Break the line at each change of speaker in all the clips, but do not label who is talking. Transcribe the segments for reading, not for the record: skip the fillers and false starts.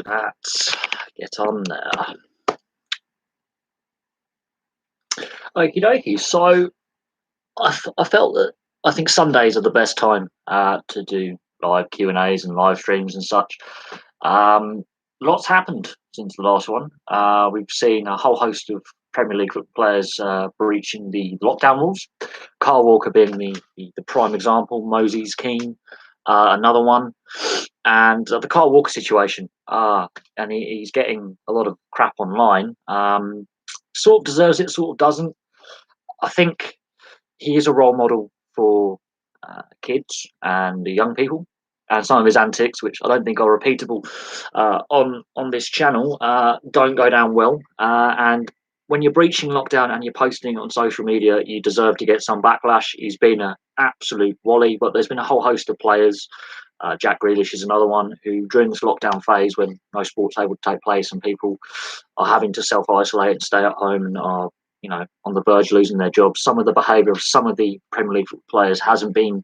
Let's get on there. Okie dokie. So I felt that I think Sundays are the best time to do live Q&As and live streams and such. Lots happened since the last one. We've seen a whole host of Premier League players breaching the lockdown rules. Kyle Walker being the prime example. Moses Keane, another one. And the Kyle Walker situation, and he's getting a lot of crap online. Sort of deserves it, sort of doesn't. I think he is a role model for kids and the young people. And some of his antics, which I don't think are repeatable on this channel, don't go down well. And when you're breaching lockdown and you're posting on social media, you deserve to get some backlash. He's been an absolute wally, but there's been a whole host of players. Jack Grealish is another one who, during this lockdown phase when no sports able to take place and people are having to self-isolate and stay at home and are on the verge of losing their jobs, some of the behaviour of some of the Premier League players hasn't been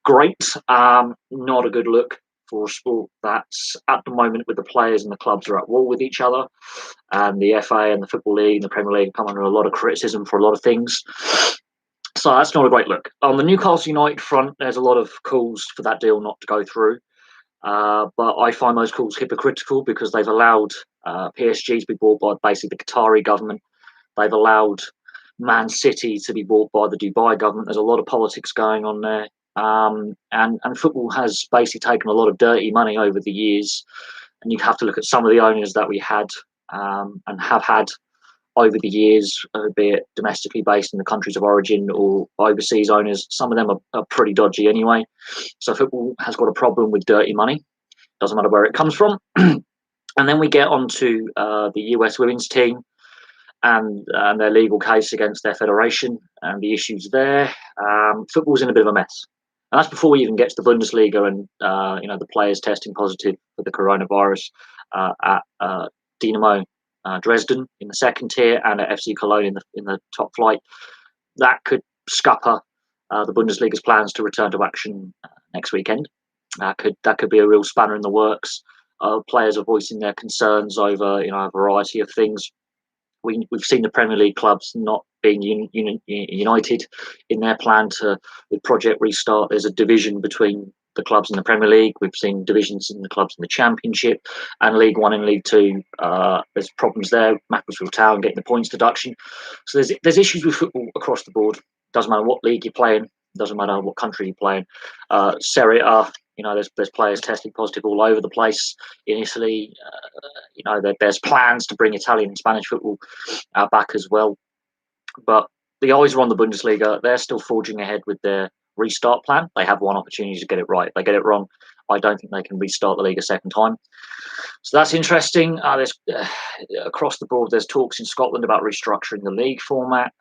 great. Not a good look for a sport that's at the moment, with the players and the clubs are at war with each other, and the FA and the Football League and the Premier League come under a lot of criticism for a lot of things. So that's not a great look. On the Newcastle United front, there's a lot of calls for that deal not to go through. But I find those calls hypocritical because they've allowed PSG to be bought by basically the Qatari government. They've allowed Man City to be bought by the Dubai government. There's a lot of politics going on there. And football has basically taken a lot of dirty money over the years. And you have to look at some of the owners that we had and have had over the years, be it domestically based in the countries of origin or overseas owners. Some of them are pretty dodgy anyway. So football has got a problem with dirty money. Doesn't matter where it comes from. And then we get on to the US women's team and their legal case against their federation and the issues there. Football's in a bit of a mess. And that's before we even get to the Bundesliga and the players testing positive for the coronavirus at Dynamo Dresden in the second tier and at FC Cologne in the top flight. That could scupper the Bundesliga's plans to return to action next weekend. That could be a real spanner in the works. Players are voicing their concerns over a variety of things. We've seen the Premier League clubs not being united in their plan with Project Restart. There's a division between the clubs in the Premier League. We've seen divisions in the clubs in the Championship and League One and League Two. There's problems there. Macclesfield Town getting the points deduction. So there's issues with football across the board. Doesn't matter what league you're playing. Doesn't matter what country you're playing. Serie A, there's players testing positive all over the place in Italy. There's plans to bring Italian and Spanish football back as well. But the eyes are on the Bundesliga. They're still forging ahead with their restart plan. They have one opportunity to get it right. If they get it wrong, I don't think they can restart the league a second time. So that's interesting. There's across the board, there's talks in Scotland about restructuring the league format.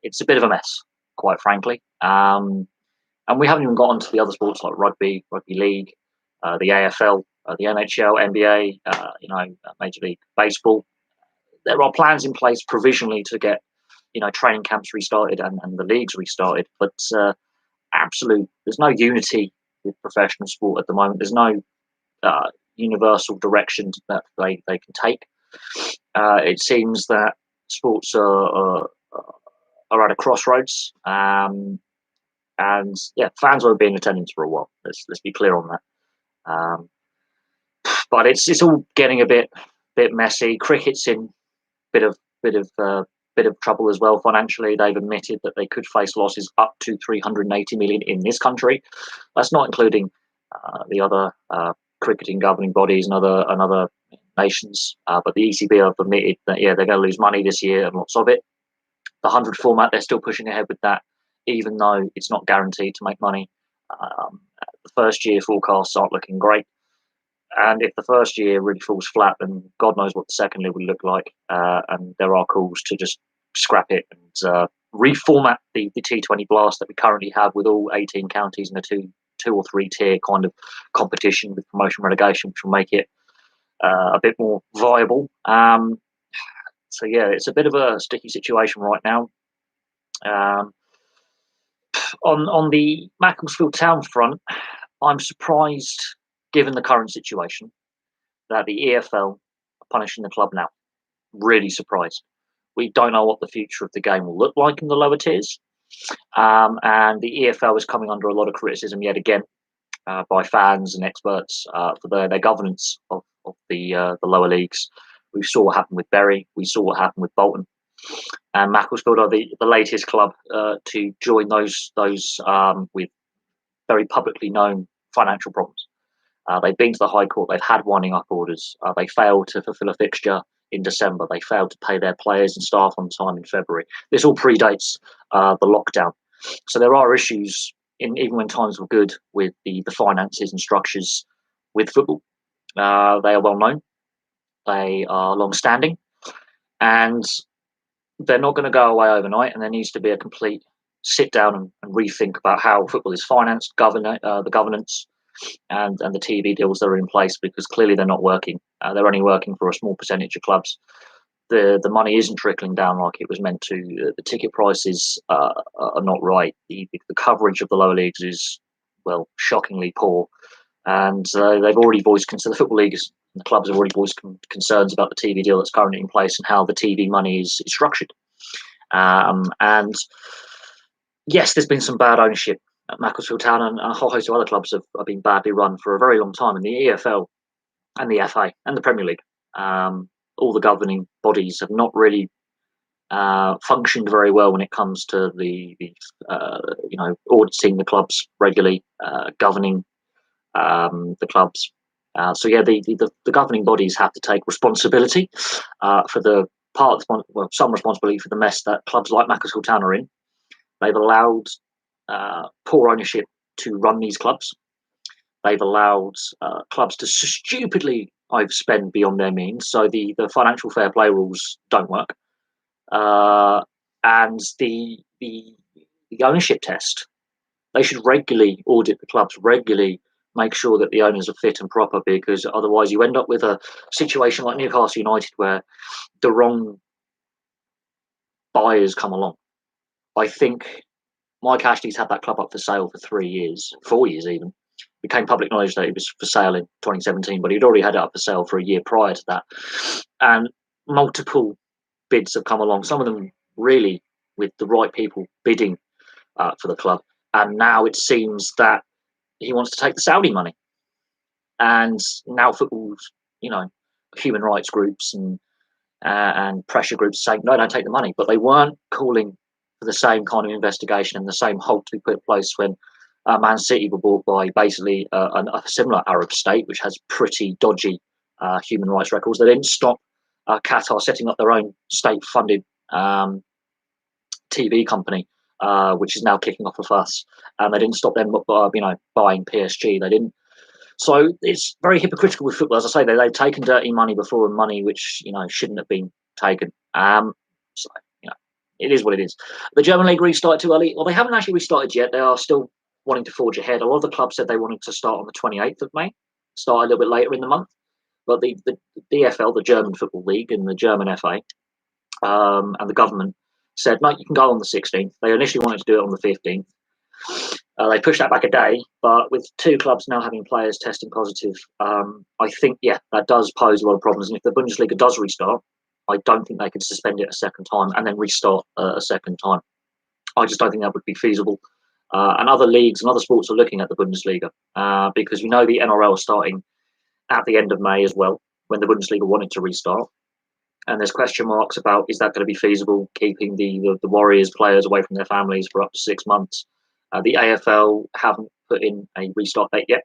It's a bit of a mess, quite frankly. And we haven't even got onto the other sports like rugby league, the AFL, the NHL, NBA, Major League Baseball. There are plans in place provisionally to get, training camps restarted and the leagues restarted. But there's no unity with professional sport at the moment. There's no universal direction that they can take. It seems that sports are at a crossroads. And yeah, fans won't be in attendance for a while. Let's be clear on that. But it's all getting a bit messy. Cricket's in bit of trouble as well financially. They've admitted that they could face losses up to 380 million in this country. That's not including the other cricketing governing bodies and other nations. But the ECB have admitted that they're going to lose money this year and lots of it. The 100 format, they're still pushing ahead with that, even though it's not guaranteed to make money. The first year forecasts aren't looking great. And if the first year really falls flat, then God knows what the second year will look like. And there are calls to just scrap it and reformat the T20 Blast that we currently have with all 18 counties in a two or three tier kind of competition with promotion relegation, which will make it a bit more viable. So yeah, it's a bit of a sticky situation right now. On the Macclesfield Town front, I'm surprised, given the current situation, that the EFL are punishing the club now. Really surprised. We don't know what the future of the game will look like in the lower tiers. And the EFL is coming under a lot of criticism yet again by fans and experts for their governance of the lower leagues. We saw what happened with Bury. We saw what happened with Bolton. And Macclesfield are the latest club to join those with very publicly known financial problems. They've been to the High Court. They've had winding up orders. They failed to fulfil a fixture in December. They failed to pay their players and staff on time in February. This all predates the lockdown. So there are issues, even when times were good, with the finances and structures with football. They are well known. They are long standing. And they're not going to go away overnight. And there needs to be a complete sit down and rethink about how football is financed, the governance, and the TV deals that are in place, because clearly they're not working. They're only working for a small percentage of clubs. The money isn't trickling down like it was meant to. The ticket prices are not right. The coverage of the lower leagues is, well, shockingly poor. And they've already voiced the football leagues and the clubs have already voiced concerns about the TV deal that's currently in place and how the TV money is structured. And yes, there's been some bad ownership at Macclesfield Town, and a whole host of other clubs have been badly run for a very long time. And the EFL and the FA and the Premier League, all the governing bodies have not really functioned very well when it comes to the auditing the clubs regularly, governing the clubs. So yeah, the governing bodies have to take responsibility for some responsibility for the mess that clubs like Macclesfield Town are in. They've allowed poor ownership to run these clubs. They've allowed clubs to stupidly overspend beyond their means. So the financial fair play rules don't work. And the ownership test, they should regularly audit the clubs, regularly make sure that the owners are fit and proper, because otherwise you end up with a situation like Newcastle United where the wrong buyers come along. I think Mike Ashley's had that club up for sale for 3 years, 4 years even. It became public knowledge that it was for sale in 2017, but he'd already had it up for sale for a year prior to that. And multiple bids have come along, some of them really with the right people bidding for the club. And now it seems that he wants to take the Saudi money. And now football's, human rights groups and pressure groups saying, no, don't take the money. But they weren't calling for the same kind of investigation and the same halt to be put in place when Man City were bought by basically a similar Arab state, which has pretty dodgy human rights records. They didn't stop Qatar setting up their own state-funded TV company, which is now kicking off a fuss. And they didn't stop them, buying PSG. They didn't. So it's very hypocritical with football. As I say, they've taken dirty money before, and money which shouldn't have been taken. So it is what it is. The German league restarted too early. Well, they haven't actually restarted yet. They are still wanting to forge ahead. A lot of the clubs said they wanted to start on the 28th of May, start a little bit later in the month. But the DFL, the German Football League, and the German FA, and the government said, no, you can go on the 16th. They initially wanted to do it on the 15th. They pushed that back a day, but with 2 clubs now having players testing positive, I think, that does pose a lot of problems. And if the Bundesliga does restart, I don't think they could suspend it a second time and then restart a second time. I just don't think that would be feasible. And other leagues and other sports are looking at the Bundesliga because we know the NRL is starting at the end of May as well, when the Bundesliga wanted to restart. And there's question marks about, is that going to be feasible, keeping the Warriors players away from their families for up to 6 months? The AFL haven't put in a restart date yet,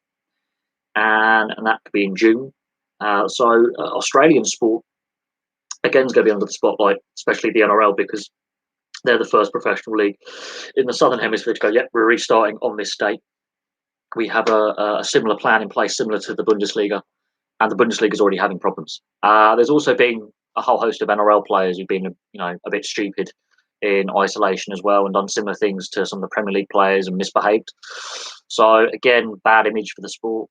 and that could be in June. So Australian sport, again, is going to be under the spotlight, especially the NRL, because they're the first professional league in the Southern Hemisphere to go, we're restarting on this date. We have a similar plan in place, similar to the Bundesliga, and the Bundesliga is already having problems. There's also been a whole host of NRL players who've been, a bit stupid in isolation as well, and done similar things to some of the Premier League players and misbehaved. So again, bad image for the sport.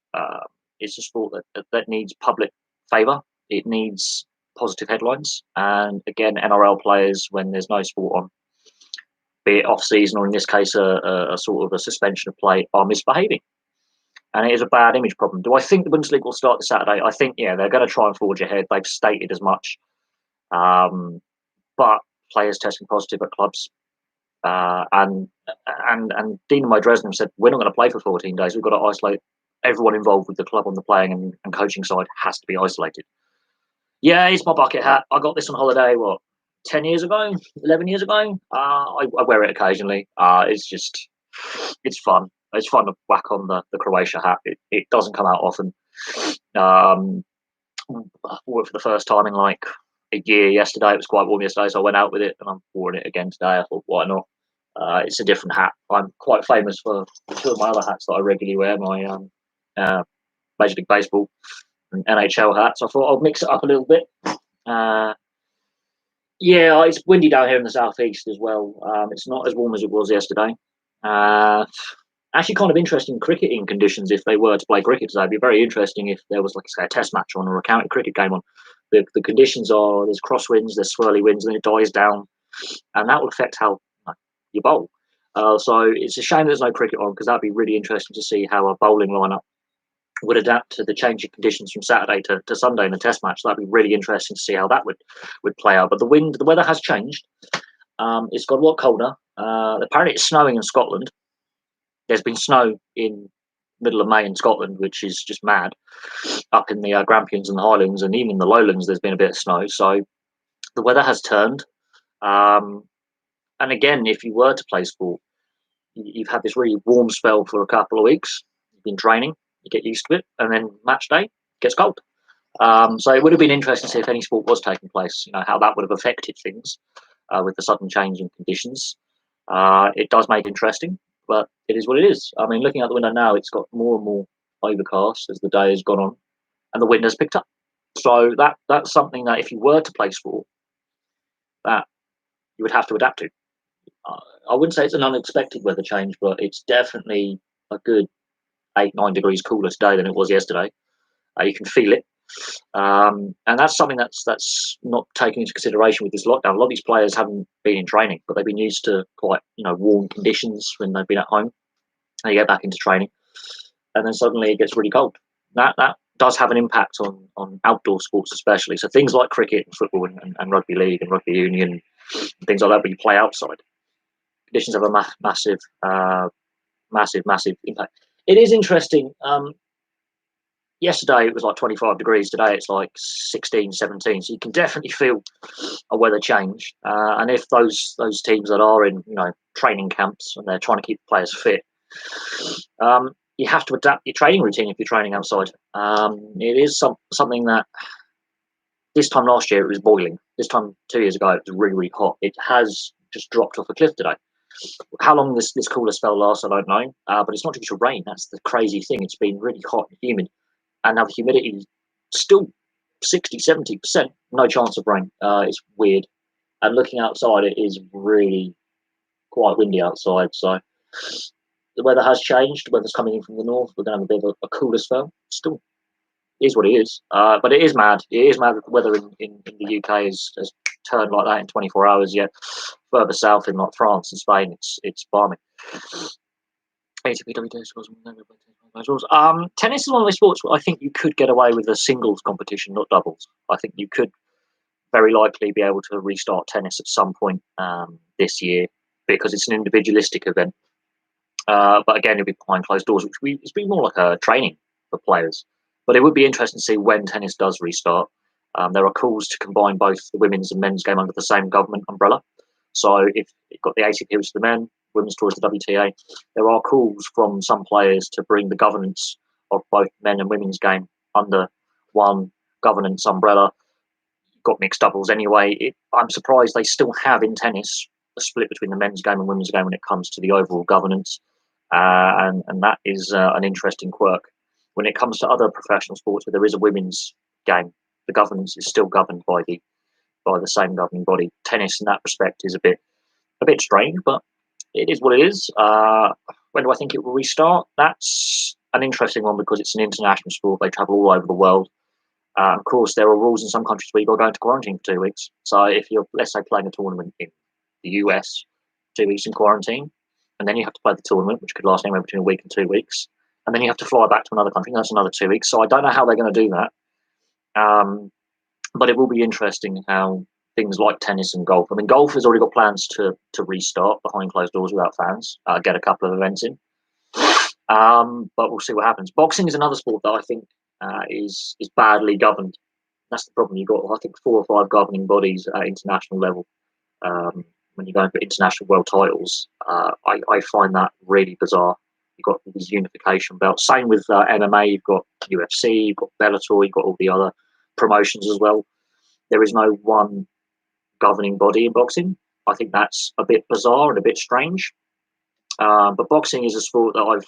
It's a sport that needs public favour. It needs positive headlines. And again, NRL players, when there's no sport on, be it off season or in this case a sort of a suspension of play, are misbehaving. and it is a bad image problem. Do I think the Bundesliga will start this Saturday? I think, yeah, they're going to try and forge ahead. They've stated as much. But players testing positive at clubs, and Dinamo Dresden said, we're not going to play for 14 days. We've got to isolate everyone involved with the club on the playing and coaching side has to be isolated. Yeah, it's my bucket hat. I got this on holiday, 10 years ago, 11 years ago? I wear it occasionally. It's fun. It's fun to whack on the Croatia hat. It doesn't come out often. I wore it for the first time in like a year yesterday. It was quite warm yesterday, so I went out with it and I'm wearing it again today. I thought, why not? It's a different hat. I'm quite famous for two of my other hats that I regularly wear, my Major League Baseball and NHL hats. I thought I'll mix it up a little bit. Yeah, it's windy down here in the southeast as well. It's not as warm as it was yesterday. Actually, kind of interesting cricketing conditions if they were to play cricket today. It'd be very interesting if there was, like, say, a test match on or a county cricket game on. The conditions are there's crosswinds, there's swirly winds, and then it dies down, and that will affect how you bowl. So it's a shame there's no cricket on because that'd be really interesting to see how a bowling lineup would adapt to the changing conditions from Saturday to Sunday in the Test match. That'd be really interesting to see how that would play out. But the weather has changed. It's got a lot colder. Apparently, it's snowing in Scotland. There's been snow in middle of May in Scotland, which is just mad. Up in the Grampians and the Highlands, and even in the Lowlands, there's been a bit of snow. So the weather has turned. And again, if you were to play sport, you've had this really warm spell for a couple of weeks. You've been training, you get used to it, and then match day gets cold. So it would have been interesting to see if any sport was taking place, how that would have affected things with the sudden change in conditions. It does make it interesting, but it is what it is. I mean, looking out the window now, it's got more and more overcast as the day has gone on, and the wind has picked up. So that's something that if you were to play sport, that you would have to adapt to. I wouldn't say it's an unexpected weather change, but it's definitely a good 8-9 degrees cooler today than it was yesterday. You can feel it. And that's something that's not taken into consideration with this lockdown. A lot of these players haven't been in training, but they've been used to quite warm conditions when they've been at home. They get back into training, and then suddenly it gets really cold. That does have an impact on outdoor sports, especially. So things like cricket and football and rugby league and rugby union, and things like that, where you play outside. Conditions have a massive impact. It is interesting. Yesterday it was like 25 degrees. Today it's like 16, 17. So you can definitely feel a weather change. And if those teams that are in training camps and they're trying to keep players fit, you have to adapt your training routine if you're training outside. It is something that this time last year it was boiling. This time 2 years ago it was really, really hot. It has just dropped off a cliff today. How long this cooler spell lasts, I don't know. But it's not due to rain. That's the crazy thing. It's been really hot and humid. And now the humidity is still 60, 70%. No chance of rain. It's weird. And looking outside, it is really quite windy outside. So the weather has changed. The weather's coming in from the north. We're going to have a bit of a cooler spell. Still is what it is. But it is mad. It is mad that the weather in the UK has turned like that in 24 hours. Yet further south in like France and Spain, it's balmy. Tennis is one of those sports where I think you could get away with a singles competition, not doubles. I think you could very likely be able to restart tennis at some point this year because it's an individualistic event. But again, it'll be behind closed doors, it's been more like a training for players. But it would be interesting to see when tennis does restart. There are calls to combine both the women's and men's game under the same government umbrella. So if you've got the ATP, which is the men, women's tour is the WTA, there are calls from some players to bring the governance of both men and women's game under one governance umbrella. You've got mixed doubles anyway. I'm surprised they still have in tennis a split between the men's game and women's game when it comes to the overall governance. And that is an interesting quirk. When it comes to other professional sports where there is a women's game, the governance is still governed by the same governing body. Tennis, in that respect, is a bit strange, but it is what it is. When do I think it will restart? That's an interesting one because it's an international sport. They travel all over the world. Of course, there are rules in some countries where you've got to go into quarantine for 2 weeks. So if you're, let's say, playing a tournament in the US, 2 weeks in quarantine, and then you have to play the tournament, which could last anywhere between a week and 2 weeks, and then you have to fly back to another country. That's another 2 weeks. So I don't know how they're going to do that. But it will be interesting how things like tennis and golf. I mean, golf has already got plans to restart behind closed doors without fans. Get a couple of events in, but we'll see what happens. Boxing is another sport that I think is badly governed. That's the problem. You've got, I think, 4 or 5 governing bodies at international level. When you're going for international world titles, I find that really bizarre. You've got these unification belts. Same with MMA. You've got UFC, you've got Bellator, you've got all the other promotions as well. There is no one governing body in boxing. I think that's a bit bizarre and a bit strange. But boxing is a sport that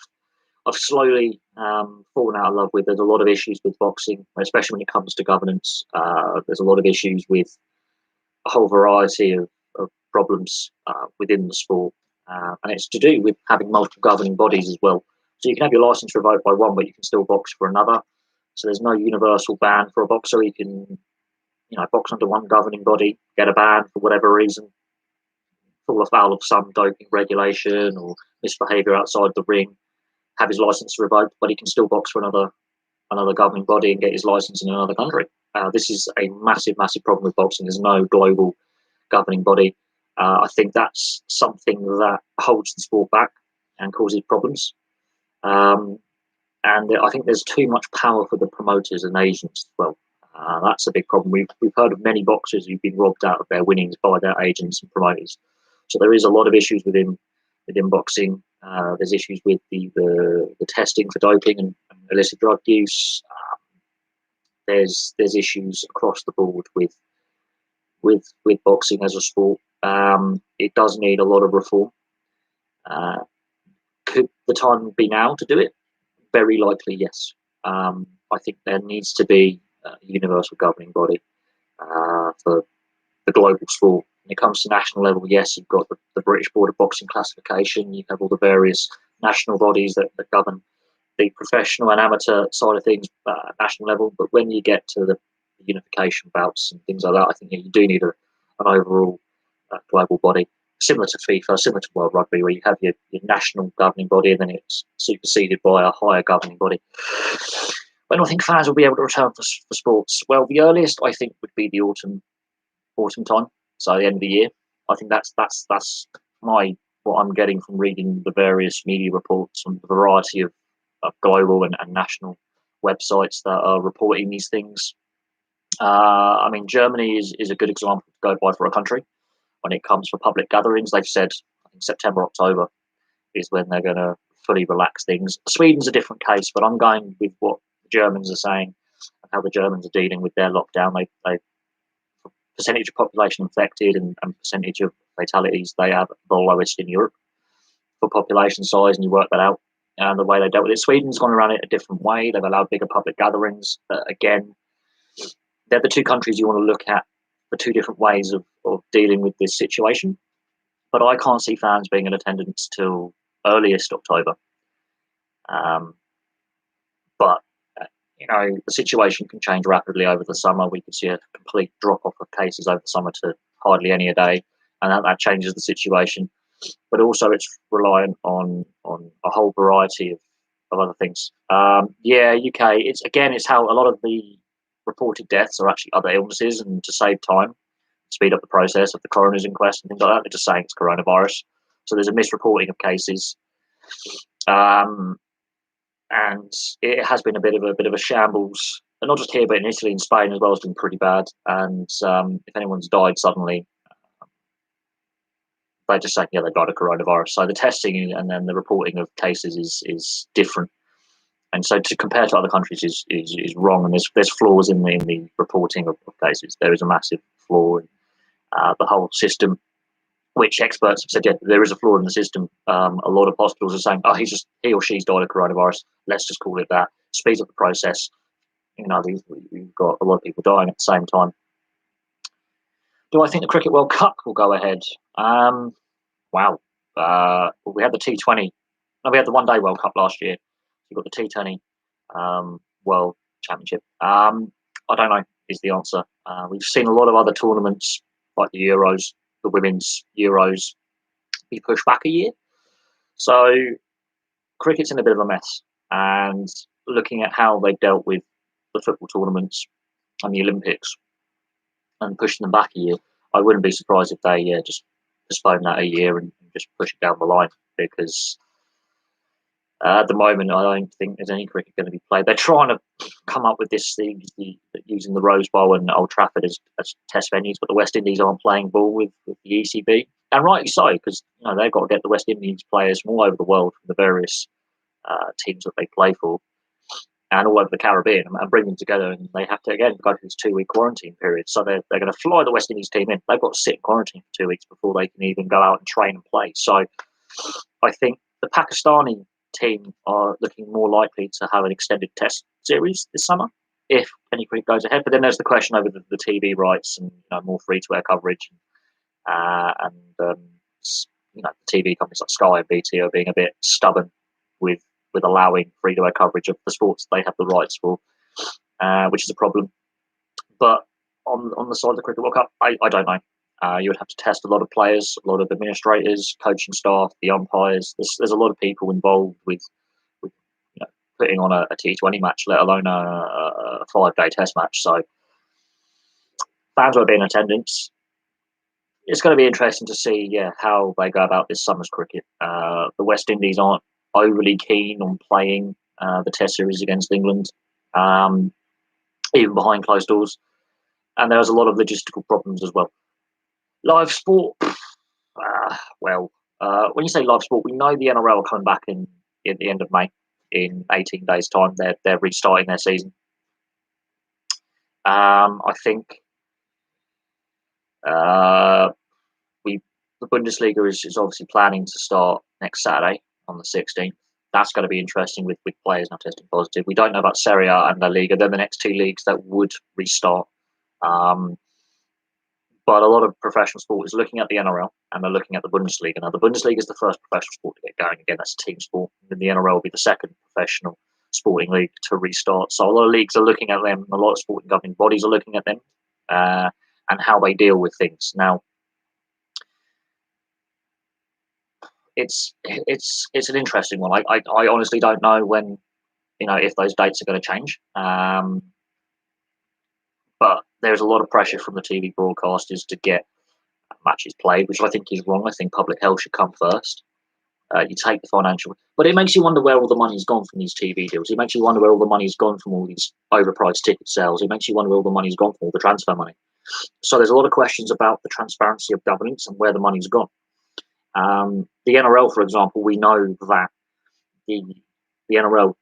I've slowly fallen out of love with. There's a lot of issues with boxing, especially when it comes to governance. There's a lot of issues with a whole variety of problems within the sport. And it's to do with having multiple governing bodies as well. So you can have your license revoked by one, but you can still box for another. So there's no universal ban for a boxer. You can, box under one governing body, get a ban for whatever reason, fall afoul of some doping regulation or misbehaviour outside the ring, have his license revoked, but he can still box for another governing body and get his license in another country. This is a massive, massive problem with boxing. There's no global governing body. I think that's something that holds the sport back and causes problems. And I think there's too much power for the promoters and agents as well. That's a big problem. We've heard of many boxers who've been robbed out of their winnings by their agents and promoters. So there is a lot of issues within boxing. There's issues with the testing for doping and illicit drug use. There's issues across the board with boxing as a sport. It does need a lot of reform. Could the time be now to do it? Very likely, yes. I think there needs to be a universal governing body for the global sport. When it comes to national level, yes, you've got the British Board of Boxing classification. You have all the various national bodies that govern the professional and amateur side of things at national level. But when you get to the unification bouts and things like that, I think you do need an overall global body, similar to FIFA, similar to World Rugby, where you have your national governing body and then it's superseded by a higher governing body. When do I think fans will be able to return for sports? Well, the earliest I think would be the autumn time, so the end of the year. I think that's what I'm getting from reading the various media reports and the variety of global and national websites that are reporting these things. I mean, Germany is a good example to go by for a country. When it comes for public gatherings, they've said I think September, October is when they're going to fully relax things. Sweden's a different case, but I'm going with what the Germans are saying and how the Germans are dealing with their lockdown. They percentage of population infected and percentage of fatalities, they have the lowest in Europe for population size, and you work that out. And the way they dealt with it, Sweden's gone around it a different way. They've allowed bigger public gatherings. Again, they're the two countries you want to look at for two different ways of dealing with this situation. But I can't see fans being in attendance till earliest October. But the situation can change rapidly over the summer. We could see a complete drop-off of cases over the summer to hardly any a day, and that changes the situation. But also it's reliant on a whole variety of other things. UK, it's how a lot of the reported deaths are actually other illnesses, and to save time, speed up the process of the coroner's inquest and things like that, they're just saying it's coronavirus. So there's a misreporting of cases. And it has been a bit of a shambles, and not just here, but in Italy and Spain as well. Has been pretty bad. And if anyone's died suddenly, they just say, yeah, they died of coronavirus. So the testing and then the reporting of cases is different. And so to compare to other countries is wrong. And there's flaws in the reporting of cases. There is a massive flaw in the whole system, which experts have said, yeah, there is a flaw in the system. A lot of hospitals are saying, oh, he or she's died of coronavirus. Let's just call it that. Speeds up the process. We've got a lot of people dying at the same time. Do I think the Cricket World Cup will go ahead? Wow. We had the T20. No, we had the One Day World Cup last year. We've got the T20 World Championship. I don't know is the answer. We've seen a lot of other tournaments like the Euros, the Women's Euros, be pushed back a year. So cricket's in a bit of a mess. And looking at how they dealt with the football tournaments and the Olympics and pushing them back a year, I wouldn't be surprised if they just postpone that a year and just push it down the line, because at the moment, I don't think there's any cricket going to be played. They're trying to come up with this thing, using the Rose Bowl and Old Trafford as test venues, but the West Indies aren't playing ball with the ECB, and rightly so, because they've got to get the West Indies players from all over the world, from the various teams that they play for, and all over the Caribbean, and bring them together. And they have to again go through this 2 week quarantine period. So they're going to fly the West Indies team in. They've got to sit in quarantine for 2 weeks before they can even go out and train and play. So I think the Pakistani team are looking more likely to have an extended test series this summer if anything goes ahead. But then there's the question over the TV rights and more free to air coverage, and the TV companies like Sky and BT are being a bit stubborn with allowing free to air coverage of the sports they have the rights for, which is a problem. But on the side of the Cricket World Cup, I don't know. You would have to test a lot of players, a lot of administrators, coaching staff, the umpires. There's a lot of people involved with putting on a T20 match, let alone a 5-day test match. So fans will be in attendance. It's going to be interesting to see, how they go about this summer's cricket. The West Indies aren't overly keen on playing the Test series against England, even behind closed doors. And there's a lot of logistical problems as well. Live sport, when you say live sport, we know the NRL are coming back in the end of May. In 18 days' time, they're restarting their season. I think the Bundesliga is obviously planning to start next Saturday on the 16th. That's going to be interesting with players now testing positive. We don't know about Serie A and La Liga. They're the next two leagues that would restart. But a lot of professional sport is looking at the NRL and they're looking at the Bundesliga. Now, the Bundesliga is the first professional sport to get going again. That's a team sport. And the NRL will be the second professional sporting league to restart. So a lot of leagues are looking at them. A lot of sporting governing bodies are looking at them and how they deal with things. Now, it's an interesting one. I honestly don't know when, if those dates are going to change. But there's a lot of pressure from the TV broadcasters to get matches played, which I think is wrong. I think public health should come first. You take the financial, but it makes you wonder where all the money's gone from these TV deals. It makes you wonder where all the money's gone from all these overpriced ticket sales. It makes you wonder where all the money's gone from all the transfer money. So there's a lot of questions about the transparency of governance and where the money's gone. The NRL, for example, we know that the NRL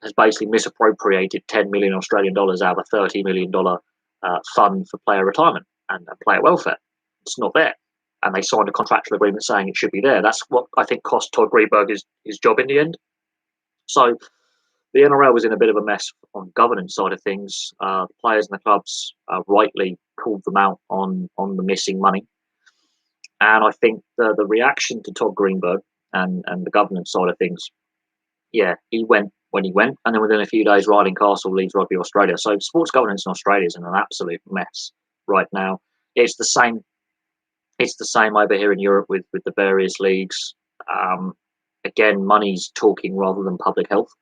has basically misappropriated 10 million Australian dollars out of a $30 million fund for player retirement and player welfare. It's not there. And they signed a contractual agreement saying it should be there. That's what I think cost Todd Greenberg his job in the end. So the NRL was in a bit of a mess on the governance side of things. The players and the clubs rightly called them out on the missing money. And I think the reaction to Todd Greenberg and the governance side of things, he went when he went, and then within a few days, Riding Castle leaves Rugby Australia. So sports governance in Australia is in an absolute mess right now. It's the same over here in Europe with the various leagues. Again, money's talking rather than public health,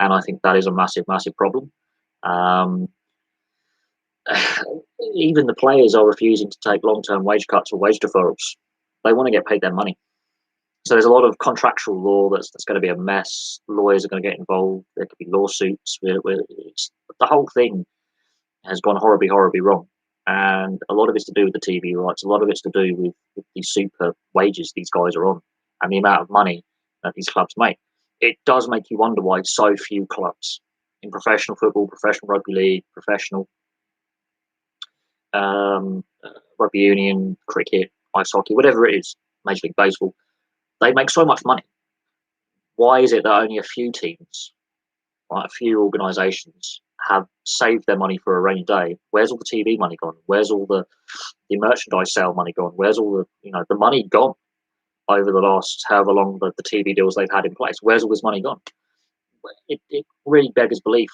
and I think that is a massive, massive problem. Even the players are refusing to take long-term wage cuts or wage deferrals. They want to get paid their money. So there's a lot of contractual law that's going to be a mess. Lawyers are going to get involved. There could be lawsuits. The whole thing has gone horribly, horribly wrong. And a lot of it's to do with the TV rights. A lot of it's to do with the super wages these guys are on and the amount of money that these clubs make. It does make you wonder why so few clubs in professional football, professional rugby league, professional rugby union, cricket, ice hockey, whatever it is, Major League Baseball, they make so much money. Why is it that only a few teams, a few organisations have saved their money for a rainy day? Where's all the TV money gone? Where's all the merchandise sale money gone? Where's all the money gone over the last however long the TV deals they've had in place? Where's all this money gone? It really beggars belief,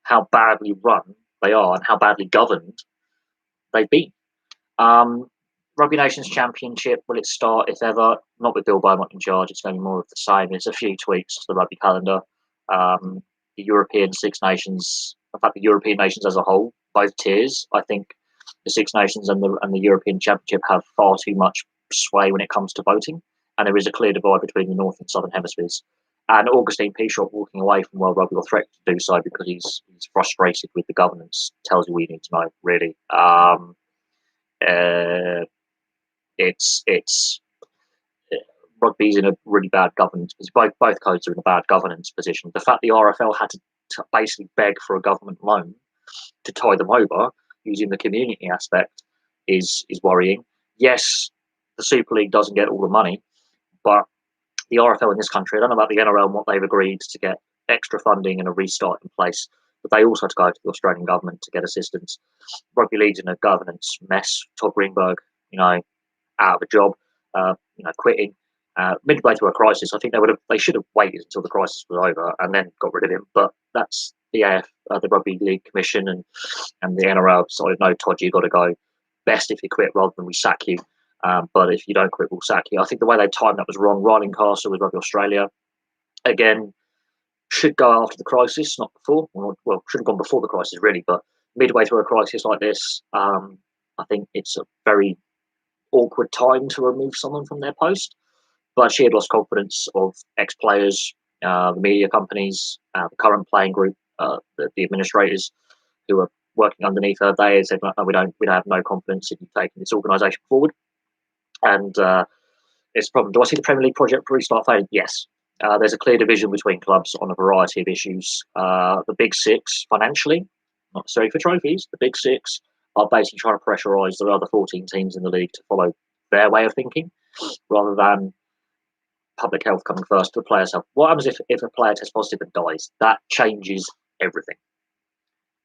how badly run they are and how badly governed they've been. Rugby Nations Championship, will it start, if ever? Not with Bill Beaumont in charge. It's going to be more of the same. There's a few tweaks to the rugby calendar. The European Six Nations, in fact, the European nations as a whole, both tiers, I think the Six Nations and the European Championship have far too much sway when it comes to voting, and there is a clear divide between the North and Southern hemispheres. And Augustine Pichot walking away from World Rugby, or threatening to do so because he's frustrated with the governance, tells you what you need to know, really. Uh, it's rugby's in a really bad governance because both codes are in a bad governance position. The fact the RFL had to basically beg for a government loan to tie them over using the community aspect is worrying. Yes, the Super League doesn't get all the money, but the RFL in this country, I don't know about the NRL and what they've agreed to get extra funding and a restart in place, but they also had to go to the Australian government to get assistance. Rugby league's in a governance mess. Todd Greenberg, out of a job, quitting. Midway through a crisis, I think they should have waited until the crisis was over and then got rid of him. But that's the the Rugby League Commission and the NRL decided, no, Todd, you got to go. Best if you quit rather than we sack you. But if you don't quit, we'll sack you. I think the way they timed that was wrong. Ryan Castle with Rugby Australia, again, should go after the crisis, not before. Well, should have gone before the crisis, really. But midway through a crisis like this, I think it's a very awkward time to remove someone from their post. But she had lost confidence of ex-players, the media companies, the current playing group, the administrators who are working underneath her. They said, no, we don't have no confidence in you taking this organisation forward. And it's a problem. Do I see the Premier League project restart failing? Yes. There's a clear division between clubs on a variety of issues. The Big Six, financially, not necessarily for trophies, the Big Six are basically trying to pressurise the other 14 teams in the league to follow their way of thinking rather than public health coming first, the players' health. What happens if a player tests positive and dies? That changes everything.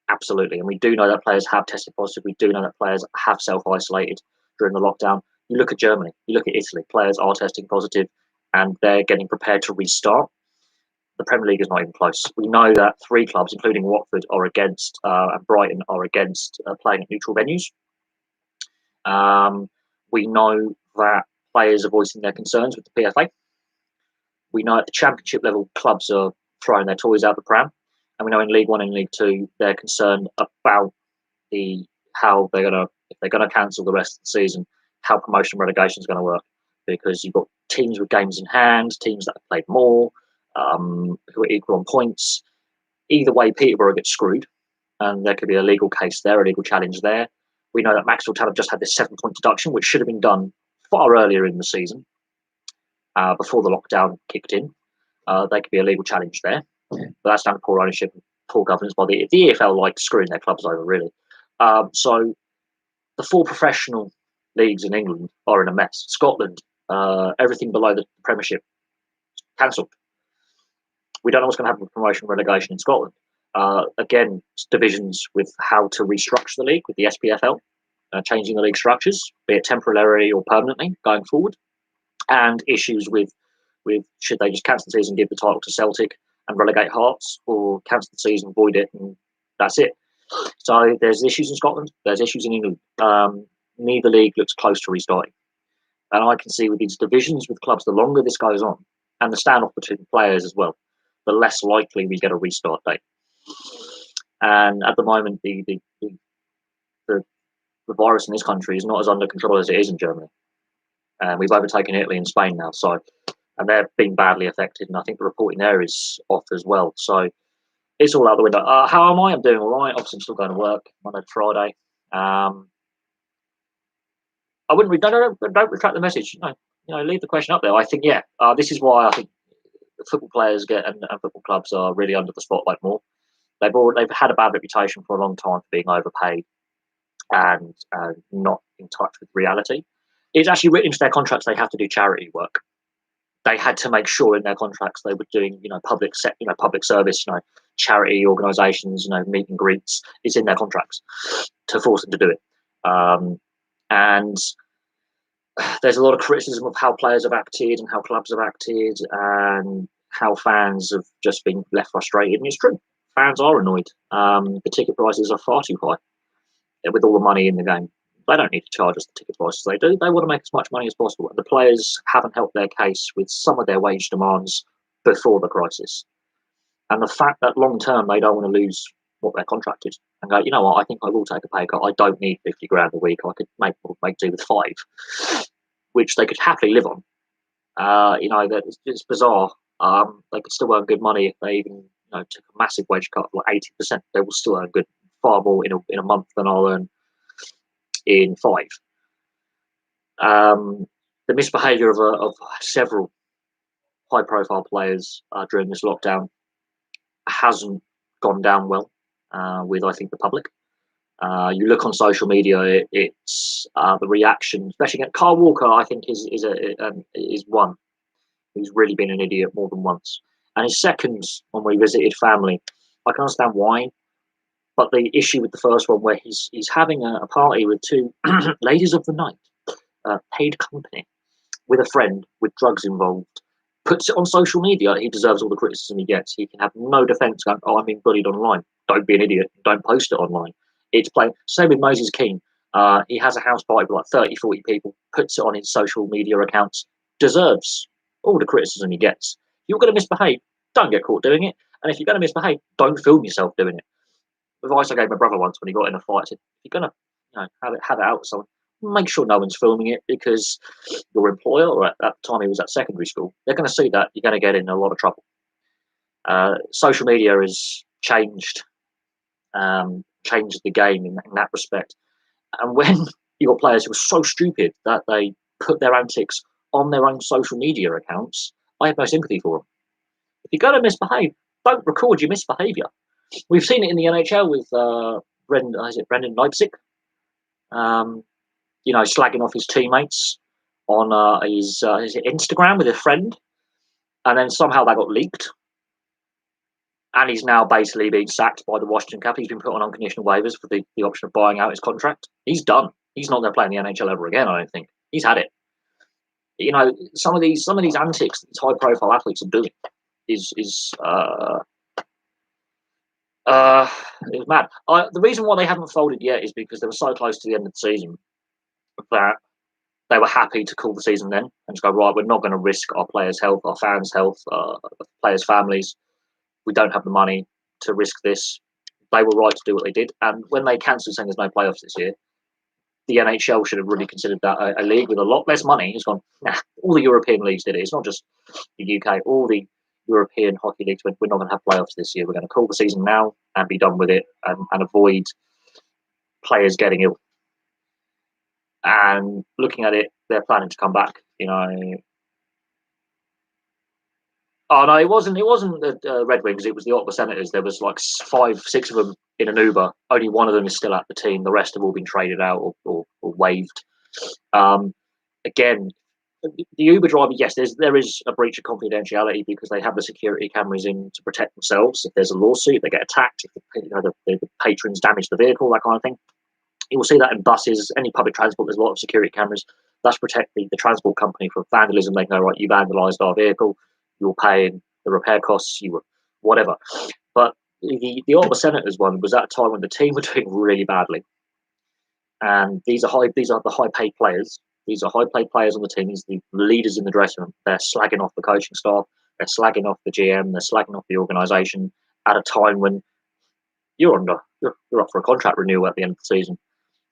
Absolutely. And we do know that players have tested positive. We do know that players have self-isolated during the lockdown. You look at Germany, you look at Italy, players are testing positive and they're getting prepared to restart. The Premier League is not even close. We know that 3 clubs, including Watford, are against, and Brighton are against playing at neutral venues. We know that players are voicing their concerns with the PFA. We know at the Championship level, clubs are throwing their toys out the pram. And we know in League One and League Two, they're concerned about how if they're gonna cancel the rest of the season, how promotion relegation is going to work, because you've got teams with games in hand, teams that have played more, who are equal on points. Either way, Peterborough gets screwed, and there could be a legal case there, a legal challenge there. We know that Maxwell Town have just had this 7-point deduction, which should have been done far earlier in the season, before the lockdown kicked in. There could be a legal challenge there, but that's down to poor ownership and poor governance by the EFL, like screwing their clubs over, really. So the 4 professional leagues in England are in a mess. Scotland, everything below the Premiership, cancelled. We don't know what's going to happen with promotion relegation in Scotland. Again, divisions with how to restructure the league with the SPFL, changing the league structures, be it temporarily or permanently going forward, and issues with should they just cancel the season, give the title to Celtic and relegate Hearts, or cancel the season, void it, and that's it. So there's issues in Scotland, there's issues in England. Neither league looks close to restarting. And I can see with these divisions with clubs, the longer this goes on, and the standoff between players as well, the less likely we get a restart date. And at the moment, the virus in this country is not as under control as it is in Germany. And we've overtaken Italy and Spain now, and they're being badly affected. And I think the reporting there is off as well. So it's all out the window. How am I? I'm doing all right. Obviously, I'm still going to work Monday to Friday. I wouldn't don't retract the message. No, leave the question up there. I think this is why I think football players and football clubs are really under the spotlight more. They've had a bad reputation for a long time for being overpaid and not in touch with reality. It's actually written into their contracts they have to do charity work. They had to make sure in their contracts they were doing public service, charity organisations, meet and greets. It's in their contracts to force them to do it. And there's a lot of criticism of how players have acted and how clubs have acted and how fans have just been left frustrated. And it's true. Fans are annoyed. The ticket prices are far too high with all the money in the game. They don't need to charge us the ticket prices they do. They want to make as much money as possible. And the players haven't helped their case with some of their wage demands before the crisis. And the fact that long term they don't want to lose what their contract is and go, you know what, I think I will take a pay cut. I don't need 50 grand a week. I could make do with five, which they could happily live on. That it's bizarre. They could still earn good money if they even took a massive wage cut of like 80%. They will still earn far more in a month than I'll earn in five. The misbehaviour of several high profile players during this lockdown hasn't gone down well with, I think, the public. You look on social media, it's the reaction, especially against Kyle Walker. I think is one who's really been an idiot more than once, and his second when we visited family, I can understand why. But the issue with the first one, where he's having a party with two ladies of the night, paid company, with a friend with drugs involved, puts it on social media, he deserves all the criticism he gets. He can have no defence going, oh, I'm being bullied online. Don't be an idiot. Don't post it online. It's plain. Same with Moses Keane. He has a house party with like 30, 40 people, puts it on his social media accounts, deserves all the criticism he gets. If you're going to misbehave, don't get caught doing it. And if you're going to misbehave, don't film yourself doing it. Advice I gave my brother once when he got in a fight, I said, if you're going to have it out with someone, make sure no one's filming it, because your employer, or at that time he was at secondary school, they're going to see that. You're going to get in a lot of trouble. Social media has changed the game in that respect. And when you've got players who are so stupid that they put their antics on their own social media accounts, I have no sympathy for them. If you're going to misbehave, don't record your misbehaviour. We've seen it in the NHL with Brendan Leipzig, slagging off his teammates on his Instagram with a friend, and then somehow that got leaked, and he's now basically being sacked by the Washington Capitals. He's been put on unconditional waivers for the option of buying out his contract. He's done. He's not going to play in the NHL ever again, I don't think. He's had it. Some of these antics these high profile athletes are doing is mad. The reason why they haven't folded yet is because they were so close to the end of the season that they were happy to call the season then and just go, right, we're not going to risk our players' health, our fans' health, players' families. We don't have the money to risk this. They were right to do what they did. And when they cancelled saying there's no playoffs this year, the NHL should have really considered that a league with a lot less money has gone, nah, all the European leagues did it. It's not just the UK, all the European hockey leagues went, we're not going to have playoffs this year. We're going to call the season now and be done with it, and avoid players getting ill. And looking at it, they're planning to come back. Oh no, it wasn't the Red Wings. It was the Ottawa Senators. There was like 5, 6 of them in an Uber. Only one of them is still at the team. The rest have all been traded out or waived. Again, the Uber driver, yes, there is a breach of confidentiality because they have the security cameras in to protect themselves. If there's a lawsuit, they get attacked. If the patrons damage the vehicle, that kind of thing. You will see that in buses, any public transport. There's a lot of security cameras. That's protect the transport company from vandalism. They go, right, you vandalised our vehicle. You're paying the repair costs. You were whatever. But the Ottawa Senators one was at a time when the team were doing really badly, and these are the high paid players. These are high paid players on the team. These are the leaders in the dressing room. They're slagging off the coaching staff. They're slagging off the GM. They're slagging off the organisation at a time when you're up for a contract renewal at the end of the season.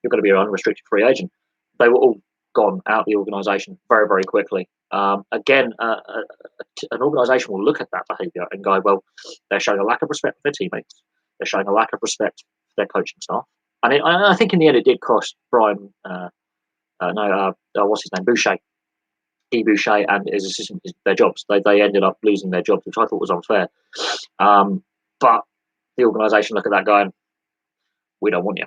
You're going to be an unrestricted free agent. They were all gone out of the organisation very, very quickly. Again, an organisation will look at that behaviour and go, well, they're showing a lack of respect for their teammates. They're showing a lack of respect for their coaching staff. And I think in the end it did cost Brian, what's his name, Boucher. Guy Boucher and his assistant their jobs. They ended up losing their jobs, which I thought was unfair. But the organisation look at that going, we don't want you.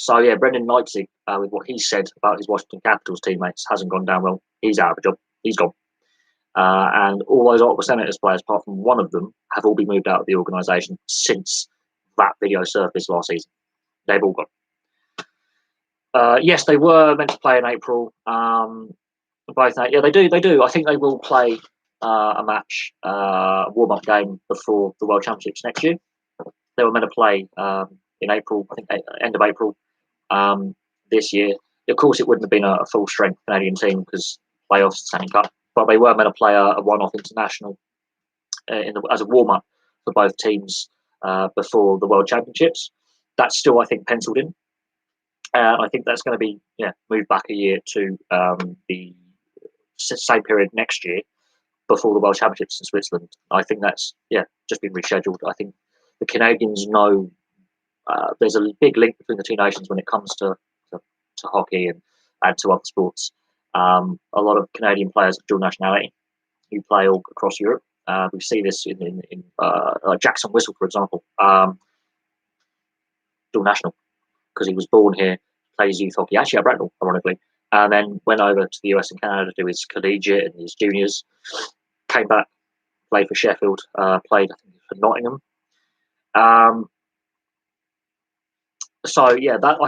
So yeah, Brendan Leipzig, with what he said about his Washington Capitals teammates, hasn't gone down well. He's out of a job. He's gone. And all those Ottawa Senators players, apart from one of them, have all been moved out of the organisation since that video surfaced last season. They've all gone. Yes, they were meant to play in April. Both, yeah, they do. I think they will play a match, warm-up game before the World Championships next year. They were meant to play in April, I think end of April this year. Of course, it wouldn't have been a full-strength Canadian team because playoffs, Stanley Cup, but they were meant to play a one-off international as a warm-up for both teams before the World Championships. That's still, I think, penciled in. I think that's going to be moved back a year to the same period next year before the World Championships in Switzerland. I think that's just been rescheduled. I think the Canadians know there's a big link between the two nations when it comes to hockey and to other sports. A lot of Canadian players of dual nationality who play all across Europe. We see this in Jackson Whistle, for example, dual national, because he was born here, plays youth hockey, actually at Bracknell, ironically, and then went over to the US and Canada to do his collegiate and his juniors, came back, played for Sheffield, played, I think, for Nottingham. I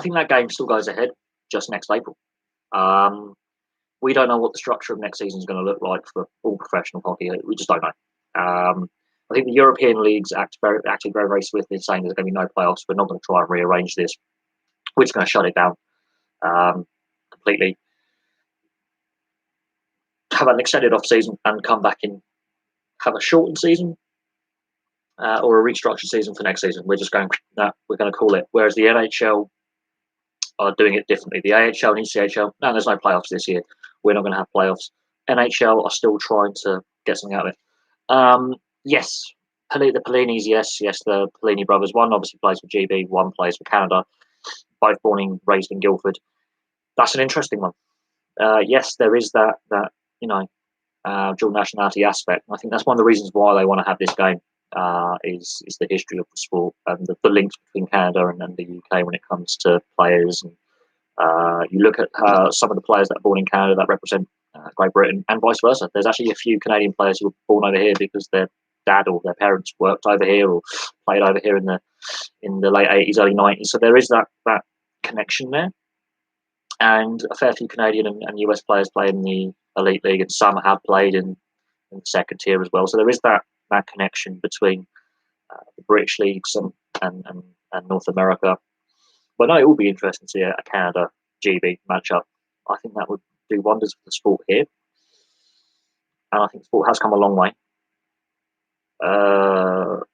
think that game still goes ahead just next April. We don't know what the structure of next season is going to look like for all professional hockey. We just don't know. I think the European leagues acted very, very swiftly, saying there's going to be no playoffs. We're not going to try and rearrange this. We're just going to shut it down completely. Have an extended off season and come back in, have a shortened season or a restructured season for next season. We're just going, no, we're going to call it. Whereas the NHL are doing it differently. The AHL and ECHL, no, there's no playoffs this year. We're not going to have playoffs. NHL are still trying to get something out of it. Yes, the Pellinis, yes, the Pellini brothers. One obviously plays for GB, one plays for Canada. Both born and raised in Guildford. That's an interesting one. Yes, there is that dual nationality aspect. I think that's one of the reasons why they want to have this game. Is the history of the sport and the links between Canada and the UK when it comes to players. And you look at some of the players that are born in Canada that represent Great Britain and vice versa. There's actually a few Canadian players who were born over here because their dad or their parents worked over here or played over here in the late 80s, early 90s. So there is that connection there. And a fair few Canadian and US players play in the elite league, and some have played in the second tier as well. So there is that connection between the British leagues and North America. But no, it will be interesting to see a Canada GB matchup. I think that would do wonders for the sport here. And I think the sport has come a long way. The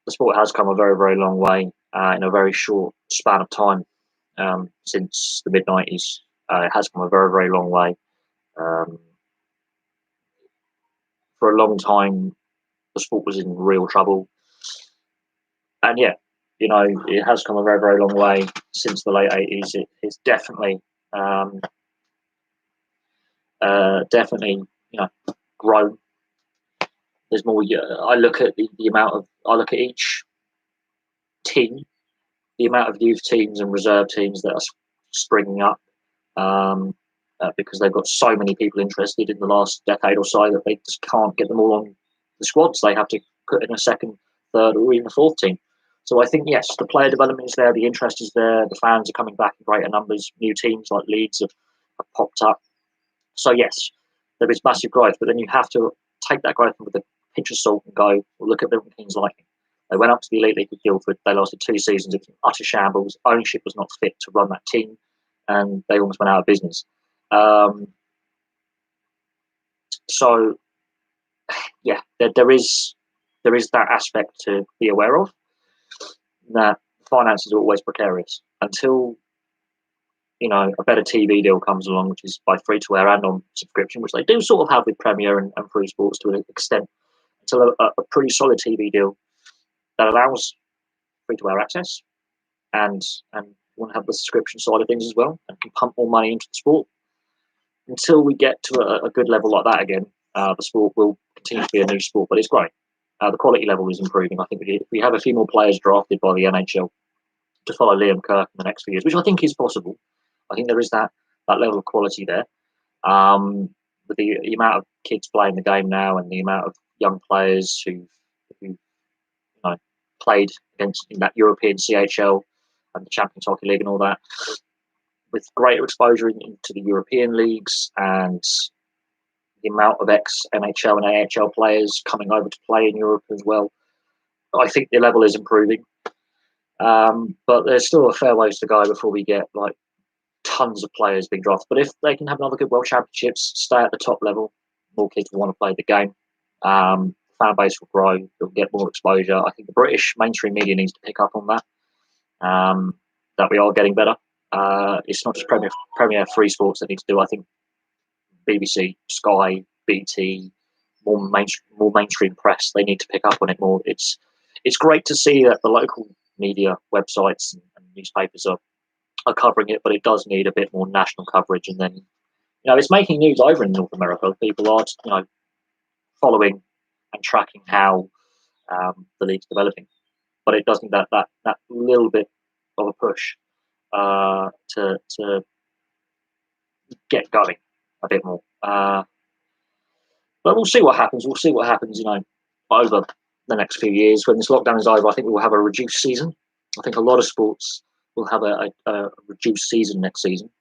sport has come a very, very long way in a very short span of time since the mid-90s. It has come a very, very long way. For a long time, the sport was in real trouble. And it has come a very, very long way since the late 80s. It's definitely grown. There's more. I look at each team, the amount of youth teams and reserve teams that are springing up, because they've got so many people interested in the last decade or so that they just can't get them all on the squads. They have to put in a second, third, or even a fourth team. So I think, yes, the player development is there, the interest is there, the fans are coming back in greater numbers, new teams like Leeds have popped up. So yes, there is massive growth, but then you have to take that growth with a pinch of salt and go, well, look at Milton Keynes Lightning. They went up to the Elite League with Guildford, they lasted 2 seasons, it was utter shambles, ownership was not fit to run that team, and they almost went out of business. There is that aspect to be aware of, that finances are always precarious until a better TV deal comes along, which is by free to air and on subscription, which they do sort of have with Premier and Free Sports to an extent. Until a pretty solid TV deal that allows free to air access and want to have the subscription side of things as well and can pump more money into the sport. Until we get to a good level like that again, the sport will continue to be a new sport, but it's great. The quality level is improving. I think if we have a few more players drafted by the NHL to follow Liam Kirk in the next few years, which I think is possible. I think there is that level of quality there. With the amount of kids playing the game now and the amount of young players who played in that European CHL and the Champions Hockey League and all that, with greater exposure into the European leagues and the amount of ex-NHL and AHL players coming over to play in Europe as well, I think the level is improving. But there's still a fair ways to go before we get tons of players being drafted. But if they can have another good World Championships, stay at the top level, more kids will want to play the game. fan base will grow. They'll get more exposure. I think the British mainstream media needs to pick up on that. That we are getting better. It's not just Premier Free Sports that needs to do. I think BBC, Sky, BT, more mainstream press. They need to pick up on it more. It's great to see that the local media websites and newspapers are covering it, but it does need a bit more national coverage. And then, it's making news over in North America. People are, following and tracking how the league's developing, but it does need that little bit of a push to get going a bit more. But we'll see what happens. We'll see what happens, over the next few years. When this lockdown is over, I think we will have a reduced season. I think a lot of sports will have a reduced season next season.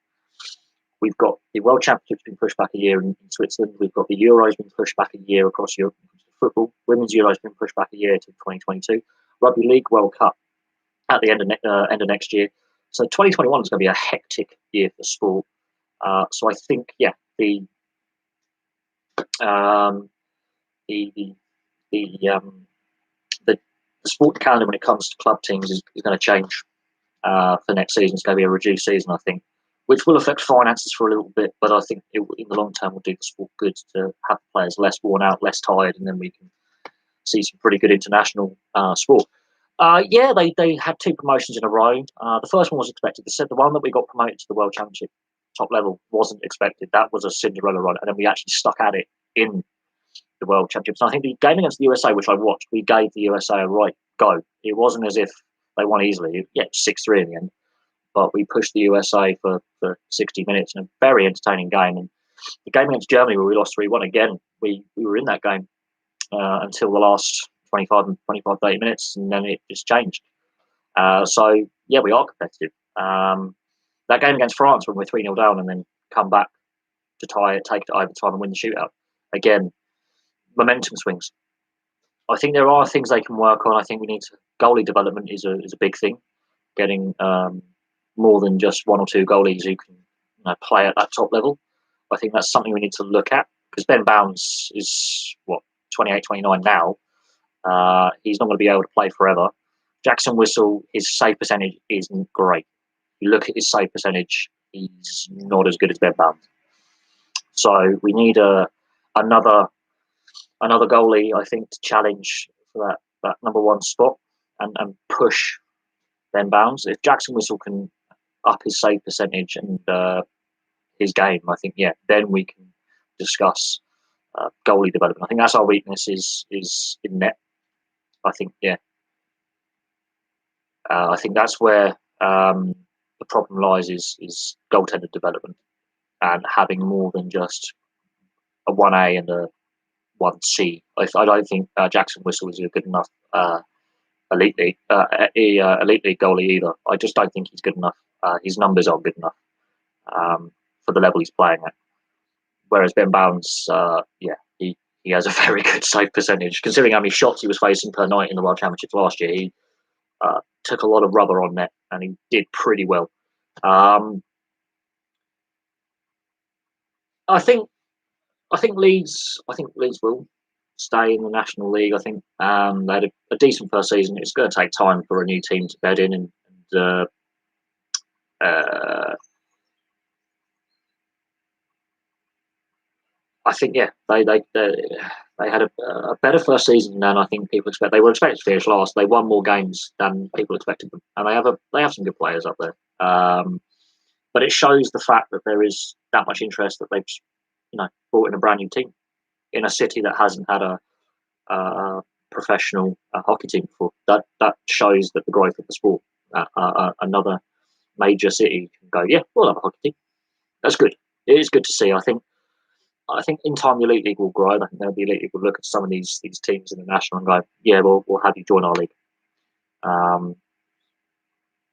We've got the World Championships being pushed back a year in Switzerland. We've got the Euros being pushed back a year across Europe. Football, Women's Euros being pushed back a year to 2022. Rugby League World Cup at the end of next year. So 2021 is going to be a hectic year for sport. So I think, the sport calendar when it comes to club teams is going to change for next season. It's going to be a reduced season, I think, which will affect finances for a little bit, but I think in the long term will do the sport good to have players less worn out, less tired, and then we can see some pretty good international sport. They had 2 promotions in a row. The first one was expected. They said the one that we got promoted to the World Championship top level wasn't expected. That was a Cinderella run, and then we actually stuck at it in the World Championships. And I think the game against the USA, which I watched, we gave the USA a right go. It wasn't as if they won easily. 6-3 in the end, but we pushed the USA for 60 minutes in a very entertaining game. And the game against Germany, where we lost 3-1 again, we were in that game until the last 25, 30 minutes, and then it just changed. We are competitive. That game against France, when we're 3-0 down and then come back to tie it, take it to overtime and win the shootout, again, momentum swings. I think there are things they can work on. I think we need goalie development is a big thing. Getting more than just 1 or 2 goalies who can play at that top level. I think that's something we need to look at, because Ben Bounds is 28, 29 now. He's not going to be able to play forever. Jackson Whistle, his save percentage isn't great. You look at his save percentage, he's not as good as Ben Bounds. So we need another goalie, I think, to challenge for that number 1 spot and push Ben Bounds. If Jackson Whistle can up his save percentage and his game, I think, then we can discuss goalie development. I think that's our weakness is in net. I think, I think that's where the problem lies is goaltender development and having more than just a 1A and a 1C. I don't think Jackson Whistle is a good enough elite league goalie either. I just don't think he's good enough. His numbers aren't good enough for the level he's playing at. Whereas Ben Bounds, he has a very good save percentage. Considering how many shots he was facing per night in the World Championships last year, he took a lot of rubber on net and he did pretty well. I think Leeds will stay in the National League. I think they had a decent first season. It's going to take time for a new team to bed in, and I think they had a better first season than I think people expect. They were expected to finish last. They won more games than people expected them, and they have some good players up there. But it shows the fact that there is that much interest that they've brought in a brand new team in a city that hasn't had a professional hockey team before. That shows that the growth of the sport. Another major city can go, we'll have a hockey team. That's good. It is good to see. I think in time the Elite League will grow. I think the Elite League will look at some of these teams in the national and go, we'll have you join our league.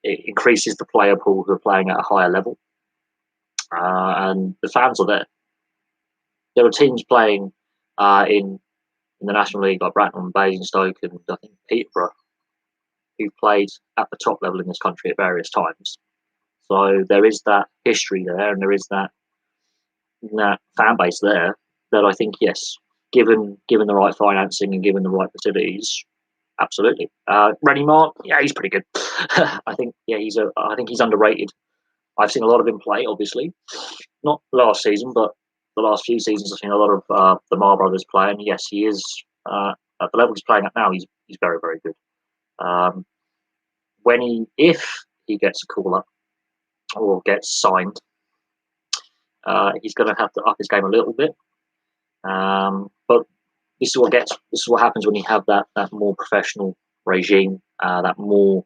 It increases the player pool who are playing at a higher level, and the fans are there. There are teams playing in the National League like Bracknell and Basingstoke and I think Peterborough, who played at the top level in this country at various times. So there is that history there, and there is that fan base there that I think, yes, given the right financing and given the right facilities, absolutely. Rennie Mark, yeah, he's pretty good. I think he's underrated. I've seen a lot of him play, obviously, not last season, but the last few seasons. I've seen a lot of the Mar brothers play, and yes, he is at the level he's playing at now. He's very very good. Um, if he gets a call up or gets signed, he's going to have to up his game a little bit. But this is what happens when you have that more professional regime, that more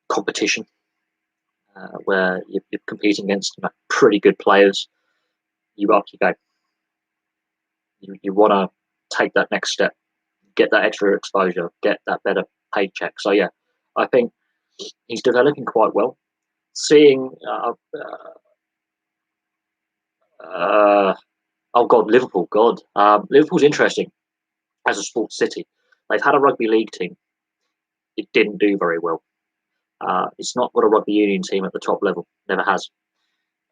competition, where you're competing against pretty good players. You up your game. You want to take that next step, get that extra exposure, get that better paycheck. So yeah, I think he's developing quite well. Seeing oh god, Liverpool, God, Liverpool's interesting as a sports city. They've had a rugby league team. It didn't do very well. It's not got a rugby union team at the top level. Never has.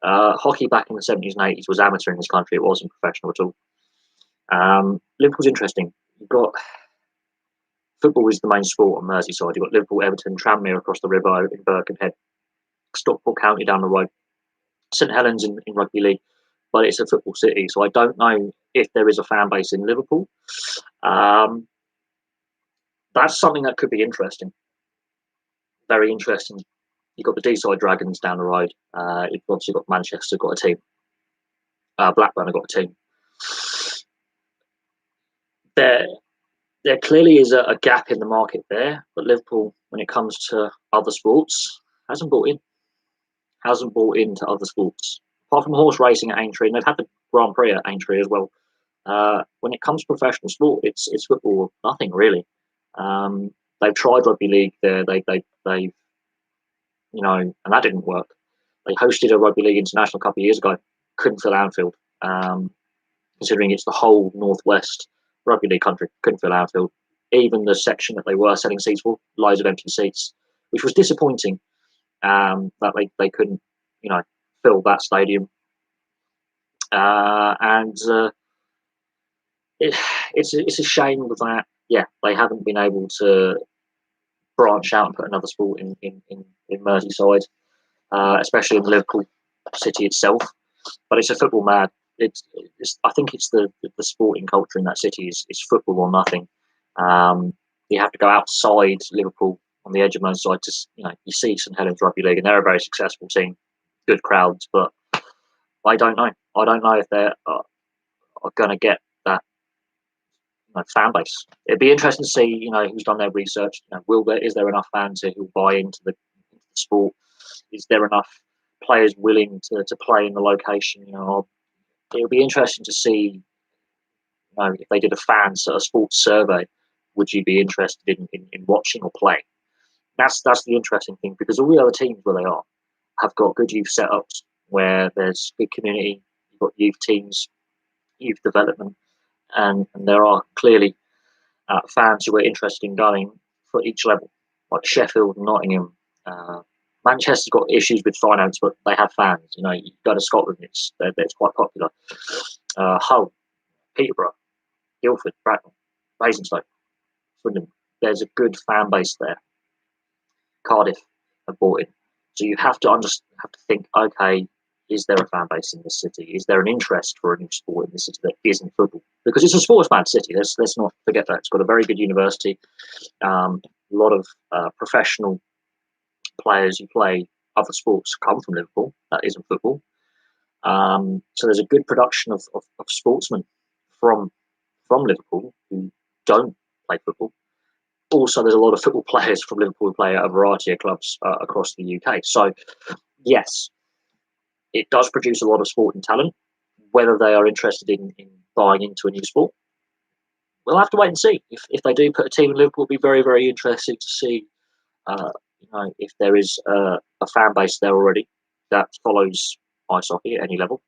Hockey back in the 70s and 80s was amateur in this country. It wasn't professional at all. Liverpool's interesting. You've got football is the main sport on Merseyside. You've got Liverpool, Everton, Tranmere across the river in Birkenhead, Stockport County down the road, St Helens in rugby league. But it's a football city, so I don't know if there is a fan base in Liverpool. That's something that could be interesting. Very interesting. You've got the Deeside Dragons down the road. You've obviously got Manchester got a team. Blackburn have got a team. There clearly is a gap in the market there, but Liverpool, when it comes to other sports, hasn't bought into other sports. Apart from horse racing at Aintree, and they've had the Grand Prix at Aintree as well. When it comes to professional sport, it's football or nothing really. They've tried rugby league there. They've and that didn't work. They hosted a rugby league international a couple of years ago. Couldn't fill Anfield, considering it's the whole northwest rugby league country. Couldn't fill Anfield. Even the section that they were selling seats for, loads of empty seats, which was disappointing. That they couldn't, fill that stadium. And it's a shame that they haven't been able to branch out and put another sport in Merseyside, especially in Liverpool city itself. But it's a football mad. I think it's the sporting culture in that city is football or nothing. You have to go outside Liverpool on the edge of Merseyside to you see St Helens Rugby League, and they're a very successful team, good crowds. But I don't know. I don't know if they're are going to get that fan base. It'd be interesting to see who's done their research. Is there enough fans who will buy into the sport? Is there enough players willing to play in the location? It'll be interesting to see. If they did a sports survey, would you be interested in watching or playing? That's the interesting thing, because all the other teams where they are have got good youth setups where there's good community. You've got youth teams, youth development, and there are clearly fans who are interested in going for each level, like Sheffield, Nottingham. Manchester's got issues with finance, but they have fans. You go to Scotland, it's quite popular. Hull, Peterborough, Guildford, Bracknell, Basingstoke, Swindon. There's a good fan base there. Cardiff have bought in, so you have to think. Okay, is there a fan base in this city? Is there an interest for a new sport in this city that isn't football? Because it's a sports mad city. Let's not forget that. It's got a very good university, a lot of professional players who play other sports come from Liverpool. That isn't football. So there's a good production of sportsmen from Liverpool who don't play football. Also, there's a lot of football players from Liverpool who play at a variety of clubs across the UK. So, yes, it does produce a lot of sporting talent. Whether they are interested in buying into a new sport, we'll have to wait and see. If they do put a team in Liverpool, it'll be very, very interesting to see if there is a fan base there already that follows ice hockey at any level,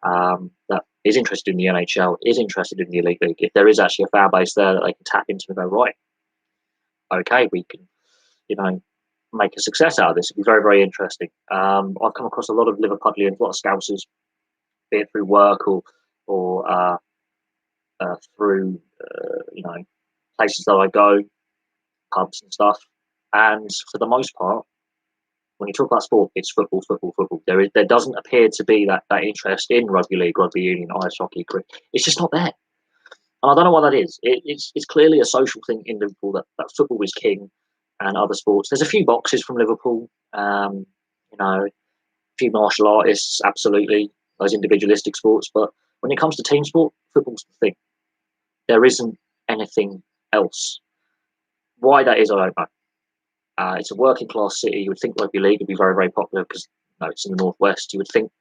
that is interested in the NHL, is interested in the Elite League. If there is actually a fan base there that they can tap into and go, right, okay, we can, make a success out of this. It'd be very, very interesting. I've come across a lot of Liverpudlians, a lot of Scousers, be it through work or through places that I go, pubs and stuff. And for the most part, when you talk about sport, it's football, football, football. There doesn't appear to be that interest in rugby league, rugby union, ice hockey, cricket. It's just not there. And I don't know why that is. It's clearly a social thing in Liverpool that football is king, and other sports. There's a few boxers from Liverpool, a few martial artists, absolutely, those individualistic sports. But when it comes to team sport, football's the thing. There isn't anything else. Why that is, I don't know. It's a working class city. You would think rugby league would be very, very popular because it's in the northwest. You would think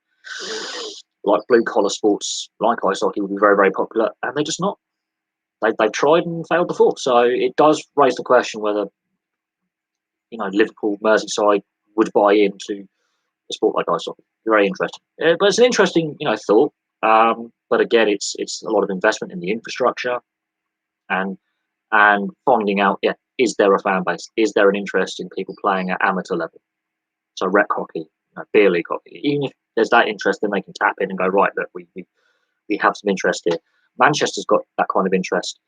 like blue collar sports like ice hockey would be very, very popular, and they're just not. They've tried and failed before. So it does raise the question whether Liverpool, Merseyside would buy into a sport like ice hockey. Very interesting. But it's an interesting thought. But again, it's a lot of investment in the infrastructure and finding out, is there a fan base? Is there an interest in people playing at amateur level? So rec hockey, beer league hockey. Even if there's that interest, then they can tap in and go, right, look, we have some interest here. Manchester's got that kind of interest.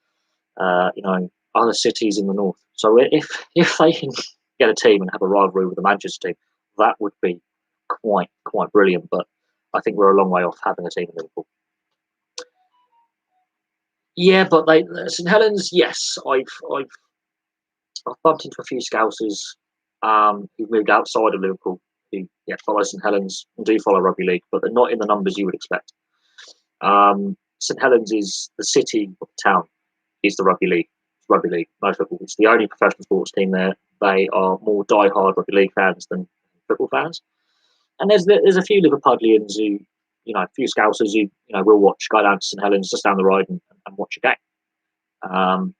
Other cities in the north. So if they can get a team and have a rivalry with the Manchester team, that would be quite brilliant. But I think we're a long way off having a team in Liverpool. Yeah, but St Helens, yes, I've bumped into a few Scousers who've moved outside of Liverpool who follow St Helens and do follow rugby league, but they're not in the numbers you would expect. St Helens is the city of the town, is the rugby league. Rugby league, no football. It's the only professional sports team there. They are more die-hard rugby league fans than football fans. And there's a few Liverpudlians who, a few Scousers who, will go down to St Helens just down the road and watch a game.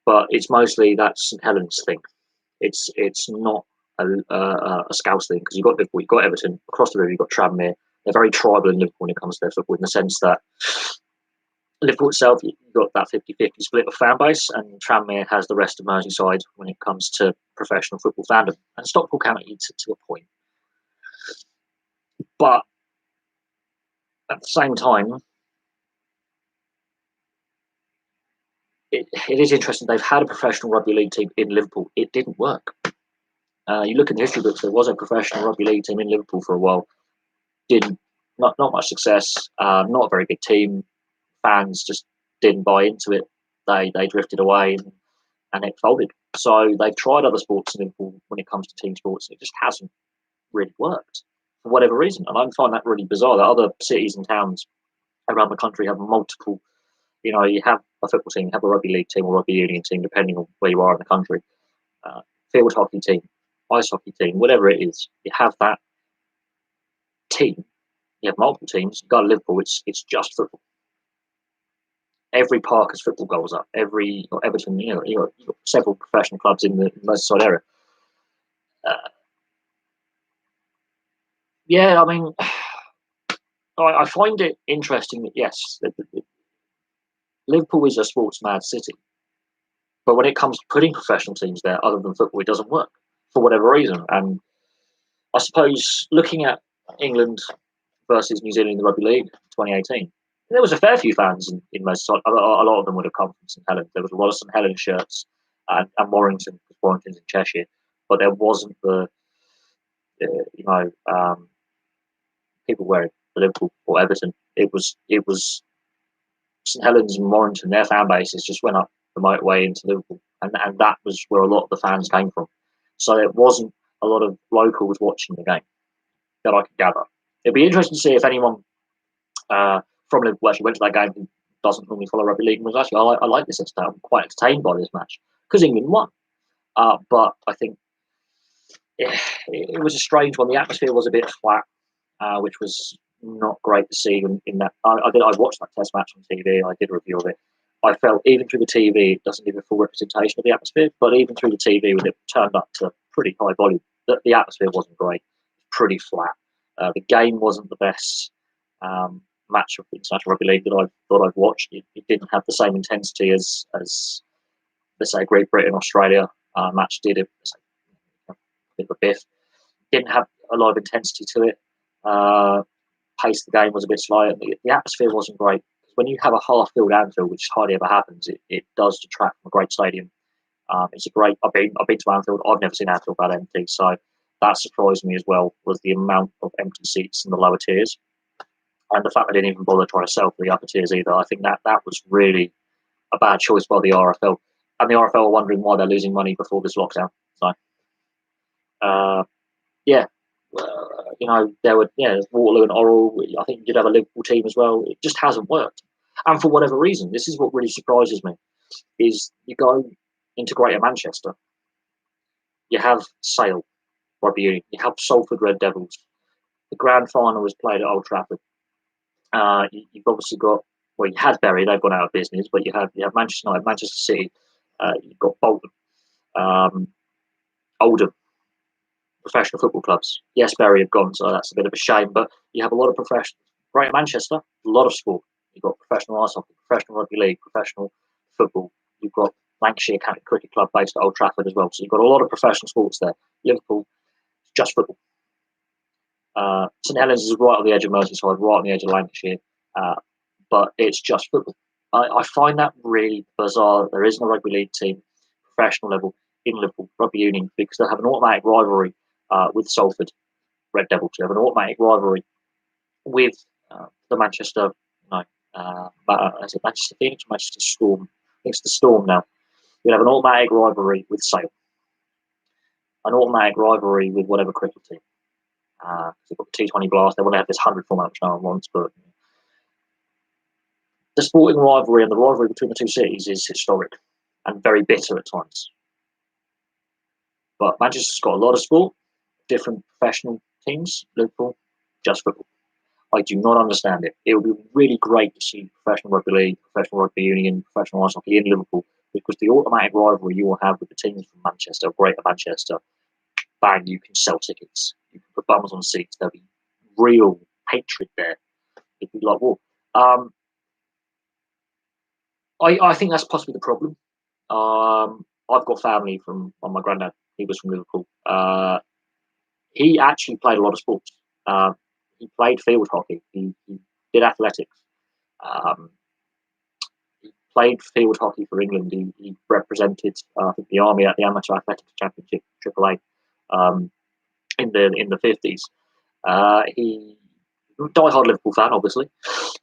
But it's mostly that St Helens thing. It's not a Scouse thing because you've got Liverpool, you've got Everton, across the river you've got Tranmere. They're very tribal in Liverpool when it comes to their football, in the sense that Liverpool itself, you've got that 50-50 split of fan base, and Tranmere has the rest of Merseyside when it comes to professional football fandom, and Stockport County to a point. But at the same time, it is interesting. They've had a professional rugby league team in Liverpool. It didn't work. You look in the history books, there was a professional rugby league team in Liverpool for a while. Not much success. Not a very good team. Fans just didn't buy into it. They drifted away and it folded. So they've tried other sports in Liverpool when it comes to team sports. It just hasn't really worked for whatever reason. And I find that really bizarre that other cities and towns around the country have multiple. You have a football team, you have a rugby league team or rugby union team, depending on where you are in the country. Field hockey team, ice hockey team, whatever it is, you have that team. You have multiple teams. You go to Liverpool, it's just football. Every park has football goals up. Everton, you've got several professional clubs in the Merseyside area. I mean, I find it interesting that yes, Liverpool is a sports mad city, but when it comes to putting professional teams there, other than football, it doesn't work for whatever reason. And I suppose looking at England versus New Zealand in the Rugby League 2018, there was a fair few fans in Merseyside. A lot of them would have come from St Helens. There was a lot of St Helens shirts and Warrington, because Warrington's in Cheshire, but there wasn't the people wearing Liverpool or Everton. It was St Helens and Warrington. Their fan bases just went up the motorway into Liverpool, and that was where a lot of the fans came from. So it wasn't a lot of locals watching the game that I could gather. It'd be interesting to see if anyone from Liverpool actually went to that game who doesn't normally follow rugby league and was actually, I like this instead. I'm quite entertained by this match because England won. But I think it was a strange one. The atmosphere was a bit flat, which was not great to see. In that, I watched that Test match on TV. I did a review of it. I felt even through the TV, it doesn't give a full representation of the atmosphere. But even through the TV, with it turned up to pretty high volume, the atmosphere wasn't great. Pretty flat. The game wasn't the best match of international rugby league that I thought I'd watched. It didn't have the same intensity as let's say Great Britain Australia match did. It was a bit of a biff. Didn't have a lot of intensity to it. Pace of the game was a bit slow. The atmosphere wasn't great. when you have a half-filled Anfield, which hardly ever happens, it does detract from a great stadium. It's a great. I've been to Anfield. I've never seen Anfield that empty, so that surprised me as well. Was the amount of empty seats in the lower tiers, and the fact they didn't even bother trying to sell for the upper tiers either. I think that was really a bad choice by the RFL, and the RFL are wondering why they're losing money before this lockdown. So, yeah, there were Waterloo and Orrell. I think you did have a Liverpool team as well. It just hasn't worked, and for whatever reason, this is what really surprises me: is you go into Greater Manchester, you have Sale Rugby Union, you have Salford Red Devils. The grand final was played at Old Trafford. You've obviously got you had Bury, they've gone out of business, but you have Manchester United, Manchester City, you've got Bolton, Oldham, professional football clubs. Yes, Bury have gone, so that's a bit of a shame, but you have a lot of professional. Greater Manchester, a lot of sport. You've got professional ice hockey, professional rugby league, professional football. You've got Lancashire County Cricket Club based at Old Trafford as well. So you've got a lot of professional sports there. Liverpool, just football. St Helens is right on the edge of Merseyside, right on the edge of Lancashire, but it's just football. I find that really bizarre. There isn't a rugby league team, professional level, in Liverpool Rugby Union, because they have an automatic rivalry with Salford Red Devils. They have an automatic rivalry with the Manchester, is it Manchester Phoenix, Manchester Storm? I think it's the Storm now. You have an automatic rivalry with Sale, an automatic rivalry with whatever cricket team. They've got the T20 Blast. They want to have this 100 format, which no one wants, but the sporting rivalry and the rivalry between the two cities is historic and very bitter at times. But Manchester's got a lot of sport, different professional teams. Liverpool, just football. I do not understand it. It would be really great to see professional rugby league, professional rugby union, professional ice hockey in Liverpool, because the automatic rivalry you will have with the teams from Manchester, Greater Manchester, bang, you can sell tickets. You can put bums on seats. There'll be real hatred there. It'd be like war. I think that's possibly the problem. I've got family from my granddad. He was from Liverpool. He actually played a lot of sports. He played field hockey. He did athletics. He played field hockey for England. He represented the Army at the Amateur Athletics Championship AAA in the 50s. He die-hard Liverpool fan, obviously.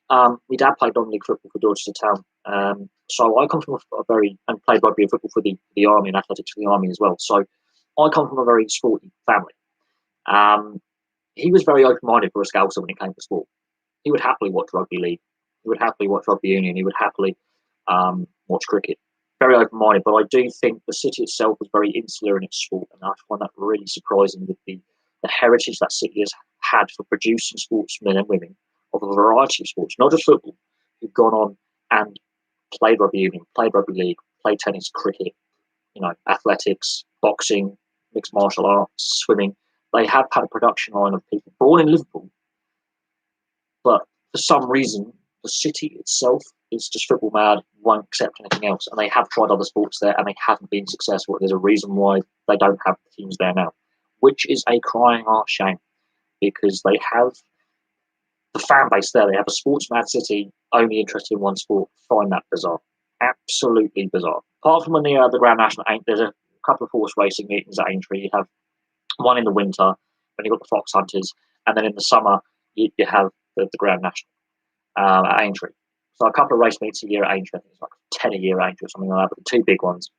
My dad played non-league football for Dorchester Town. So I come from a very and played rugby and football for the Army and athletics for the Army as well. So I come from a very sporty family. He was very open-minded for a Scouser when it came to sport. He would happily watch rugby league. He would happily watch rugby union. He would happily watch cricket. Very open-minded, but I do think the city itself was very insular in its sport, and I find that really surprising with the heritage that city has had for producing sportsmen and women of a variety of sports, not just football, who've gone on and played rugby union, played rugby league, played tennis, cricket, athletics, boxing, mixed martial arts, swimming. They have had a production line of people born in Liverpool, but for some reason, the city itself is just football mad, won't accept anything else, and they have tried other sports there, and they haven't been successful. There's a reason why they don't have teams there now, which is a crying out shame, because they have the fan base there. They have a sports mad city only interested in one sport. Find that bizarre, absolutely bizarre. Apart from when they have the Grand National, there's a couple of horse racing meetings at Aintree. You have one in the winter when you've got the Fox Hunters, and then in the summer you have the Grand National at Aintree. So a couple of race meets a year at Aintree. I think it's like 10 a year at Aintree or something like that. But the two big ones,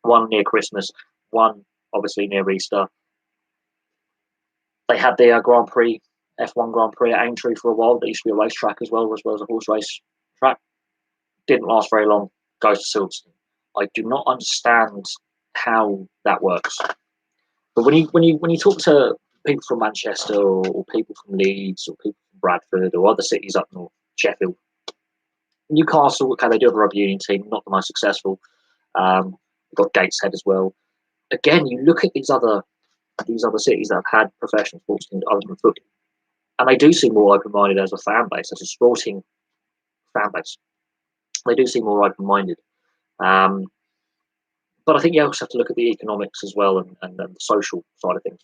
one near Christmas, one obviously near Easter. They had their Grand Prix, F1 Grand Prix at Aintree for a while. There used to be a racetrack as well as a horse race track. Didn't last very long. Goes to Silverstone. I do not understand how that works. But when you talk to people from Manchester or people from Leeds or people from Bradford or other cities up north, Sheffield, Newcastle, okay, they do have a rugby union team, not the most successful. They've got Gateshead as well. Again, you look at these other cities that have had professional sports teams other than football, and they do seem more open-minded as a fan base, as a sporting fan base. They do seem more open-minded. But I think you also have to look at the economics as well and the social side of things.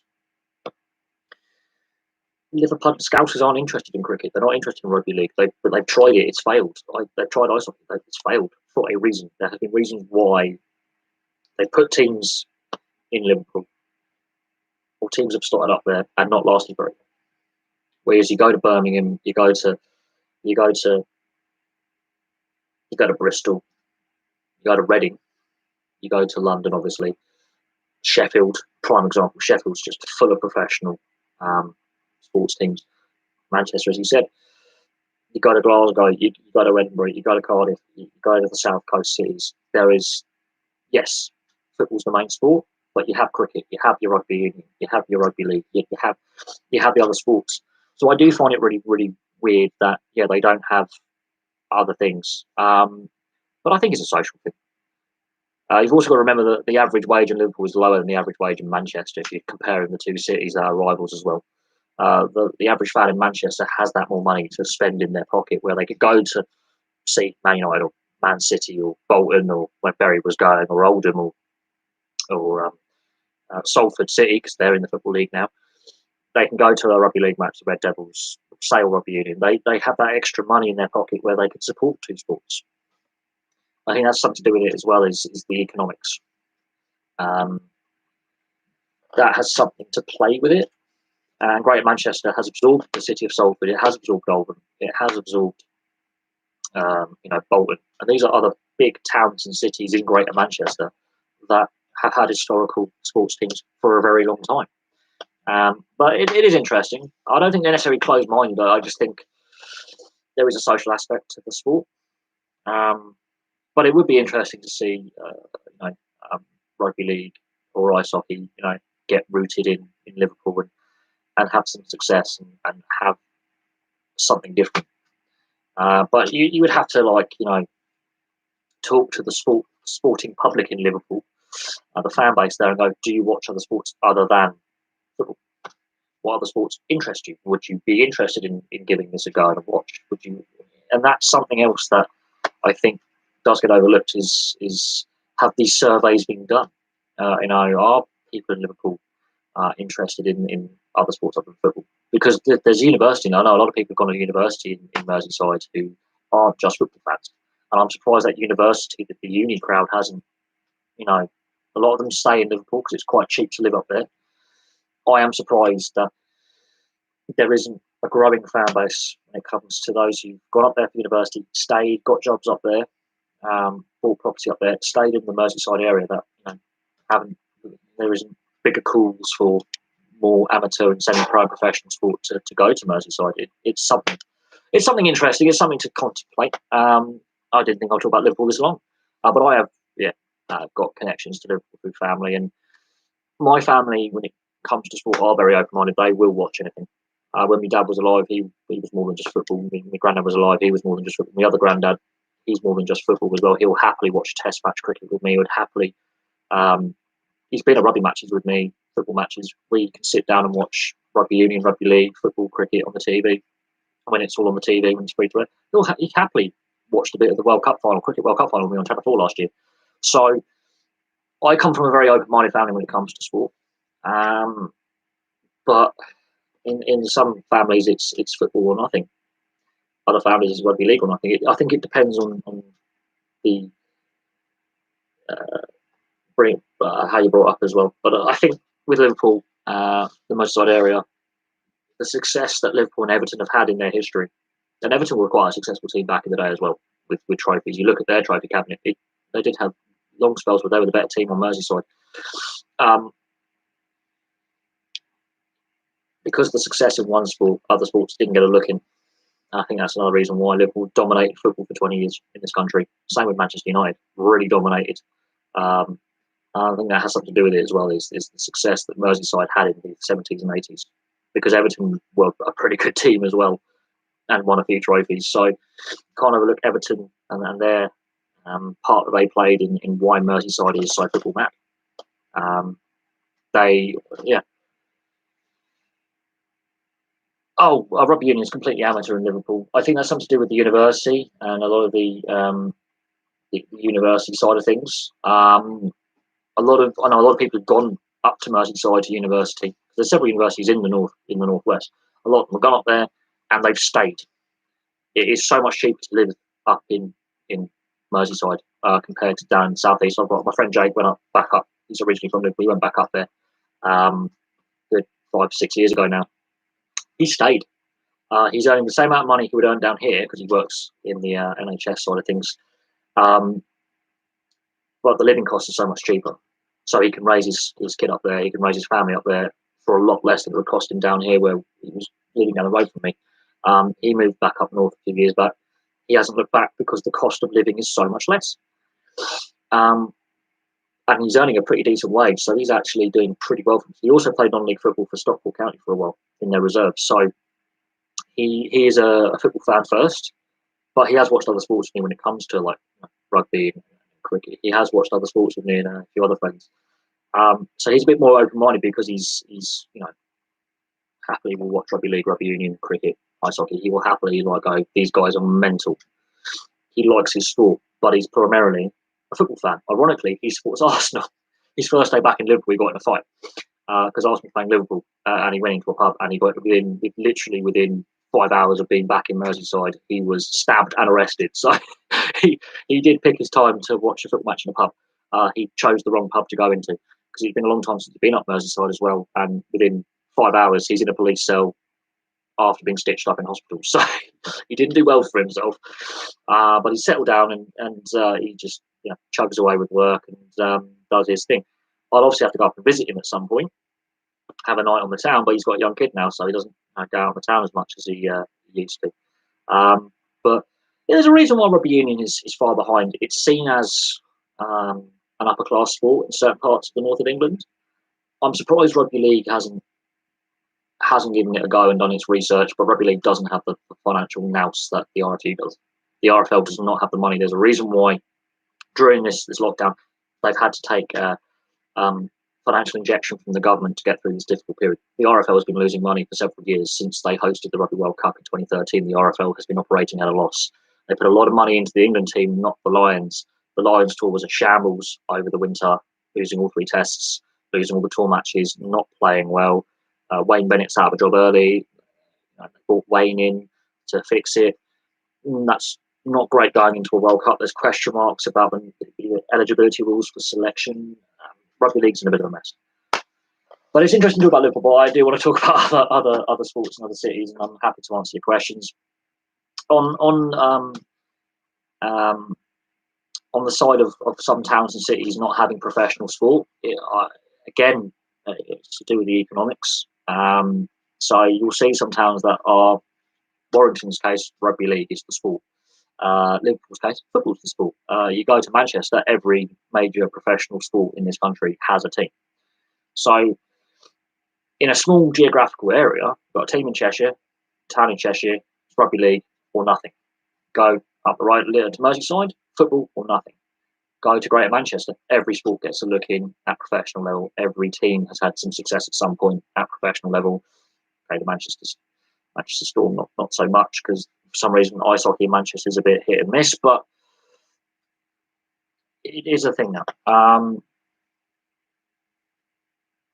Liverpool Scousers aren't interested in cricket. They're not interested in rugby league. They've tried it. It's failed. They've tried ice hockey. It's failed for a reason. There have been reasons why they put teams in Liverpool, or teams have started up there and not lasted very long. Whereas you go to Birmingham, you go to you go to Bristol, you go to Reading, you go to London, obviously. Sheffield, prime example. Sheffield's just full of professional sports teams. Manchester, as you said, you go to Glasgow, you go to Edinburgh, you go to Cardiff, you go to the South Coast cities. There is, yes, football's the main sport, but you have cricket, you have your rugby union, you have your rugby league, you have the other sports. So I do find it really, really weird that they don't have other things. But I think it's a social thing. You've also got to remember that the average wage in Liverpool is lower than the average wage in Manchester if you're comparing the two cities that are rivals as well. The average fan in Manchester has that more money to spend in their pocket, where they could go to see Man United or Man City or Bolton, or where Bury was going, or Oldham, or Salford City, because they're in the Football League now. They can go to a rugby league match, the Red Devils, Sale Rugby Union. They have that extra money in their pocket where they could support two sports. I think that's something to do with it as well, is the economics. That has something to play with it. And Greater Manchester has absorbed the city of Salford. It has absorbed Oldham. It has absorbed, Bolton. And these are other big towns and cities in Greater Manchester that have had historical sports teams for a very long time. But it is interesting. I don't think they're necessarily closed-minded. I just think there is a social aspect to the sport. But it would be interesting to see, rugby league or ice hockey, get rooted in Liverpool and have some success and have something different. But you would have to talk to the sporting public in Liverpool, the fan base there, and go, do you watch other sports other than football? What other sports interest you? Would you be interested in giving this a go and a watch? Would you? And that's something else that I think does get overlooked is have these surveys been done? Are people in Liverpool interested in other sports other than football? Because there's university. I know a lot of people have gone to university in Merseyside who aren't just football fans, and I'm surprised that university, that the uni crowd hasn't. A lot of them stay in Liverpool because it's quite cheap to live up there. I am surprised that there isn't a growing fan base when it comes to those who've gone up there for university, stayed, got jobs up there, bought property up there, stayed in the Merseyside area, that there isn't bigger calls for more amateur and semi-pro professional sport to go to Merseyside. It's something interesting. It's something to contemplate. I didn't think I'd talk about Liverpool this long, but I have got connections to Liverpool through family, and my family, when it comes to sport, are very open-minded. They will watch anything. When my dad was alive, he was more than just football. My granddad was alive, he was more than just football. My other granddad, he's more than just football as well. He'll happily watch test match cricket with me. He would happily. He's been at rugby matches with me, football matches. We can sit down and watch rugby union, rugby league, football, cricket on the TV. When it's all on the TV, when it's free to air, he happily watched a bit of the World Cup final, cricket World Cup final with me on Channel 4 last year. So I come from a very open-minded family when it comes to sport. But in some families, it's football or nothing. Other families, it's rugby league or nothing. I think it depends on the how you brought up as well. But I think with Liverpool, the Merseyside area, the success that Liverpool and Everton have had in their history, and Everton were quite a successful team back in the day as well with trophies. You look at their trophy cabinet; they did have long spells where they were the better team on Merseyside. Because the success in one sport, other sports didn't get a look in. I think that's another reason why Liverpool dominated football for 20 years in this country. Same with Manchester United, really dominated. I think that has something to do with it as well, is the success that Merseyside had in the 70s and 80s. Because Everton were a pretty good team as well and won a few trophies. So can't overlook Everton and their part that they played in why Merseyside is so football mad. Rugby union is completely amateur in Liverpool. I think that's something to do with the university and a lot of the university side of things. I know a lot of people have gone up to Merseyside to university. There's several universities in the northwest. A lot of them have gone up there and they've stayed. It is so much cheaper to live up in Merseyside compared to down in the southeast. I've got my friend Jake went up back up. He's originally from Liverpool. He went back up there good 5 6 years ago now. He stayed. He's earning the same amount of money he would earn down here because he works in the NHS side of things. But the living costs are so much cheaper. So he can raise his kid up there. He can raise his family up there for a lot less than it would cost him down here where he was living down the road from me. He moved back up north a few years back. He hasn't looked back because the cost of living is so much less. And he's earning a pretty decent wage, so he's actually doing pretty well. He also played non-league football for Stockport County for a while in their reserves. So he is a football fan first, but he has watched other sports with me when it comes to like rugby and cricket. He has watched other sports with me and a few other friends. So he's a bit more open-minded because he's happily will watch rugby league, rugby union, cricket, ice hockey. He will happily go, these guys are mental. He likes his sport, but he's primarily a football fan. Ironically, he supports Arsenal. His first day back in Liverpool, he got in a fight because Arsenal was playing Liverpool, and he went into a pub and he got literally within 5 hours of being back in Merseyside, he was stabbed and arrested. So he did pick his time to watch a football match in a pub. He chose the wrong pub to go into because it's been a long time since he's been up Merseyside as well, and within 5 hours he's in a police cell after being stitched up in hospital. So he didn't do well for himself, but he settled down and he just chugs away with work and does his thing. I'll obviously have to go up and visit him at some point, have a night on the town, but he's got a young kid now, so he doesn't go out on the town as much as he used to. But there's a reason why rugby union is far behind. It's seen as an upper class sport in certain parts of the north of England. I'm surprised rugby league hasn't given it a go and done its research, but rugby league doesn't have the financial nous that the RFU does. The RFL does not have the money. There's a reason why during this lockdown they've had to take financial injection from the government to get through this difficult period. The RFL has been losing money for several years since they hosted the Rugby World Cup in 2013. The RFL has been operating at a loss. They put a lot of money into the England team, not the Lions. The Lions tour was a shambles over the winter, losing all 3 tests, losing all the tour matches, not playing well. Wayne Bennett's out of a job early. They brought Wayne in to fix it. That's not great going into a World Cup. There's question marks about the eligibility rules for selection. Rugby league's in a bit of a mess. But it's interesting to talk about Liverpool, but I do want to talk about other sports and other cities, and I'm happy to answer your questions. On the side of some towns and cities not having professional sport, again, it's to do with the economics. So you'll see some towns that are, Warrington's case, rugby league is the sport. Liverpool's case, football's the sport. You go to Manchester, every major professional sport in this country has a team. So in a small geographical area, you've got a team in Cheshire, town in Cheshire, it's rugby league or nothing. Go up the road to Merseyside, football or nothing. Go to Greater Manchester, every sport gets a look in at professional level. Every team has had some success at some point at professional level. Okay, the Manchester Storm, not so much, because for some reason ice hockey in Manchester is a bit hit and miss, but it is a thing now.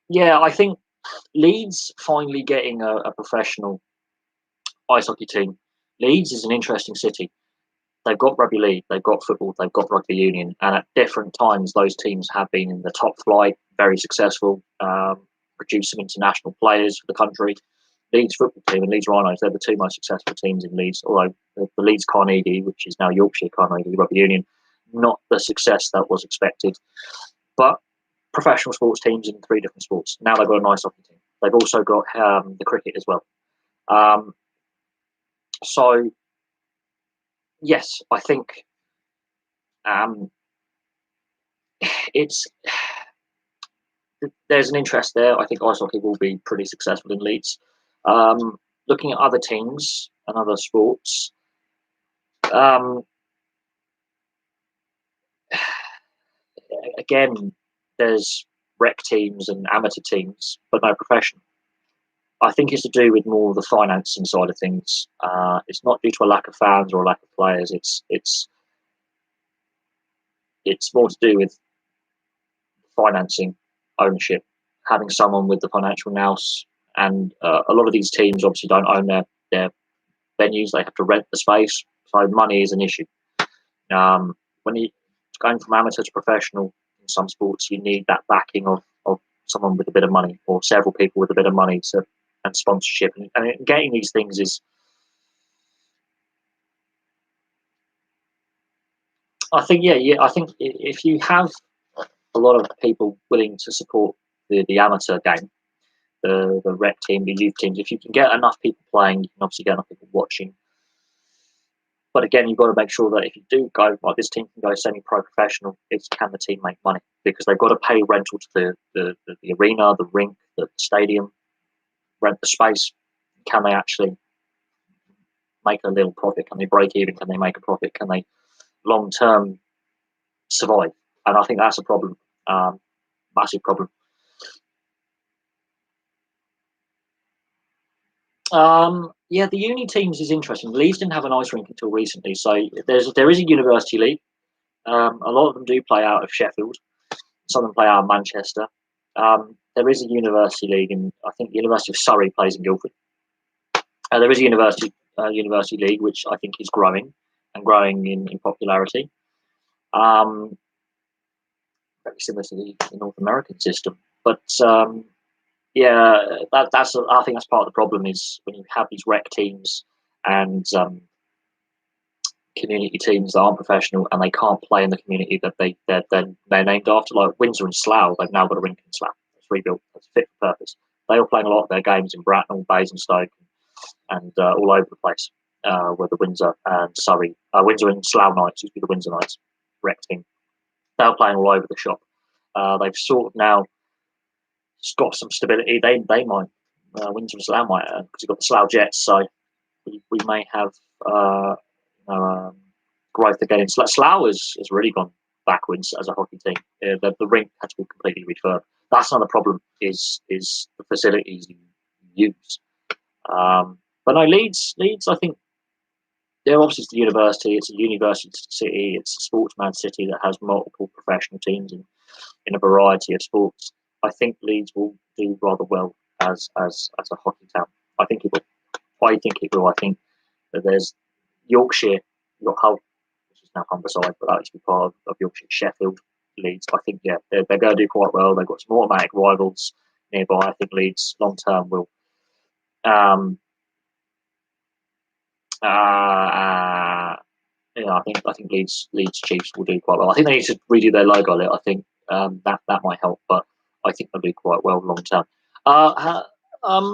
Yeah, I think Leeds finally getting a professional ice hockey team. Leeds is an interesting city. They've got rugby league, they've got football, they've got rugby union, and at different times those teams have been in the top flight, very successful, produced some international players for the country. Leeds football team and Leeds Rhinos, they're the 2 most successful teams in Leeds, although the Leeds Carnegie, which is now Yorkshire Carnegie Rugby Union, not the success that was expected. But professional sports teams in 3 different sports. Now they've got a nice hockey team. They've also got the cricket as well. So, yes, I think there's an interest there. I think ice hockey will be pretty successful in Leeds. Looking at other teams and other sports, again, there's rec teams and amateur teams, but no professional. I think it's to do with more of the financing side of things. It's not due to a lack of fans or a lack of players. It's more to do with financing, ownership, having someone with the financial nous and a lot of these teams obviously don't own their venues; they have to rent the space, so money is an issue. When you going from amateur to professional in some sports, you need that backing of someone with a bit of money or several people with a bit of money and sponsorship, and getting these things is. I think yeah. I think if you have a lot of people willing to support the amateur game, the rec team, the youth teams, if you can get enough people playing, you can obviously get enough people watching. But again, you've got to make sure that if you do go, like this team can go semi-pro professional, it's can the team make money? Because they've got to pay rental to the arena, the rink, the stadium, rent the space. Can they actually make a little profit? Can they break even? Can they make a profit? Can they long term survive? And I think that's a problem, massive problem. Yeah, the uni teams is interesting. Leeds didn't have an ice rink until recently, so there is a university league. A lot of them do play out of Sheffield. Some of them play out of Manchester. There is a university league, and I think the University of Surrey plays in Guildford. There is a university league, which I think is growing and growing in popularity. Very similar to the North American system, but yeah, that's I think that's part of the problem is when you have these rec teams and community teams that aren't professional and they can't play in the community that they're named after, like Windsor and Slough. They've now got a rink in Slough. It's rebuilt. It's fit for purpose. They were playing a lot of their games in Bracknell, Basingstoke, and all over the place. Where the Windsor and Windsor and Slough Knights used to be the Windsor Knights rec team. They were playing all over the shop. They've sort of now got some stability. They might Windsor and Slough might because you've got the Slough Jets, so we may have growth again. Slough has really gone backwards as a hockey team. The rink had to be completely refurbed. That's another problem. Is the facilities you use. But no, Leeds. I think they're obviously the university. It's a university city. It's a sportsman city that has multiple professional teams in a variety of sports. I think Leeds will do rather well as a hockey town. I think it will. I think that there's Yorkshire, you've got Hull, which is now Humberside, but that used to be part of Yorkshire, Sheffield, Leeds. I think, yeah, they're going to do quite well. They've got some automatic rivals nearby. I think Leeds long term will. I think Leeds Chiefs will do quite well. I think they need to redo their logo a little. I think that might help, but I think they'll do quite well long term.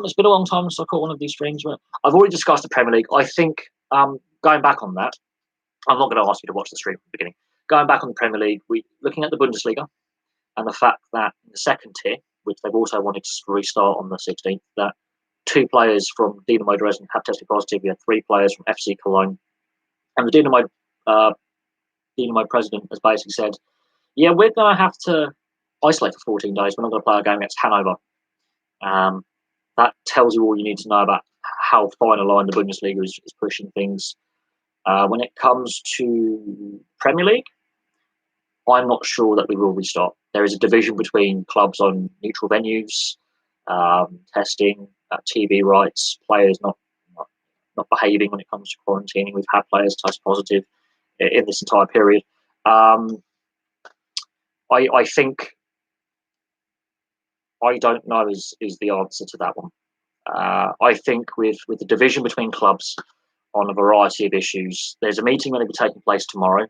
It's been a long time since I caught one of these streams. But I've already discussed the Premier League. I think going back on that, I'm not going to ask you to watch the stream from the beginning. Going back on the Premier League, we looking at the Bundesliga and the fact that in the second tier, which they've also wanted to restart on the 16th, that 2 players from Dynamo Dresden have tested positive. We had 3 players from FC Cologne, and the Dynamo president has basically said, "Yeah, we're going to have to isolate for 14 days. We're not going to play a game against Hanover." That tells you all you need to know about how fine a line the Bundesliga is pushing things. When it comes to Premier League, I'm not sure that we will restart. There is a division between clubs on neutral venues, testing, TV rights, players not behaving when it comes to quarantining. We've had players test positive in this entire period. I think I don't know is the answer to that one. I think with the division between clubs on a variety of issues, there's a meeting going to be taking place tomorrow.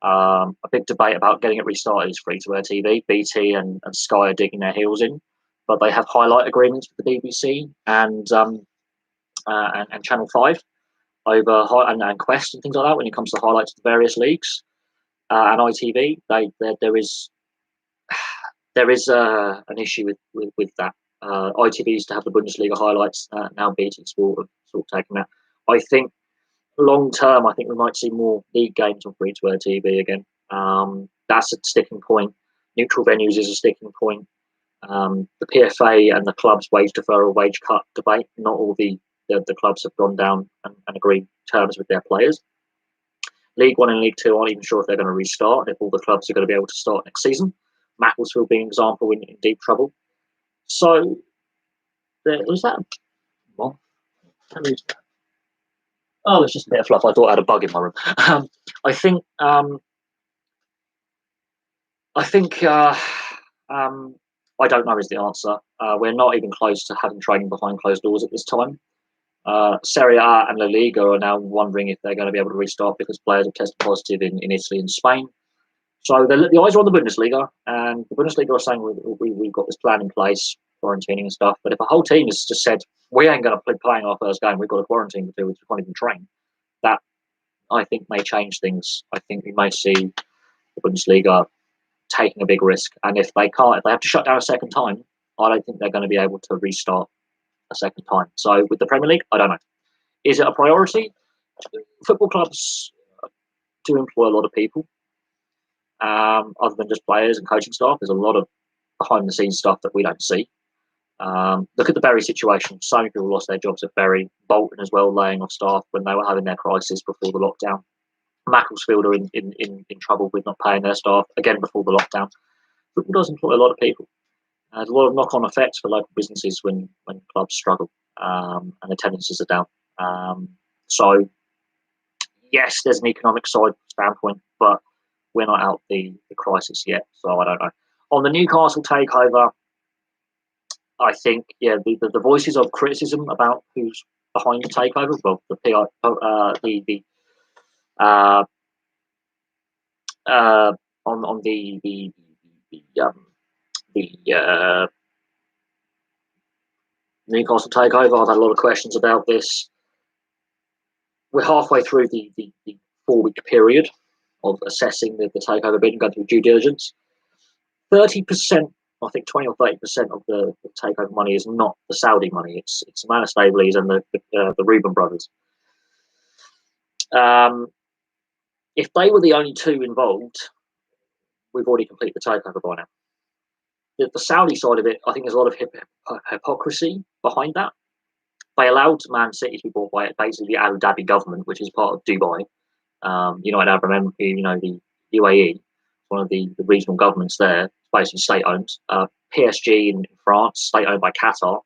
A big debate about getting it restarted is free-to-air TV. BT and Sky are digging their heels in, but they have highlight agreements with the BBC and Channel 5 over and Quest and things like that when it comes to highlights of the various leagues and ITV. There is an issue with that. ITV used to have the Bundesliga highlights. Now BT Sport have sort of taken that. I think long term, I think we might see more league games on free-to-air TV again. That's a sticking point. Neutral venues is a sticking point. The PFA and the clubs' wage deferral, wage cut debate. Not all the clubs have gone down and agreed terms with their players. League One and League Two aren't even sure if they're going to restart, if all the clubs are going to be able to start next season. Macclesfield being an example in deep trouble. So Was that what? Oh, it's just a bit of fluff. I thought I had a bug in my room. I think I think I don't know is the answer. We're not even close to having training behind closed doors at this time. Serie A and La Liga are now wondering if they're going to be able to restart because players have tested positive in Italy and Spain. So the eyes are on the Bundesliga, and the Bundesliga are saying we've got this plan in place, quarantining and stuff. But if a whole team has just said, we ain't going to play playing our first game, we've got a quarantine to do, we can't even train, that I think may change things. I think we may see the Bundesliga taking a big risk. And if they have to shut down a second time, I don't think they're going to be able to restart a second time. So with the Premier League, I don't know. Is it a priority? Football clubs do employ a lot of people, other than just players and coaching staff. There's a lot of behind the scenes stuff that we don't see. Look at the Bury situation. So many people lost their jobs at Bury. Bolton as well, laying off staff when they were having their crisis before the lockdown. Macclesfield are in trouble with not paying their staff again before the lockdown. Football does employ a lot of people. There's a lot of knock-on effects for local businesses when clubs struggle and attendances are down. So yes, there's an economic side standpoint, but we're not out the crisis yet. So I don't know. On the Newcastle takeover, I think the voices of criticism about who's behind the takeover, well, the PR, on the Newcastle takeover. I've had a lot of questions about this. We're halfway through the 4-week period of assessing the takeover bid and going through due diligence. 30%, I think 20 or 30% of the takeover money is not the Saudi money. It's Amanda Staveley's and the Reuben brothers. If they were the only two involved, we've already completed the takeover by now. The Saudi side of it, I think there's a lot of hypocrisy behind that. They allowed Man City to be bought by basically the Abu Dhabi government, which is part of Dubai. United Arab Emirates, the UAE, one of the regional governments there, it's basically state-owned. PSG in France, state-owned by Qatar.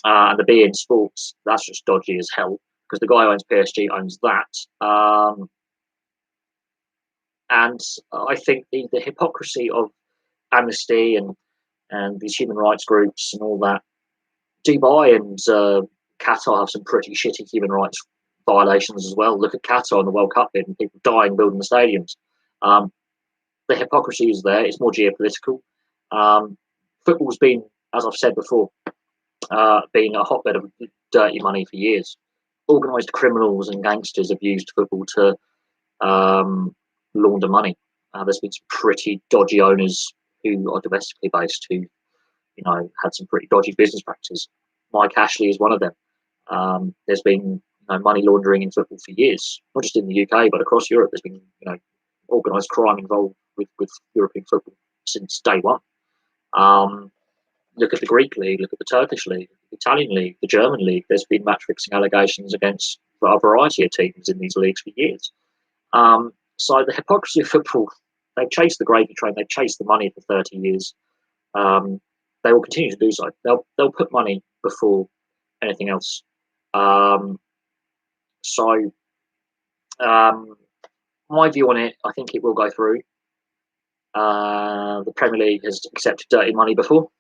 And the beIN Sports, that's just dodgy as hell, because the guy who owns PSG owns that. And I think the hypocrisy of Amnesty and these human rights groups and all that. Dubai and Qatar have some pretty shitty human rights violations as well. Look at Qatar in the World Cup and people dying building the stadiums. The hypocrisy is there. It's more geopolitical. Football's been, as I've said before, been a hotbed of dirty money for years. Organised criminals and gangsters have used football to launder money. There's been some pretty dodgy owners who are domestically based who, had some pretty dodgy business practices. Mike Ashley is one of them. There's been money laundering in football for years, not just in the UK but across Europe. There's been organised crime involved with European football since day one. Look at the Greek league, look at the Turkish league, the Italian league, the German league. There's been match fixing allegations against a variety of teams in these leagues for years. So the hypocrisy of football, they've chased the gravy train, they've chased the money for 30 years. They will continue to do so. They'll put money before anything else. My view on it, I think it will go through. The Premier League has accepted dirty money before.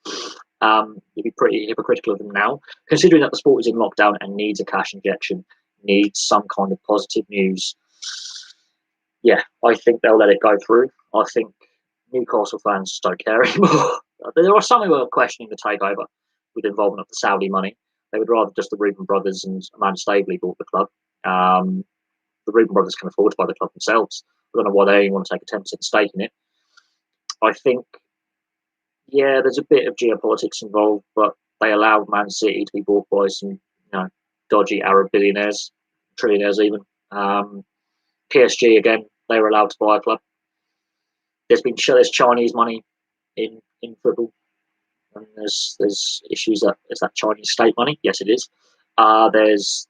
It'd be pretty hypocritical of them now, considering that the sport is in lockdown and needs a cash injection, needs some kind of positive news. Yeah, I think they'll let it go through. I think Newcastle fans don't care anymore. There are some who are questioning the takeover with the involvement of the Saudi money. They would rather just the Reuben brothers and Amanda Staveley bought the club. The Reuben brothers can afford to buy the club themselves. I don't know why they only want to take a 10% stake in it. I think, there's a bit of geopolitics involved, but they allowed Man City to be bought by some, dodgy Arab billionaires, trillionaires even. PSG again, they were allowed to buy a club. There's Chinese money in football, and there's issues that is that Chinese state money. Yes, it is. There's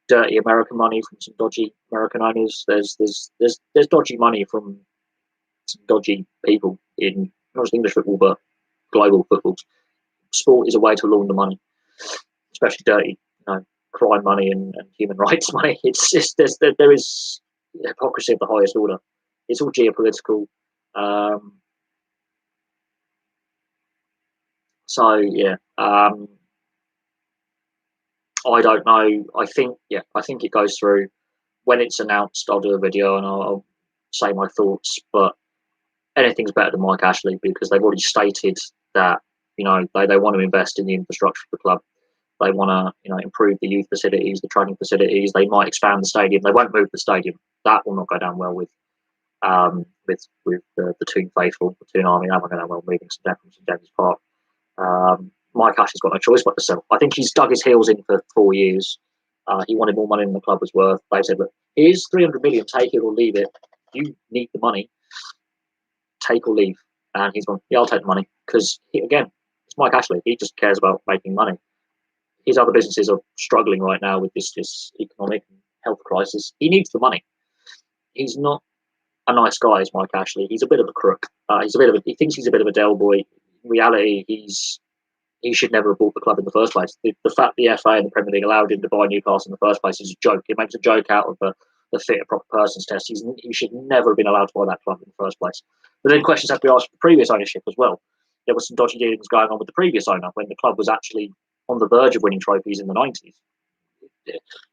dirty American money from some dodgy American owners. There's dodgy money from some dodgy people in not just English football but global football. Sport is a way to launder money. especially dirty, crime money and human rights money. It's just there is hypocrisy of the highest order. It's all geopolitical. Um, so yeah, I don't know. I think it goes through. When it's announced, I'll do a video and I'll say my thoughts. But anything's better than Mike Ashley because they've already stated that they want to invest in the infrastructure of the club. They want to improve the youth facilities, the training facilities. They might expand the stadium. They won't move the stadium. That will not go down well with the Toon faithful, the Toon army. That won't go down well moving from St James Park. Mike Ashley's got no choice but to sell. I think he's dug his heels in for 4 years. He wanted more money than the club was worth. They said, look, here's 300 million, take it or leave it. You need the money, take or leave. And he's gone, yeah, I'll take the money. Because, again, it's Mike Ashley. He just cares about making money. His other businesses are struggling right now with this economic and health crisis. He needs the money. He's not a nice guy, is Mike Ashley. He's a bit of a crook. He thinks he's a bit of a Del boy. In reality, he should never have bought the club in the first place. The fact the FA and the Premier League allowed him to buy Newcastle in the first place is a joke. It makes a joke out of the fit a proper person's test. He should never have been allowed to buy that club in the first place. But then questions have to be asked for the previous ownership as well. There was some dodgy dealings going on with the previous owner when the club was actually on the verge of winning trophies in the 90s.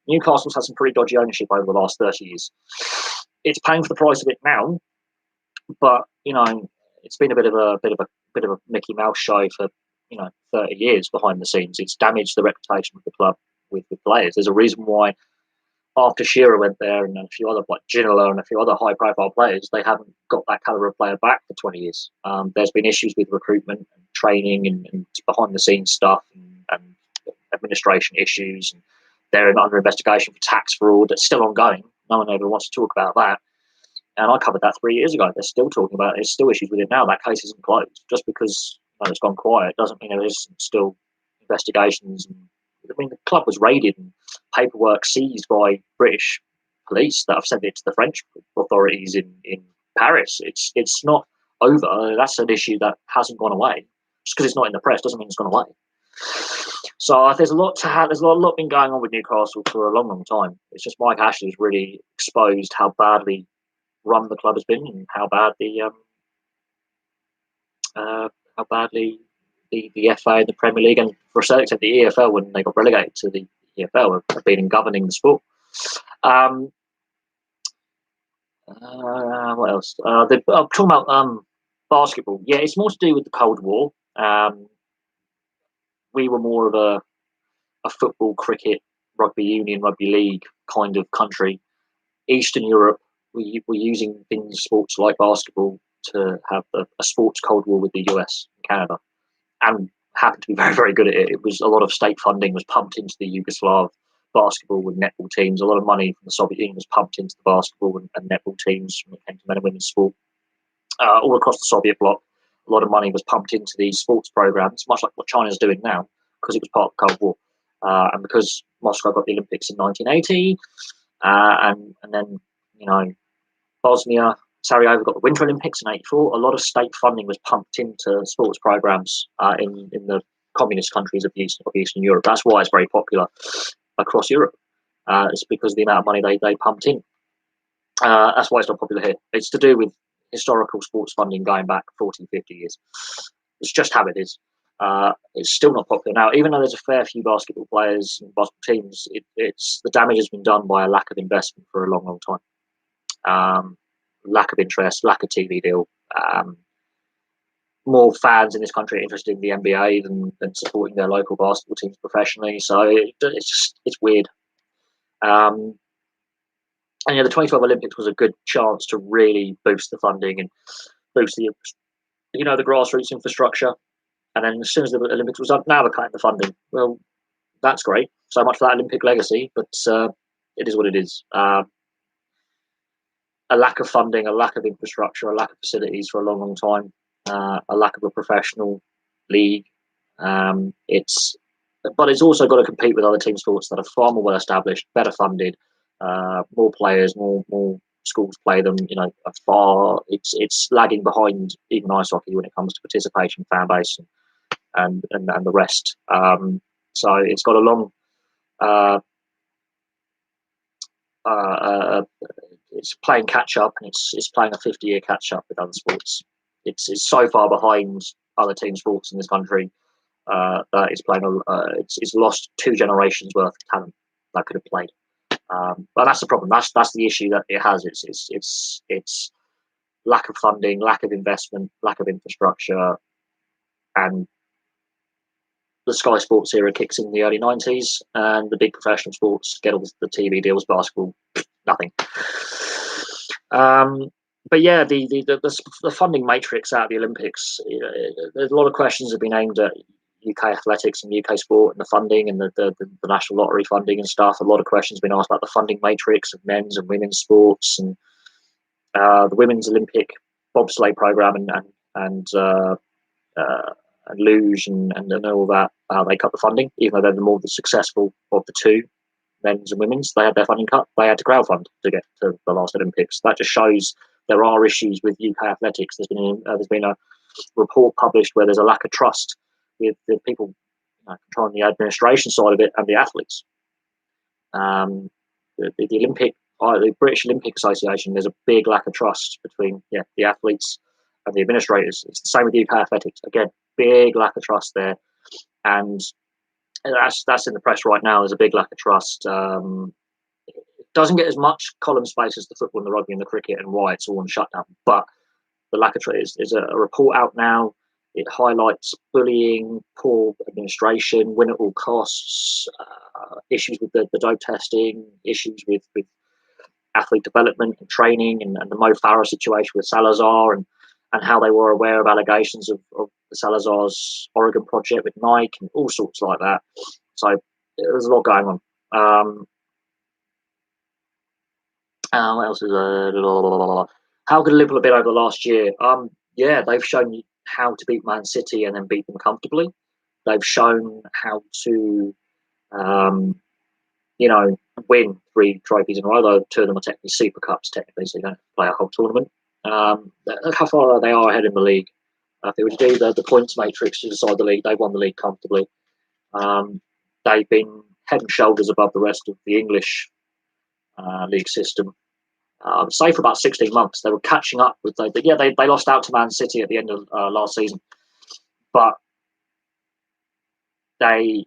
Newcastle's had some pretty dodgy ownership over the last 30 years. It's paying for the price of it now, but it's been a bit of a Mickey Mouse show for 30 years behind the scenes. It's damaged the reputation of the club with players. There's a reason why after Shearer went there and a few other like Ginola and a few other high profile players, they haven't got that caliber of player back for 20 years. There's been issues with recruitment and training and behind the scenes stuff and administration issues. And they're under investigation for tax fraud that's still ongoing. No one ever wants to talk about that. And I covered that 3 years ago. They're still talking about it. There's still issues with it now. That case isn't closed. Just because it's gone quiet doesn't mean there isn't still investigations. The club was raided and paperwork seized by British police that have sent it to the French authorities in Paris. It's not over. That's an issue that hasn't gone away. Just because it's not in the press doesn't mean it's gone away. So there's a lot been going on with Newcastle for a long, long time. It's just Mike Ashley's really exposed how badly run the club has been and how badly the FA and the Premier League and for a certain extent the EFL when they got relegated to the EFL have been in governing the sport. What else? I'm talking about basketball. Yeah, it's more to do with the Cold War. We were more of a football, cricket, rugby union, rugby league kind of country. Eastern Europe, we were using sports like basketball to have a sports Cold War with the US and Canada, and happened to be very, very good at it. It was a lot of state funding was pumped into the Yugoslav basketball and netball teams. A lot of money from the Soviet Union was pumped into the basketball and netball teams when it came to men and women's sport. All across the Soviet bloc, a lot of money was pumped into these sports programs, much like what China's doing now, because it was part of the Cold War. And because Moscow got the Olympics in 1980, and then, Bosnia, Sarajevo got the Winter Olympics in 84, a lot of state funding was pumped into sports programs in the communist countries of Eastern Europe. That's why it's very popular across Europe. It's because of the amount of money they pumped in. That's why it's not popular here. It's to do with historical sports funding going back 40, 50 years. It's just how it is. It's still not popular now, even though there's a fair few basketball players and basketball teams. It's the damage has been done by a lack of investment for a long, long time. Lack of interest, lack of TV deal. More fans in this country are interested in the NBA than supporting their local basketball teams professionally. So it's weird. And the 2012 Olympics was a good chance to really boost the funding and boost the grassroots infrastructure. And then as soon as the Olympics was up, now we're cutting the funding. Well, that's great. So much for that Olympic legacy, but it is what it is. A lack of funding, a lack of infrastructure, a lack of facilities for a long, long time, a lack of a professional league. But it's also got to compete with other team sports that are far more well established, better funded, more players, more schools play them. It's lagging behind even ice hockey when it comes to participation, fan base, and the rest. So it's got a long. Uh, uh, it's playing catch up, and it's playing a 50-year catch up with other sports. It's so far behind other team sports in this country that it's playing. It's lost 2 generations worth of talent that could have played. But that's the problem. That's the issue that it has. It's lack of funding, lack of investment, lack of infrastructure, and the Sky Sports era kicks in the early 90s, and the big professional sports get all the TV deals, basketball, nothing. But yeah, the funding matrix out of the Olympics, there's a lot of questions have been aimed at UK athletics and UK sport and the funding and the national lottery funding and stuff. A lot of questions have been asked about the funding matrix of men's and women's sports and the women's Olympic bobsleigh program and luge and all that. They cut the funding, even though they're the more successful of the two, men's and women's. They had their funding cut. They had to crowdfund to get to the last Olympics. That just shows there are issues with UK athletics. There's been a report published where there's a lack of trust with the people controlling the administration side of it and the athletes. The Olympic, the British Olympic Association, there's a big lack of trust between the athletes and the administrators. It's the same with UK athletics. Again, big lack of trust there, and that's in the press right now. There's a big lack of trust. It doesn't get as much column space as the football and the rugby and the cricket and why it's all on shutdown, but the lack of trust is a report out now. It highlights bullying, poor administration, win at all costs, issues with the dope testing, issues with athlete development and training, and the Mo Farah situation with Salazar, and how they were aware of allegations of the Salazar's Oregon project with Nike and all sorts like that. So there's a lot going on. What else is how could Liverpool have been over the last year? They've shown you how to beat Man City and then beat them comfortably. They've shown how to, win 3 trophies in a row. Though 2 of them are technically Super Cups, technically, so you don't have to play a whole tournament. Look how far they are ahead in the league. If it was do the points matrix to decide the league, they won the league comfortably. They've been head and shoulders above the rest of the English league system. Say for about 16 months, they were catching up with. They lost out to Man City at the end of last season, but they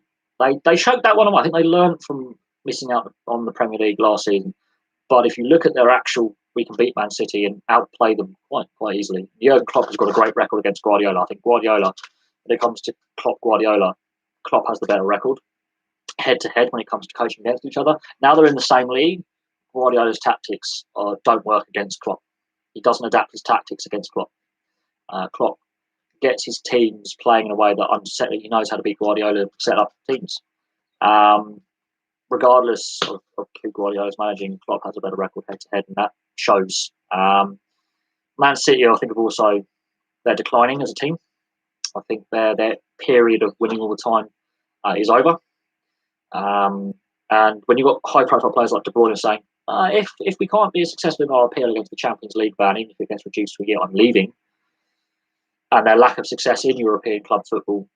showed that one. I think they learned from missing out on the Premier League last season. But if you look at their actual, we can beat Man City and outplay them quite easily. Jurgen Klopp has got a great record against Guardiola. I think Guardiola, when it comes to Guardiola, Klopp has the better record head to head when it comes to coaching against each other. Now they're in the same league. Guardiola's tactics don't work against Klopp. He doesn't adapt his tactics against Klopp. Klopp gets his teams playing in a way that he knows how to beat Guardiola, set up teams. Regardless of who Guardiola's managing, Klopp has a better record head to head, and that shows. Man City, I think, they're declining as a team. I think their period of winning all the time is over. And when you've got high-profile players like De Bruyne saying, if we can't be as successful in our appeal against the Champions League ban, even if it gets reduced to a year, I'm leaving. And their lack of success in European club football,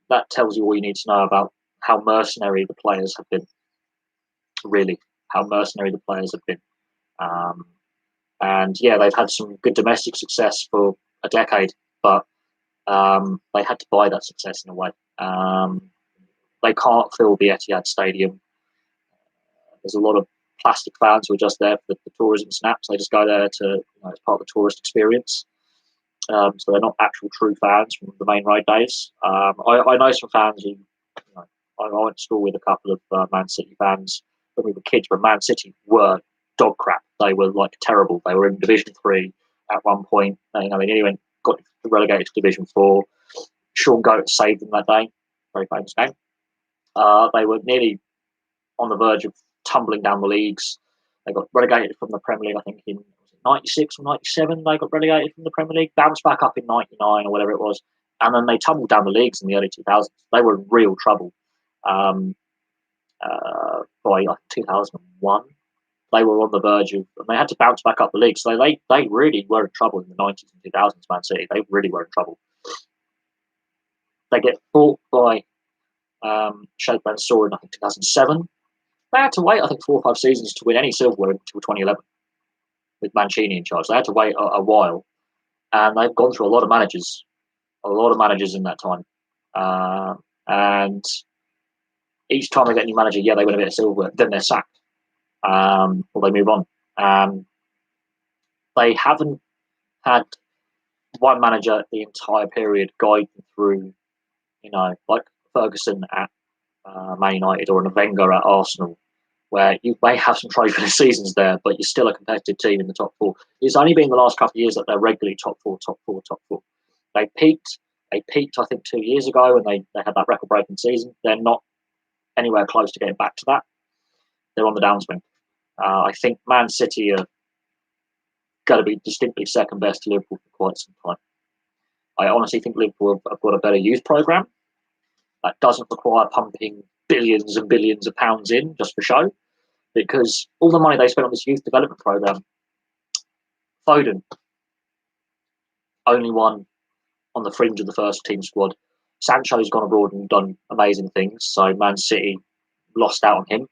that tells you all you need to know about how mercenary the players have been. Really, how mercenary the players have been. And they've had some good domestic success for a decade, but they had to buy that success in a way. They can't fill the Etihad Stadium. There's a lot of plastic fans who are just there for the tourism snaps. They just go there to as part of the tourist experience. So they're not actual true fans from the main road days. I know some fans who, I went to school with a couple of Man City fans when we were kids, but Man City were dog crap. They were terrible. They were in Division 3 at one point. They nearly got relegated to Division 4. Sean Goat saved them that day. Very famous game. They were nearly on the verge of tumbling down the leagues. They got relegated from the Premier League, I think, in 96 or 97. They got relegated from the Premier League, bounced back up in 99 or whatever it was. And then they tumbled down the leagues in the early 2000s. They were in real trouble. By 2001, they were on the verge of, and they had to bounce back up the league. So they really were in trouble in the 90s and 2000s, Man City. They really were in trouble. They get fought by Sheikh Mansour in, I think, 2007. They had to wait, I think, 4 or 5 seasons to win any silverware until 2011 with Mancini in charge. They had to wait a while, and they've gone through a lot of managers in that time. And each time they get a new manager, yeah, they win a bit of silverware, then they're sacked, or they move on. They haven't had one manager the entire period guide them through, like Ferguson at Man United or a Wenger at Arsenal, where you may have some trophy seasons there, but you're still a competitive team in the top 4. It's only been the last couple of years that they're regularly top 4, top 4, top 4. They peaked, I think, 2 years ago, and they had that record-breaking season. They're not anywhere close to getting back to that. They're on the downswing. I think Man City are going to be distinctly second best to Liverpool for quite some time. I honestly think Liverpool have got a better youth programme that doesn't require pumping billions and billions of pounds in just for show, because all the money they spent on this youth development programme, Foden, only one on the fringe of the first team squad. Sancho's gone abroad and done amazing things, so Man City lost out on him.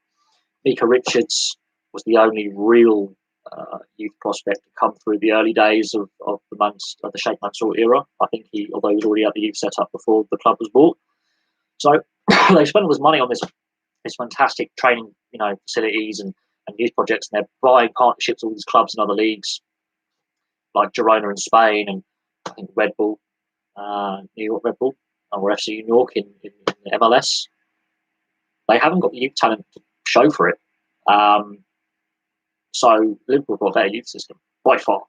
Mika Richards was the only real youth prospect to come through the early days of the Sheikh Mansour era. I think although he was already at the youth setup before the club was bought. So they spent all this money on this fantastic training, facilities and youth projects, and they're buying partnerships with all these clubs in other leagues, like Girona in Spain, and I think Red Bull, New York Red Bull, or FC New York in the MLS. They haven't got the youth talent to show for it. So Liverpool got a better youth system, by far.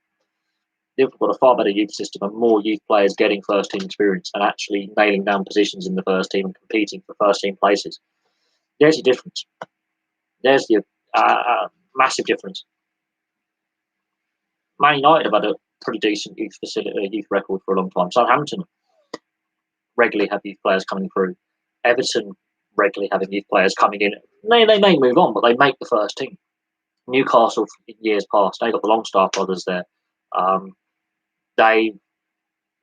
Liverpool got a far better youth system and more youth players getting first team experience and actually nailing down positions in the first team and competing for first team places. There's your difference. There's the massive difference. Man United have had a pretty decent youth record for a long time. Southampton regularly have youth players coming through. Everton regularly having youth players coming in. They may move on, but they make the first team. Newcastle, in years past, they got the Longstaff brothers there. They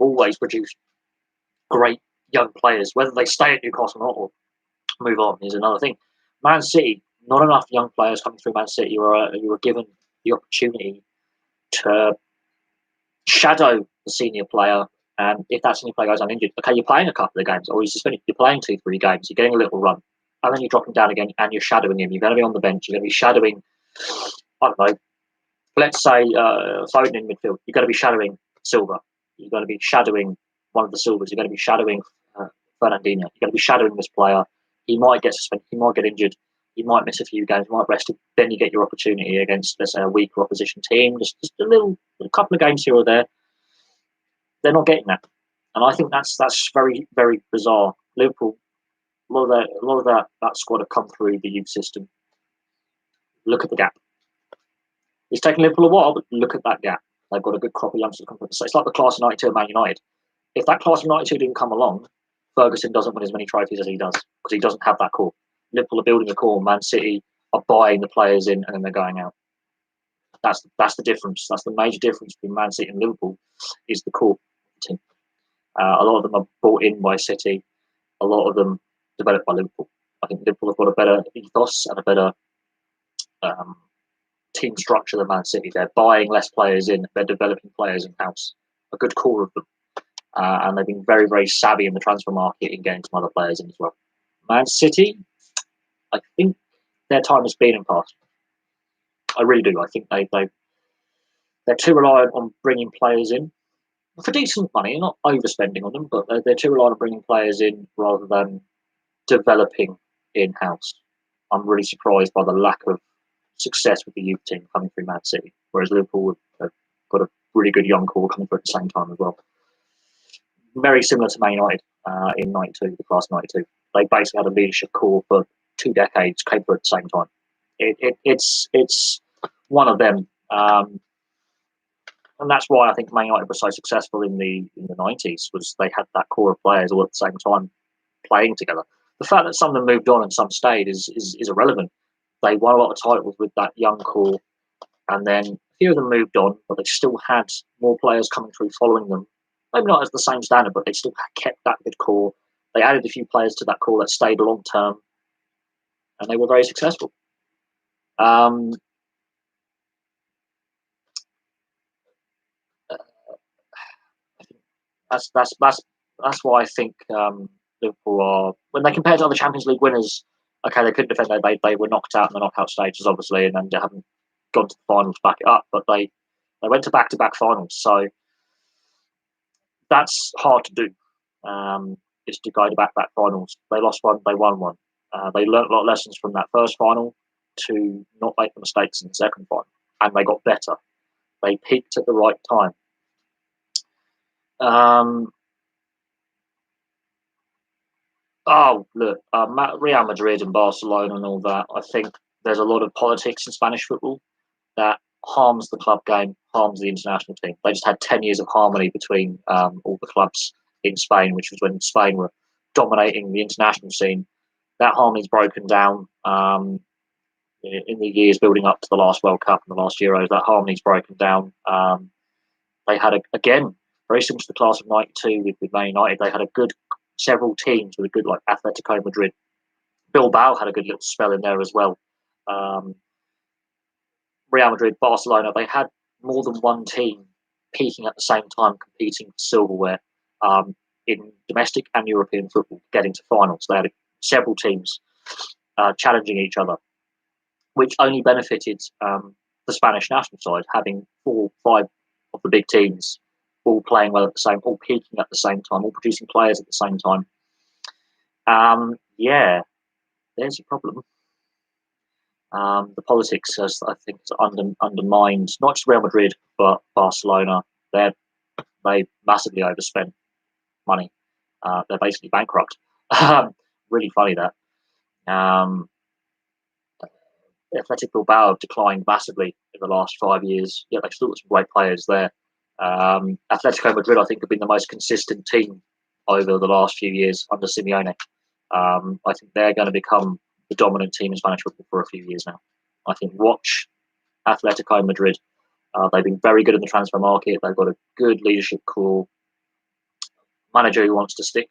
always produce great young players. Whether they stay at Newcastle or not or move on is another thing. Man City, not enough young players coming through Man City. You were given the opportunity to shadow the senior player, and if that senior player goes uninjured, okay, you're playing a couple of games, or you're suspended, you're playing 2-3 games, you're getting a little run, and then you're dropping down again, and you're shadowing him. You're going to be on the bench. You're going to be shadowing, I don't know, let's say Foden in midfield. You're going to be shadowing Silva. You're going to be shadowing one of the Silvers. You're going to be shadowing Fernandinho. You're going to be shadowing this player. He might get suspended. He might get injured. He might miss a few games. He might rest him. Then you get your opportunity against, let's say, a weaker opposition team. Just a couple of games here or there. They're not getting that, and I think that's very, very bizarre. Liverpool, a lot of that squad have come through the youth system. Look at the gap. It's taken Liverpool a while, but look at that gap. They've got a good crop of youngsters come through. So it's like the class of '92 at Man United. If that class of '92 didn't come along, Ferguson doesn't win as many trophies as he does because he doesn't have that core. Liverpool are building a core. Man City are buying the players in and then they're going out. That's the difference. That's the major difference between Man City and Liverpool is the core team. A lot of them are bought in by City. A lot of them developed by Liverpool. I think Liverpool have got a better ethos and a better team structure than Man City. They're buying less players in. They're developing players in-house. A good core of them. And they've been very, very savvy in the transfer market in getting some other players in as well. Man City, I think their time has been and past. I really do. I think they're too reliant on bringing players in for decent money, not overspending on them, but they're too reliant on bringing players in rather than developing in-house. I'm really surprised by the lack of success with the youth team coming through Man City, whereas Liverpool have got a really good young core coming through at the same time as well. Very similar to Man United in '92, the class '92. They basically had a leadership core for 2 decades, came through at the same time. It's one of them, and that's why I think Man United was so successful in the '90s. Was they had that core of players all at the same time playing together. The fact that some of them moved on and some stayed is irrelevant. They won a lot of titles with that young core, and then a few of them moved on, but they still had more players coming through following them. Maybe not as the same standard, but they still kept that good core. They added a few players to that core that stayed long term, and they were very successful. Um, that's why I think Liverpool are, when they compare to other Champions League winners. Okay, they couldn't defend. They were knocked out in the knockout stages, obviously, and then they haven't gone to the finals to back it up. But they went to back finals, so that's hard to do. Is to go to back finals. They lost one, they won one. They learnt a lot of lessons from that first final to not make the mistakes in the second final, and they got better. They peaked at the right time. Oh, look, Real Madrid and Barcelona and all that. I think there's a lot of politics in Spanish football that harms the club game, harms the international team. They just had 10 years of harmony between all the clubs in Spain, which was when Spain were dominating the international scene. That harmony's broken down in the years building up to the last World Cup and the last Euros. That harmony's broken down. They had, again, very similar to the class of 92 with Man United, they had a good several teams with a good, like Atletico Madrid. Bilbao had a good little spell in there as well. Real Madrid, Barcelona, they had more than one team peaking at the same time, competing for silverware in domestic and European football, getting to finals. They had several teams challenging each other, which only benefited the Spanish national side, having 4 or 5 of the big teams all playing well at the same, all peaking at the same time, all producing players at the same time. Yeah, there's a problem. The politics, has, I think, undermined not just Real Madrid but Barcelona. They massively overspent money. They're basically bankrupt. Really funny that. Athletic Bilbao have declined massively in the last 5 years. Yeah, they've still got some great players there. Atletico Madrid, I think, have been the most consistent team over the last few years under Simeone. I think they're going to become the dominant team in Spanish football for a few years now. I think watch Atletico Madrid. They've been very good in the transfer market. They've got a good leadership core. Manager who wants to stick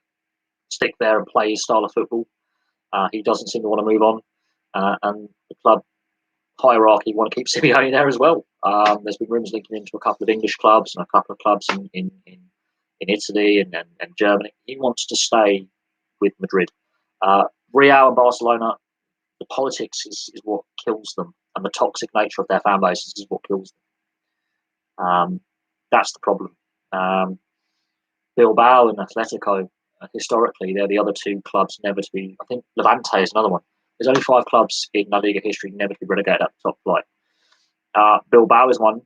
there and play his style of football. He doesn't seem to want to move on. And the club hierarchy want to keep Simeone there as well. There's been rumours linking into a couple of English clubs and a couple of clubs in Italy and Germany. He wants to stay with Madrid. Real and Barcelona, the politics is what kills them, and the toxic nature of their fan bases is what kills them. That's the problem. Bilbao and Atletico, historically, they're the other 2 clubs never to be. I think Levante is another one. There's only 5 clubs in La Liga history never to be relegated at the top flight. Bilbao is one.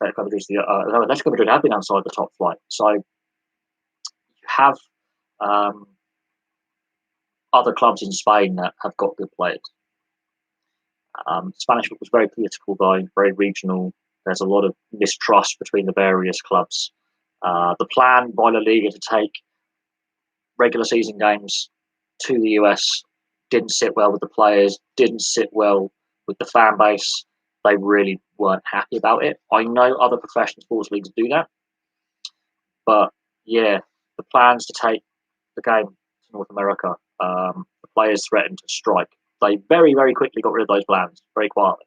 Atletico Madrid have been outside the top flight. So you have other clubs in Spain that have got good players. Spanish football is very political, though, very regional. There's a lot of mistrust between the various clubs. The plan by La Liga to take regular season games to the US didn't sit well with the players, didn't sit well with the fan base. They really weren't happy about it. I know other professional sports leagues do that, but yeah, the plans to take the game to North America, the players threatened to strike. They very, very quickly got rid of those plans, very quietly.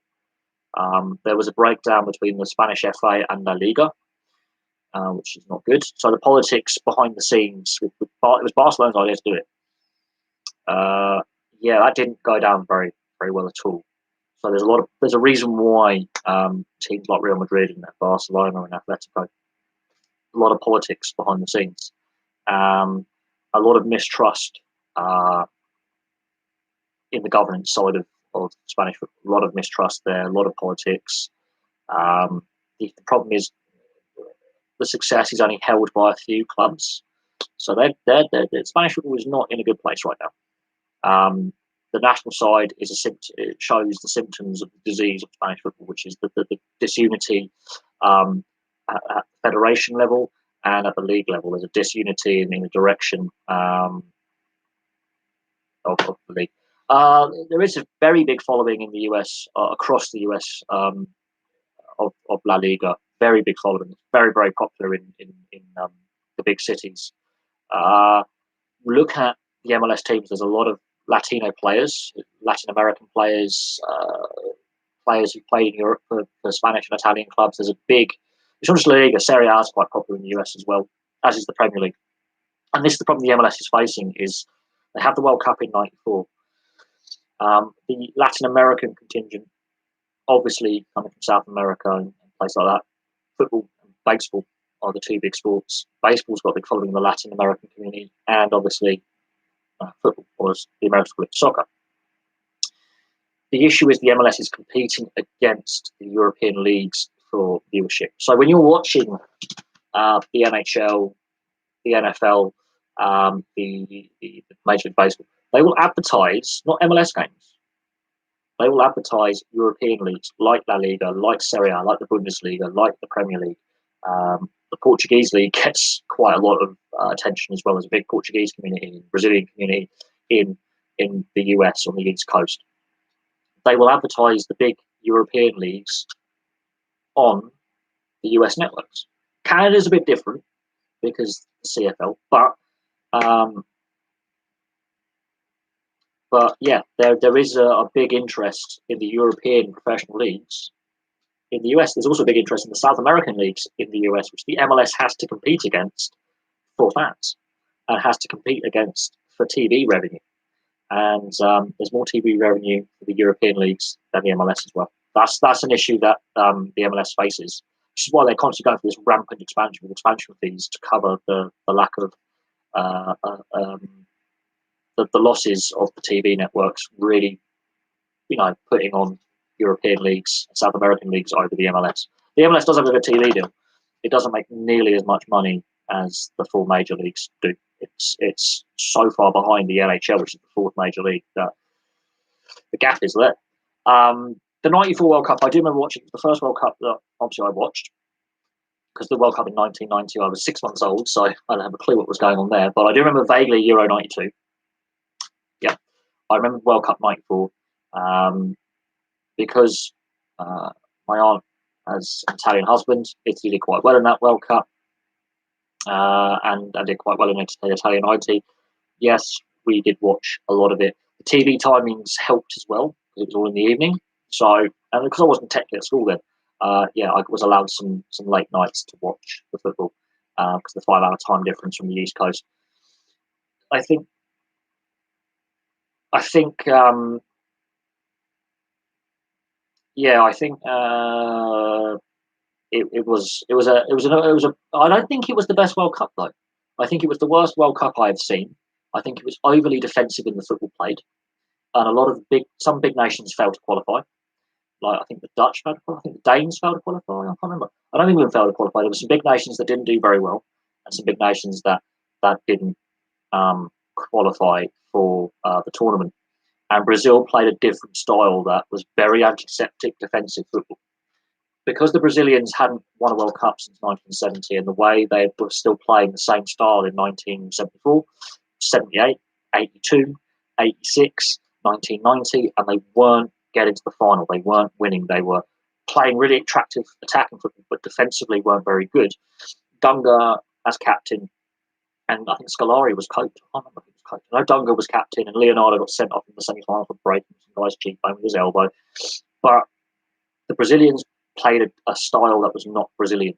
There was a breakdown between the Spanish FA and La Liga, which is not good. So the politics behind the scenes, it was Barcelona's idea to do it. Yeah, that didn't go down very, very well at all. So there's a reason why teams like Real Madrid and Barcelona and Atletico, a lot of politics behind the scenes, a lot of mistrust in the governance side of Spanish football, a lot of mistrust there, a lot of politics. The problem is the success is only held by a few clubs. So Spanish football is not in a good place right now. The national side it shows the symptoms of the disease of Spanish football, which is the disunity at federation level and at the league level. There's a disunity in the direction of the league. There is a very big following in the US, across the US, of La Liga. Very big following. Very, very popular in the big cities. Look at the MLS teams, there's a lot of Latino players, Latin American players, players who played in Europe for Spanish and Italian clubs. There's a big, it's not just La Liga, Serie A is quite popular in the US as well, as is the Premier League. And this is the problem the MLS is facing: is they have the World Cup in '94. The Latin American contingent, obviously coming from South America and places like that, football and baseball are the two big sports. Baseball's got a big following in the Latin American community, and obviously football, or as the Americans call it, soccer. The issue is the MLS is competing against the European leagues for viewership. So when you're watching the NHL, the NFL, the Major League Baseball, they will advertise not MLS games. They will advertise European leagues like La Liga, like Serie A, like the Bundesliga, like the Premier League. The Portuguese league gets quite a lot of attention, as well as a big Portuguese community, Brazilian community in the US on the East Coast. They will advertise the big European leagues on the US networks. Canada's a bit different because the CFL, but yeah, there is a big interest in the European professional leagues. In the US, there's also a big interest in the South American leagues in the US, which the MLS has to compete against for fans and has to compete against for TV revenue. And there's more TV revenue for the European leagues than the MLS as well. That's an issue that the MLS faces, which is why they're constantly going for this rampant expansion with expansion fees to cover the lack of the losses of the TV networks, really, putting on European leagues, South American leagues over the MLS. The MLS does have a good TV deal. It doesn't make nearly as much money as the four major leagues do. It's so far behind the NHL, which is the fourth major league, that the gap is there. The '94 World Cup, I do remember watching the first World Cup that obviously I watched, because the World Cup in 1990, I was 6 months old, so I don't have a clue what was going on there. But I do remember vaguely Euro '92. Yeah, I remember World Cup '94 because my aunt has an Italian husband. Italy did quite well in that World Cup. And did quite well in the Italian IT. Yes, we did watch a lot of it. The TV timings helped as well, because it was all in the evening. So, and because I wasn't technically at school then, I was allowed some late nights to watch the football, because the 5-hour time difference from the East Coast. I think it was I don't think it was the best World Cup though. I think it was the worst World Cup I have seen. I think it was overly defensive in the football played, and some big nations failed to qualify. Like I think the Dutch failed to qualify. I think the Danes failed to qualify. I can't remember. I don't think England failed to qualify. There were some big nations that didn't do very well, and some big nations that didn't qualify for the tournament. And Brazil played a different style that was very antiseptic defensive football. Because the Brazilians hadn't won a World Cup since 1970, and the way they were still playing the same style in 1974, 78, 82, 86, 1990, and they weren't getting to the final. They weren't winning. They were playing really attractive attacking football, but defensively weren't very good. Dunga as captain, and I think Scolari was coach. I can't remember who was coach. I know Dunga was captain, and Leonardo got sent off in the semi-final for breaking some guy's cheekbone with his elbow. But the Brazilians played a style that was not Brazilian.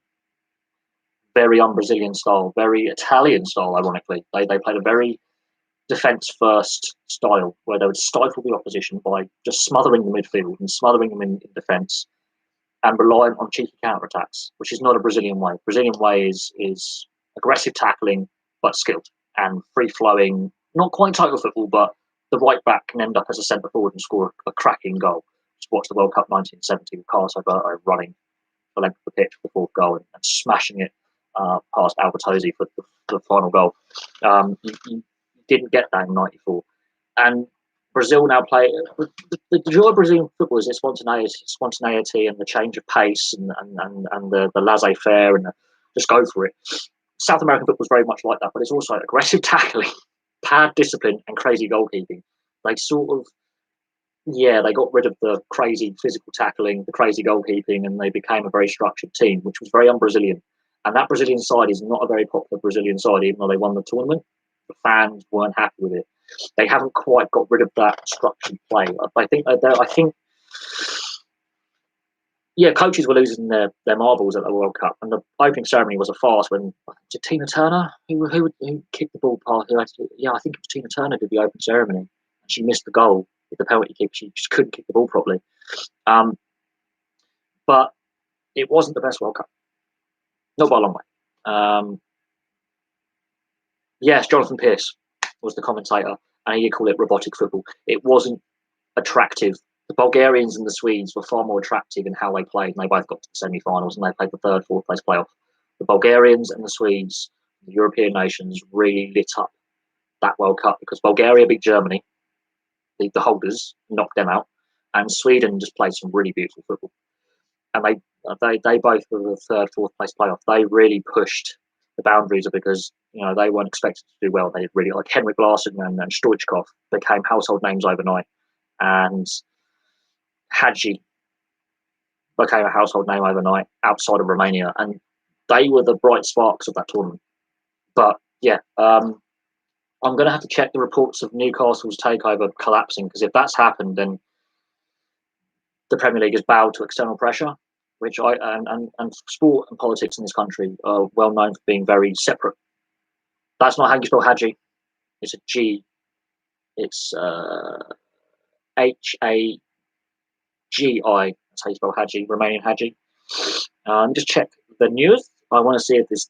Very un-Brazilian style, very Italian style, ironically. They played a very defence-first style, where they would stifle the opposition by just smothering the midfield and smothering them in defence, and relying on cheeky counter-attacks, which is not a Brazilian way. Brazilian way is aggressive tackling, but skilled, and free-flowing, not quite total football, but the right back can end up as a centre forward and score a cracking goal. Just watch the World Cup 1970 with Carlos Alberto running the length of the pitch for the fourth goal and smashing it past Albertozzi for the final goal. You didn't get that in '94. And Brazil now play the joy of Brazilian football is its spontaneity and the change of pace and the laissez-faire and just go for it. South American football is very much like that, but it's also aggressive tackling, bad discipline, and crazy goalkeeping. They sort of they got rid of the crazy physical tackling, the crazy goalkeeping, and they became a very structured team, which was very un-Brazilian. And that Brazilian side is not a very popular Brazilian side, even though they won the tournament. The fans weren't happy with it. They haven't quite got rid of that structured play. I think yeah, coaches were losing their marbles at the World Cup, and the opening ceremony was a farce. When was it Tina Turner who kicked the ball past? Yeah, I think it was Tina Turner did the opening ceremony, and she missed the goal with the penalty kick. She just couldn't kick the ball properly. But it wasn't the best World Cup, not by a long way. Yes, Jonathan Pearce was the commentator, and he called it robotic football. It wasn't attractive. The Bulgarians and the Swedes were far more attractive in how they played, and they both got to the semi-finals, and they played the third, fourth place playoff. The Bulgarians and the Swedes, the European nations, really lit up that World Cup because Bulgaria beat Germany, the holders, knocked them out, and Sweden just played some really beautiful football. And they both were the third, fourth place playoff. They really pushed the boundaries because they weren't expected to do well. They did really, like Henrik Larsson and Stoichkov became household names overnight, and Hadji became a household name overnight outside of Romania, and they were the bright sparks of that tournament. But yeah, I'm going to have to check the reports of Newcastle's takeover collapsing, because if that's happened, then the Premier League has bowed to external pressure, which and sport and politics in this country are well known for being very separate. That's not how you spell Hadji. It's a G. It's HAGI. That's how you spell Hadji, Romanian Hadji. Just check the news. I want to see if this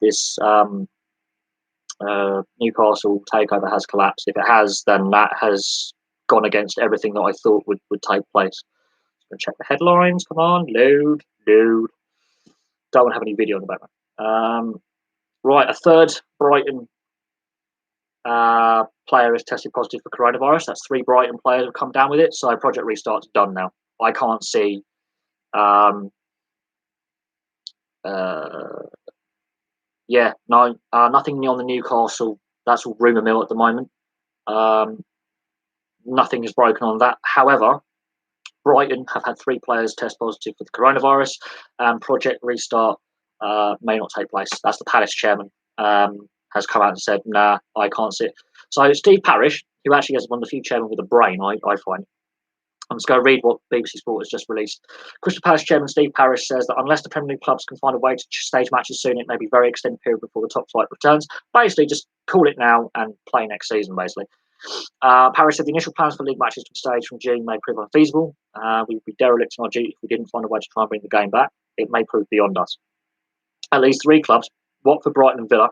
Newcastle takeover has collapsed. If it has, then that has gone against everything that I thought would take place. Go check the headlines. Come on, load. Don't have any video in the background. Right, a third Brighton player has tested positive for coronavirus. That's 3 Brighton players have come down with it. So Project Restart's done now. I can't see. Nothing new on the Newcastle. That's all rumour mill at the moment. Nothing is broken on that. However, Brighton have had 3 players test positive for the coronavirus, and Project Restart may not take place. That's the Palace chairman has come out and said, nah, I can't see it. So Steve Parish, who actually is one of the few chairmen with a brain, I find. I'm just going to read what BBC Sport has just released. Crystal Palace chairman Steve Parish says that unless the Premier League clubs can find a way to stage matches soon, it may be a very extended period before the top flight returns. Basically, just call it now and play next season, basically. Parish said the initial plans for league matches to be staged from June may prove unfeasible. We would be derelict in our duty if we didn't find a way to try and bring the game back. It may prove beyond us. At least 3 clubs, Watford, Brighton and Villa,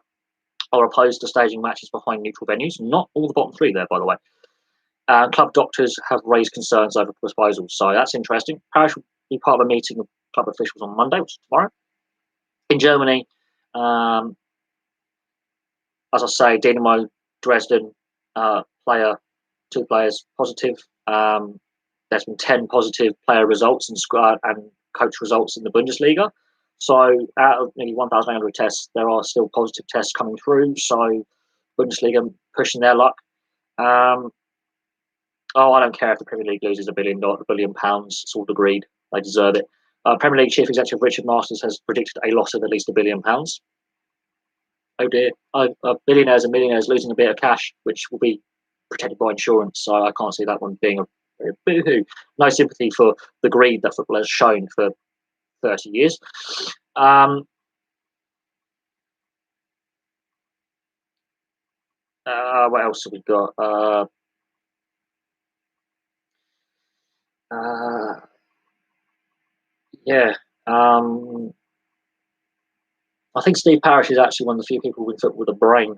are opposed to staging matches behind neutral venues. Not all the bottom 3 there, by the way. Club doctors have raised concerns over proposals, so that's interesting. Parish will be part of a meeting of club officials on Monday, which is tomorrow. In Germany, as I say, Dynamo Dresden 2 players positive. There's been 10 positive player results and coach results in the Bundesliga. So out of nearly 1,800 tests, there are still positive tests coming through. So Bundesliga pushing their luck. I don't care if the Premier League loses £1 billion. It's all agreed. They deserve it. Premier League Chief Executive Richard Masters has predicted a loss of at least £1 billion. Oh dear. Billionaires and millionaires losing a bit of cash, which will be protected by insurance. So I can't see that one being a boo-hoo. No sympathy for the greed that football has shown for 30 years. What else have we got? I think Steve Parish is actually one of the few people in football with a brain.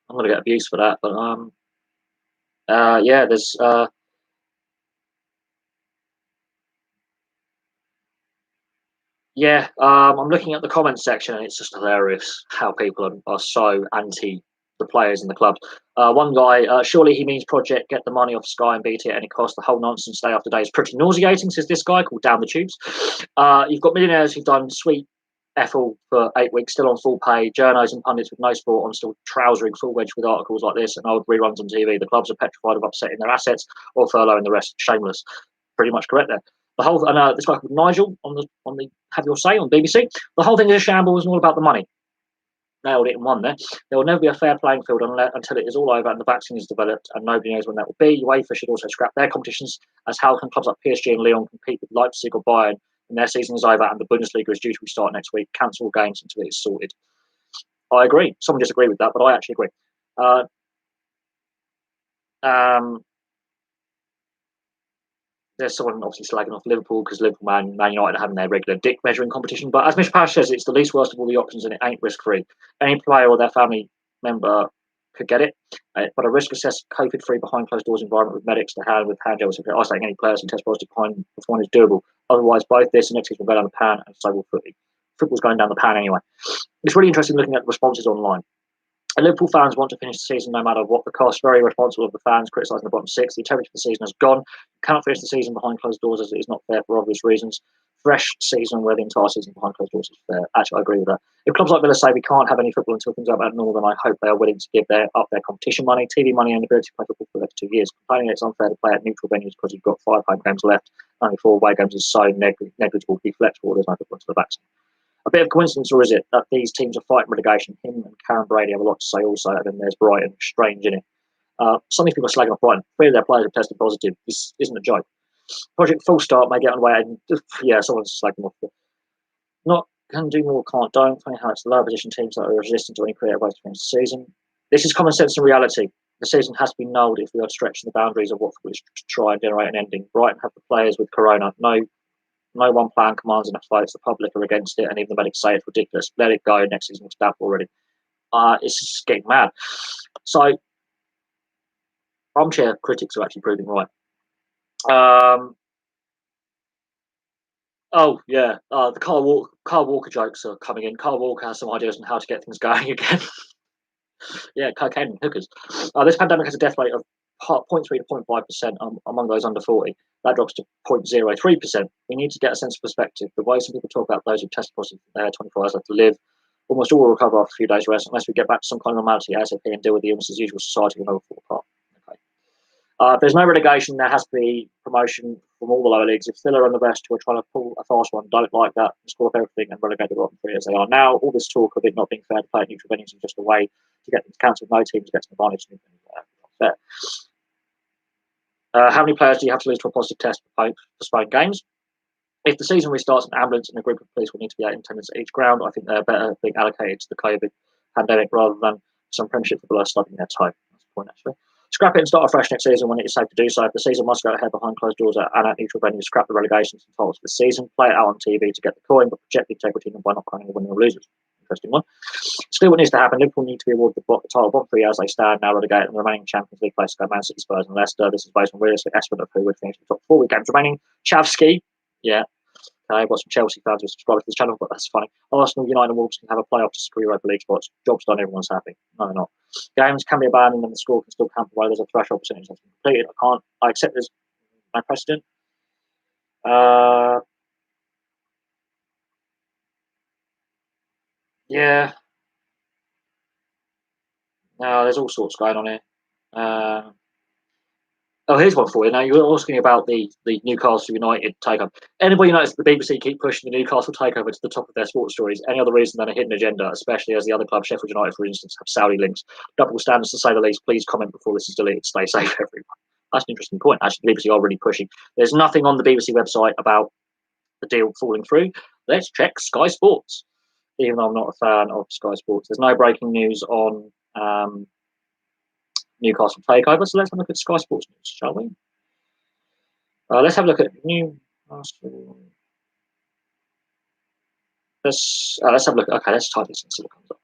I'm going to get abused for that, but there's I'm looking at the comments section, and it's just hilarious how people are so anti the players in the clubs. One guy, surely he means Project get the money off Sky and BT at any cost. The whole nonsense day after day is pretty nauseating, says this guy called Down the Tubes. You've got millionaires who've done sweet F-all for 8 weeks, still on full pay, journos and pundits with no sport on, still trousering full wedge with articles like this and old reruns on TV. The clubs are petrified of upsetting their assets or furloughing the rest. Shameless. Pretty much correct there. The whole this guy called Nigel on the Have Your Say on BBC. The whole thing is a shambles and all about the money. nailed it in one there. There will never be a fair playing field until it is all over and the vaccine is developed, and nobody knows when that will be. UEFA should also scrap their competitions, as how can clubs like PSG and Lyon compete with Leipzig or Bayern when their season is over and the Bundesliga is due to restart next week? Cancel games until it is sorted. I agree. Some disagree with that, but I actually agree. Uh, um, there's someone obviously slagging off Liverpool because Liverpool, Man United are having their regular dick measuring competition. But as Mr. Pash says, it's the least worst of all the options and it ain't risk free. Any player or their family member could get it, but a risk assessed COVID free behind closed doors environment with medics to hand with hand gels isolating any players and test positive behind before is doable. Otherwise, both this and next season will go down the pan and so will footy. Football's going down the pan anyway. It's really interesting looking at the responses online. Liverpool fans want to finish the season no matter what the cost. Very responsible of the fans criticising the bottom six. The integrity of the season has gone. Cannot finish the season behind closed doors as it is not fair for obvious reasons. Fresh season where the entire season behind closed doors is fair. Actually, I agree with that. If clubs like Villa say we can't have any football until things are back normal, then I hope they are willing to give up their competition money, TV money, and the ability to play football for the next 2 years. Complaining it's unfair to play at neutral venues because you've got 5 home games left, only 4 away games is so negligible to be flexible. There's no football to the vaccine. A bit of coincidence, or is it that these teams are fighting relegation? Him and Karen Brady have a lot to say also, and then there's Brighton, strange in it. Some of these people are slagging off Brighton. 3 of their players have tested positive. This isn't a joke. Project Full Start may get on the way, and yeah, someone's slagging off. Not can do more, can't, don't. Funny how it's the lower position teams that are resistant to any creative ways to finish the season. This is common sense and reality. The season has to be nulled if we are stretching the boundaries of what football is to try and generate an ending. Brighton have the players with Corona. No one plan commands enough fights. The public are against it, and even the medics say it's ridiculous. Let it go. Next season looks doubtful already. It's just getting mad. So, armchair critics are actually proving right. Oh yeah, the Carl Walker jokes are coming in. Carl Walker has some ideas on how to get things going again. Yeah, cocaine and hookers. This pandemic has a death rate of 0.3 to 0.5% among those under 40. That drops to 0.03%. We need to get a sense of perspective. The way some people talk about those who test positive, they have 24 hours left to live. Almost all will recover after a few days rest, unless we get back to some kind of normality ASAP and deal with the illness as usual. Society will never fall apart. Okay. If there's no relegation, there has to be promotion from all the lower leagues. If Villa and the rest who are trying to pull a fast one don't like that, score off everything and relegate the bottom 3 as they are now, all this talk of it not being fair to play at neutral venues is just a way to get things cancelled. No teams get an advantage. Fair. How many players do you have to lose to a positive test to postpone games? If the season restarts, an ambulance and a group of police will need to be out in attendance at each ground. I think they're better being allocated to the COVID pandemic rather than some Premiership footballers stubbing their toe. That's the point, actually. Scrap it and start afresh next season when it is safe to do so. If the season must go ahead behind closed doors and at neutral venues, scrap the relegations and titles for the season. Play it out on TV to get the coin, but project the integrity by not crowning the winner or losers. Interesting one. It's clear what needs to happen. Liverpool need to be awarded the title bottom 3 as they stand now relegated, and the remaining Champions League places go Man City, Spurs, and Leicester. This is based on realistic estimate of who would finish the top 4 with games remaining. Chavsky, yeah. Okay, I've got some Chelsea fans who subscribe to this channel, but that's funny. Arsenal, United, and Wolves can have a playoff to secure Europa League spots. Job's done, everyone's happy. No, they're not. Games can be abandoned and the score can still count while there's a threshold percentage that's been completed. I accept there's no precedent. Yeah. No, there's all sorts going on here. Oh, here's one for you. Now, you were asking about the Newcastle United takeover. Anybody notice the BBC keep pushing the Newcastle takeover to the top of their sports stories? Any other reason than a hidden agenda, especially as the other clubs, Sheffield United, for instance, have Saudi links? Double standards, to say the least. Please comment before this is deleted. Stay safe, everyone. That's an interesting point. Actually, the BBC are really pushing. There's nothing on the BBC website about the deal falling through. Let's check Sky Sports, even though I'm not a fan of Sky Sports. There's no breaking news on Newcastle takeover. So let's have a look at Sky Sports news, shall we? Let's have a look at Newcastle. Let's have a look. Okay, let's type this and see what comes up.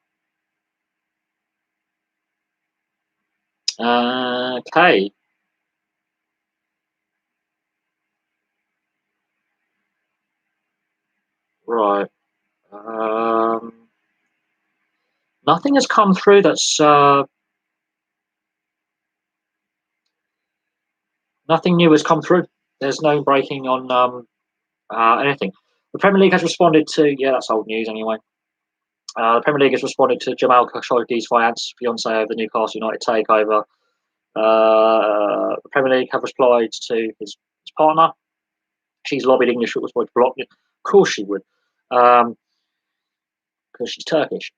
Okay. Right. Nothing has come through that's nothing new has come through. There's no breaking on anything. The Premier League has responded to, yeah, that's old news anyway. The Premier League has responded to Jamal Khashoggi's fiance over the Newcastle United takeover. The Premier League have replied to his partner. She's lobbied English football to block it. Of course she would, because she's Turkish.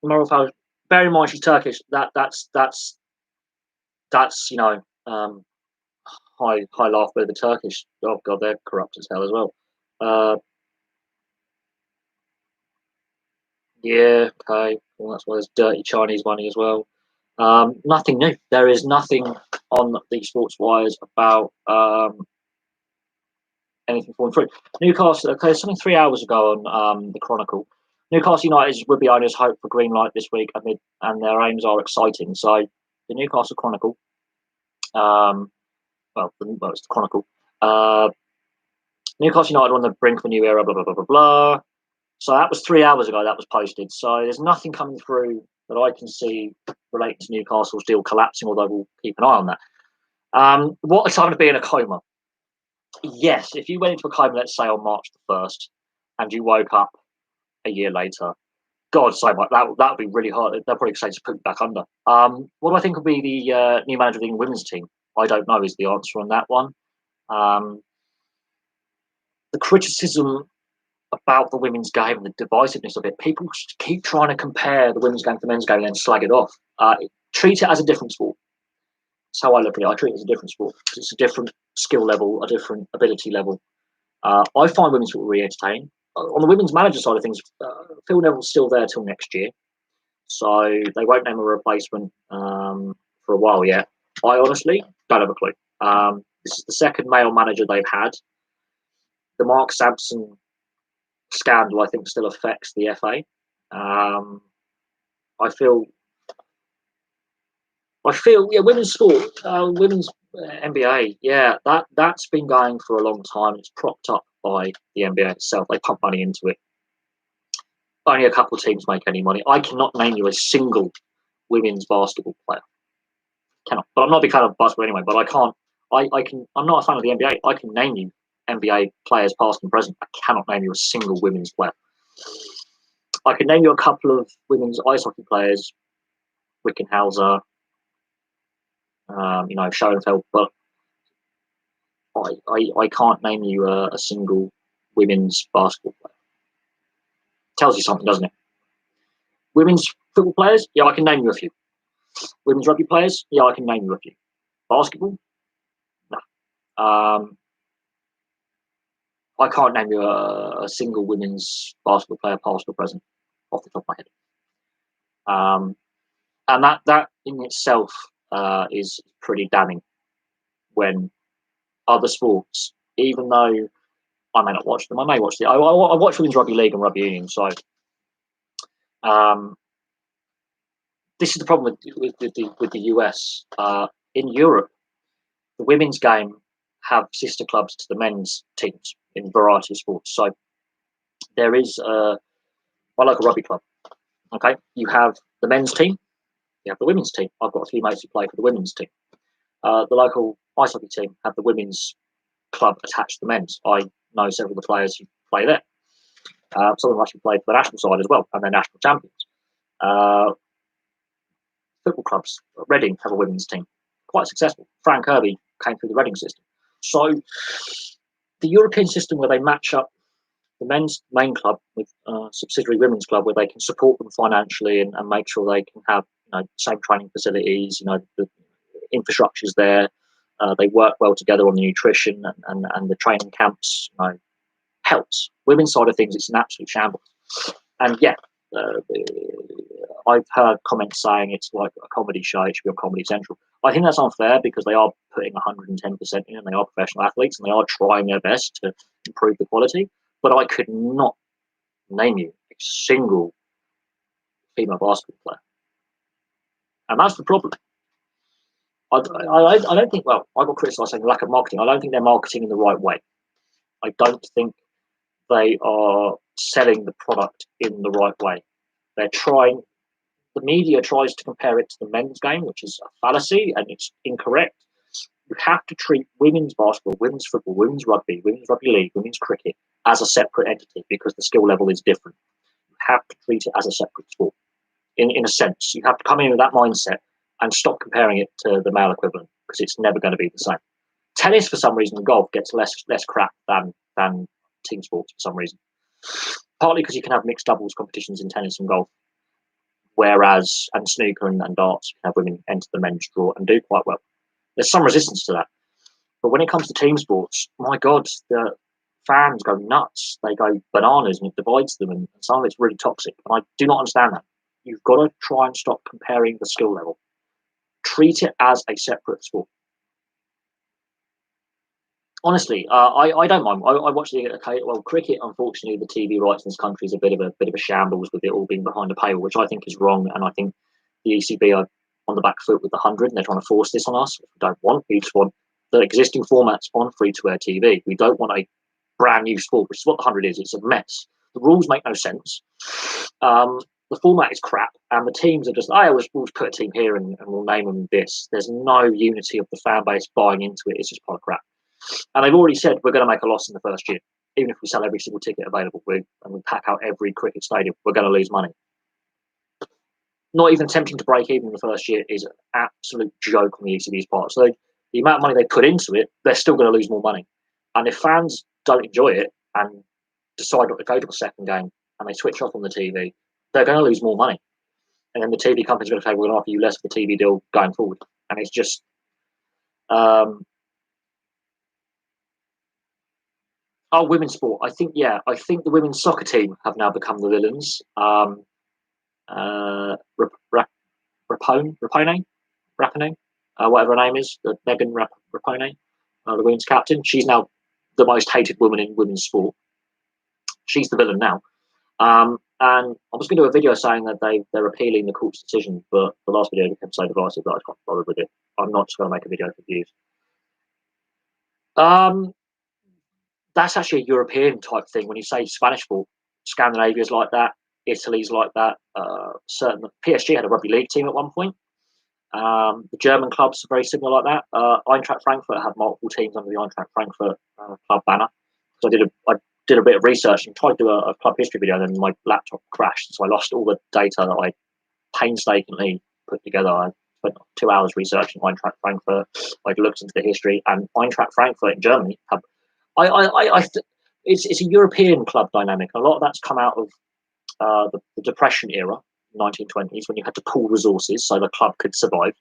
Moral power. Bear in mind she's Turkish. That's high laugh with the Turkish. Oh god, they're corrupt as hell as well. Uh, yeah, okay. Well, that's why there's dirty Chinese money as well. Nothing new. There is nothing on the sports wires about anything falling through. Newcastle. Okay, something 3 hours ago on the Chronicle. Newcastle United would be owners hope for green light this week amid, and their aims are exciting. So the Newcastle Chronicle. It's the Chronicle. Uh, Newcastle United on the brink of a new era. Blah blah blah blah blah. So that was 3 hours ago. That was posted. So there's nothing coming through that I can see relating to Newcastle's deal collapsing. Although we'll keep an eye on that. What a time to be in a coma. Yes, if you went into a coma, let's say on March the 1st, and you woke up a year later, God, so much that would be really hard. They'll probably say to put it back under. What do I think will be the new manager of the England women's team? I don't know is the answer on that one. Um, the criticism about the women's game and the divisiveness of it, people keep trying to compare the women's game to the men's game and then slag it off. Treat it as a different sport. That's how I look at it. I treat it as a different sport. It's a different skill level, a different ability level. I find women's football really entertaining. On the women's manager side of things, Phil Neville's still there till next year, so they won't name a replacement for a while yet. I honestly don't have a clue. This is the second male manager they've had. The Mark Sampson scandal, I think, still affects the FA. I feel, yeah, women's sport, women's NBA, yeah, that's been going for a long time. It's propped up by the NBA itself. They pump money into it. Only a couple of teams make any money. I cannot name you a single women's basketball player. Cannot. But I'm not a big fan of basketball anyway. But I can't. I can. I'm not a fan of the NBA. I can name you NBA players, past and present. I cannot name you a single women's player. I can name you a couple of women's ice hockey players, Wickenhauser, Schoenfeld, but I can't name you a single women's basketball player. Tells you something, doesn't it? Women's football players, yeah, I can name you a few. Women's rugby players, yeah, I can name you a few. Basketball, no. I can't name you a single women's basketball player, past or present, off the top of my head. And that in itself is pretty damning. When other sports, even though I may not watch them, I may watch I watch women's rugby league and rugby union. So this is the problem with the US. In Europe, the women's game have sister clubs to the men's teams in a variety of sports. So there is my local rugby club. Okay, you have the men's team, you have the women's team. I've got a few mates who play for the women's team. The local ice hockey team have the women's club attached to the men's. I know several of the players who play there. Some of them actually play for the national side as well, and they're national champions. Football clubs, Reading have a women's team, quite successful. Fran Kirby came through the Reading system. So the European system where they match up the men's main club with subsidiary women's club, where they can support them financially and make sure they can have same training facilities, the infrastructure's there. They work well together on the nutrition and the training camps. Helps. Women's side of things, it's an absolute shambles. And yeah, I've heard comments saying it's like a comedy show. It should be on Comedy Central. I think that's unfair because they are putting 110% in, and they are professional athletes, and they are trying their best to improve the quality. But I could not name you a single female basketball player, and that's the problem. I don't think. Well, I got criticised saying lack of marketing. I don't think they're marketing in the right way. I don't think they are selling the product in the right way. They're trying. The media tries to compare it to the men's game, which is a fallacy and it's incorrect. You have to treat women's basketball, women's football, women's rugby league, women's cricket as a separate entity because the skill level is different. You have to treat it as a separate sport. In a sense, you have to come in with that mindset and stop comparing it to the male equivalent because it's never going to be the same. Tennis, for some reason, and golf gets less crap than team sports for some reason. Partly because you can have mixed doubles competitions in tennis and golf, Whereas, and snooker and darts, you can have women enter the men's draw and do quite well. There's some resistance to that. But when it comes to team sports, my God, the fans go nuts. They go bananas and it divides them, and some of it's really toxic. And I do not understand that. You've got to try and stop comparing the skill level. Treat it as a separate sport. Honestly, I don't mind. I watch the cricket. Unfortunately, the TV rights in this country is a bit of a shambles with it all being behind a paywall, which I think is wrong. And I think the ECB are on the back foot with the 100, and they're trying to force this on us. Which we don't want. We just want the existing formats on free-to-air TV. We don't want a brand new sport, which is what the 100 is. It's a mess. The rules make no sense. The format is crap, and the teams are just, we'll put a team here and we'll name them this. There's no unity of the fan base buying into it. It's just part of crap. And they've already said we're going to make a loss in the first year. Even if we sell every single ticket available and we pack out every cricket stadium, we're going to lose money. Not even attempting to break even in the first year is an absolute joke on the ECB's part. So the amount of money they put into it, they're still going to lose more money. And if fans don't enjoy it and decide not to go to the second game and they switch off on the TV, they're going to lose more money. And then the TV company's going to say, we're going to offer you less of the TV deal going forward. And it's just... women's sport. I think the women's soccer team have now become the villains. Rapone, whatever her name is, Megan Rapone, the women's captain. She's now the most hated woman in women's sport. She's the villain now. And I was going to do a video saying that they're appealing the court's decision, but the last video became so divisive that I can't bother with it. I'm not just going to make a video for views. That's actually a European type thing. When you say Spanish sport, Scandinavia's like that, Italy's like that. Certain PSG had a rugby league team at one point. The German clubs are very similar like that. Eintracht Frankfurt have multiple teams under the Eintracht Frankfurt club banner. So I did a bit of research and tried to do a club history video, and then my laptop crashed, so I lost all the data that I painstakingly put together. I spent 2 hours researching Eintracht Frankfurt. I looked into the history, and Eintracht Frankfurt in Germany have. It's a European club dynamic. A lot of that's come out of the Depression era, 1920s, when you had to pool resources so the club could survive.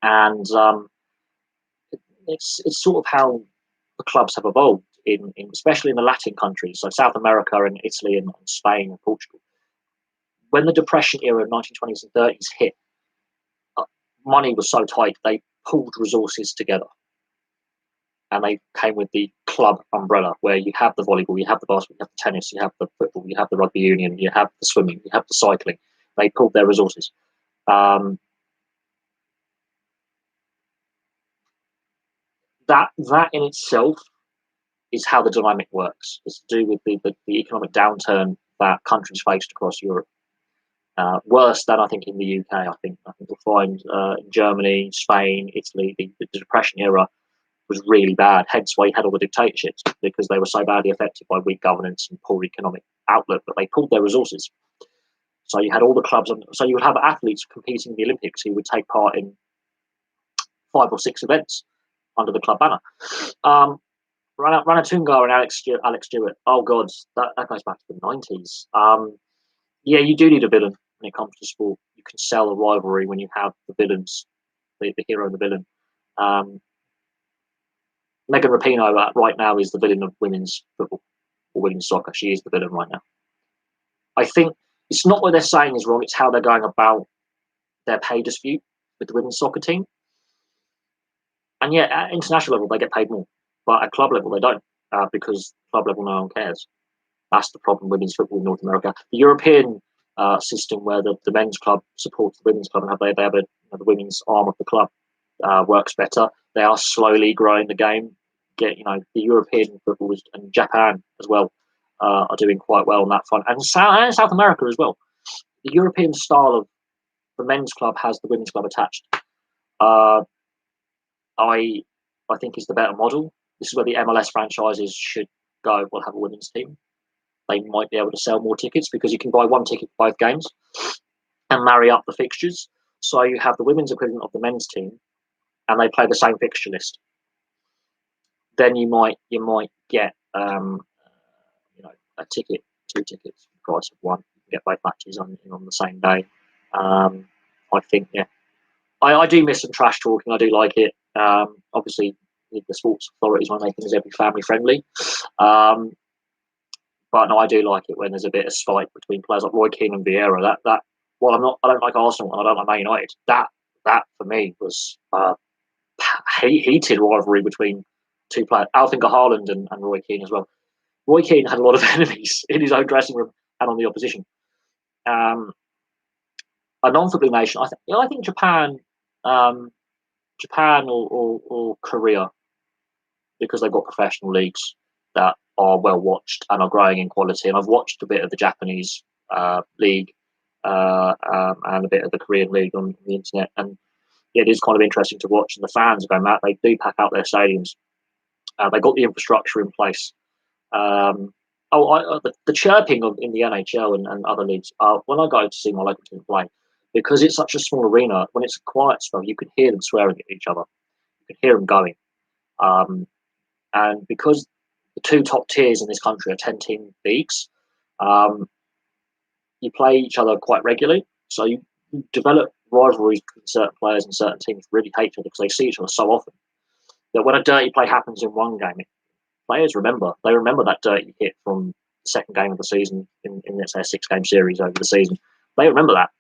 And it's sort of how the clubs have evolved, in especially in the Latin countries, so South America and Italy and Spain and Portugal. When the Depression era of 1920s and 30s hit, money was so tight, they pooled resources together. And they came with the club umbrella, where you have the volleyball, you have the basketball, you have the tennis, you have the football, you have the rugby union, you have the swimming, you have the cycling. They pooled their resources. That in itself is how the dynamic works. It's to do with the economic downturn that countries faced across Europe. Worse than I think in the UK. I think you'll find in Germany, Spain, Italy, the Depression era was really bad. Hence why you had all the dictatorships, because they were so badly affected by weak governance and poor economic outlook that they pulled their resources. So you had all the clubs, so you would have athletes competing in the Olympics who would take part in 5 or 6 events under the club banner. Ranatunga and Alex Stewart. Oh God, that goes back to the 90s. Yeah, you do need a villain when it comes to sport. You can sell a rivalry when you have the villains, the hero and the villain. Megan Rapinoe right now is the villain of women's football or women's soccer. She is the villain right now. I think it's not what they're saying is wrong. It's how they're going about their pay dispute with the women's soccer team. And yeah, at international level, they get paid more. But at club level, they don't, because club level, no one cares. That's the problem with women's football in North America. The European system, where the men's club supports the women's club and they have the women's arm of the club, works better. They are slowly growing the game. The European football and Japan as well are doing quite well on that front, and South America as well. The European style of the men's club has the women's club attached. I think is the better model. This is where the MLS franchises should go. We'll have a women's team. They might be able to sell more tickets because you can buy one ticket for both games and marry up the fixtures. So you have the women's equivalent of the men's team, and they play the same fixture list. Then you might get a ticket, 2 tickets for the price of one. You get both matches on the same day. I think, yeah, I do miss some trash talking. I do like it. Obviously, the sports authorities want to make things every family friendly. Um, but no, I do like it when there's a bit of spite between players like Roy Keane and Vieira. Well, I don't like Arsenal and I don't like Man United. That for me was heated rivalry between two players, Alf-Inge Haaland and Roy Keane as well. Roy Keane had a lot of enemies in his own dressing room and on the opposition. Um, a non-football nation, I think Japan, um, Japan or Korea, because they've got professional leagues that are well watched and are growing in quality. And I've watched a bit of the Japanese league and a bit of the Korean league on the internet, and yeah, it is kind of interesting to watch. And the fans are going mad. They do pack out their stadiums. They got the infrastructure in place. Um, the chirping in the NHL and other leagues. When I go to see my local team play, because it's such a small arena, when it's a quiet spell, you can hear them swearing at each other. You can hear them going. And because the two top tiers in this country are 10-team leagues, um, you play each other quite regularly. So you develop rivalries between certain players and certain teams really hate each other because they see each other so often that when a dirty play happens in one game, players remember. They remember that dirty hit from the second game of the season in let's say a 6-game series over the season. They remember that,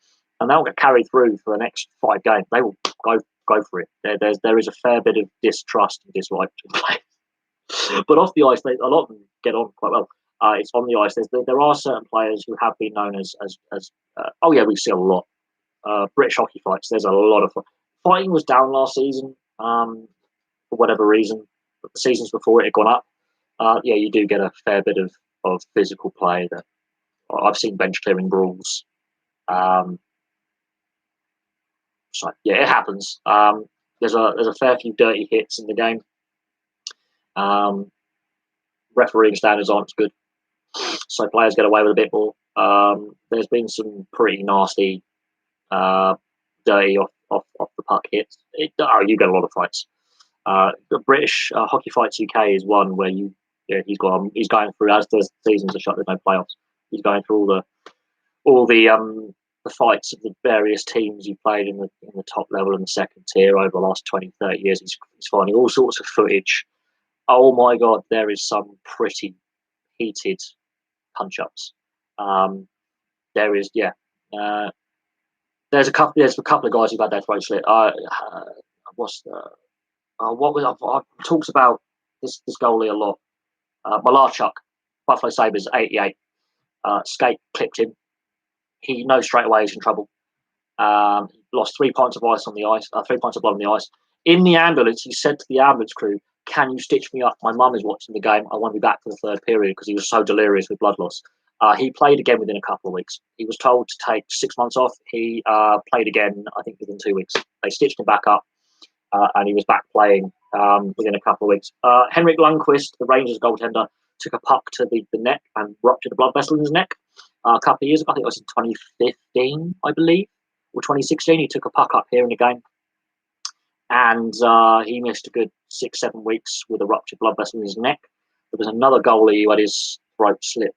and they'll get carried through for the next 5 games. They will go for it. There is a fair bit of distrust and dislike between players, but off the ice, a lot of them get on quite well. It's on the ice. There are certain players who have been known as oh yeah, we see a lot British hockey fights. There's a lot of fighting was down last season for whatever reason, but the seasons before it had gone up. Yeah, you do get a fair bit of physical play. That I've seen bench clearing brawls. So yeah, it happens. There's a fair few dirty hits in the game. Refereeing standards aren't as good, so players get away with a bit more. There's been some pretty nasty, dirty off the puck hits. You get a lot of fights. The British Hockey Fights UK is one where he's going through, as the seasons are shut, there's no playoffs. He's going through all the fights of the various teams he played in the top level and the second tier over the last 20, 30 years. He's finding all sorts of footage. Oh my God, there is some pretty heated punch ups. There is, yeah. There's a couple of guys who've had their throats slit. What's the what was I've talked about this goalie a lot. Malarchuk, Buffalo Sabres, 88. Skate clipped him. He knows straight away he's in trouble. He lost 3 pints of ice on the ice, 3 pints of blood on the ice. In the ambulance, he said to the ambulance crew, "Can you stitch me up? My mum is watching the game. I want to be back for the third period," because he was so delirious with blood loss. He played again within a couple of weeks. He was told to take 6 months off. He played again, I think, within 2 weeks. They stitched him back up, and he was back playing within a couple of weeks. Henrik Lundqvist, the Rangers goaltender, took a puck to the neck and ruptured a blood vessel in his neck a couple of years ago. I think it was in 2015, I believe, or 2016. He took a puck up here in the game, and he missed a good 6-7 weeks with a ruptured blood vessel in his neck. There was another goalie who had his throat slit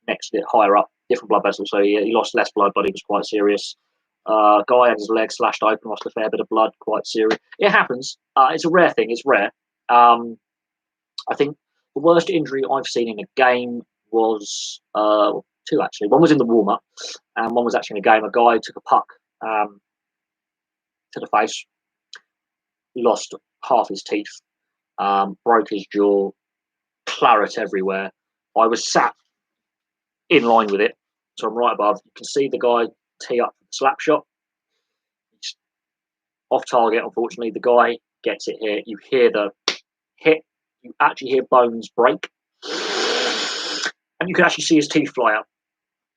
next to it, higher up, different blood vessel, so he lost less blood, but it was quite serious. Guy had his leg slashed open, lost a fair bit of blood, quite serious. It happens. It's a rare thing. It's rare. I think the worst injury I've seen in a game was 2 actually. One was in the warm up, and one was actually in a game. A guy took a puck to the face, lost half his teeth, broke his jaw, claret everywhere. I was sat in line with it, so I'm right above. You can see the guy tee up the slap shot. He's off target, unfortunately. The guy gets it here. You hear the hit. You actually hear bones break, and you can actually see his teeth fly out.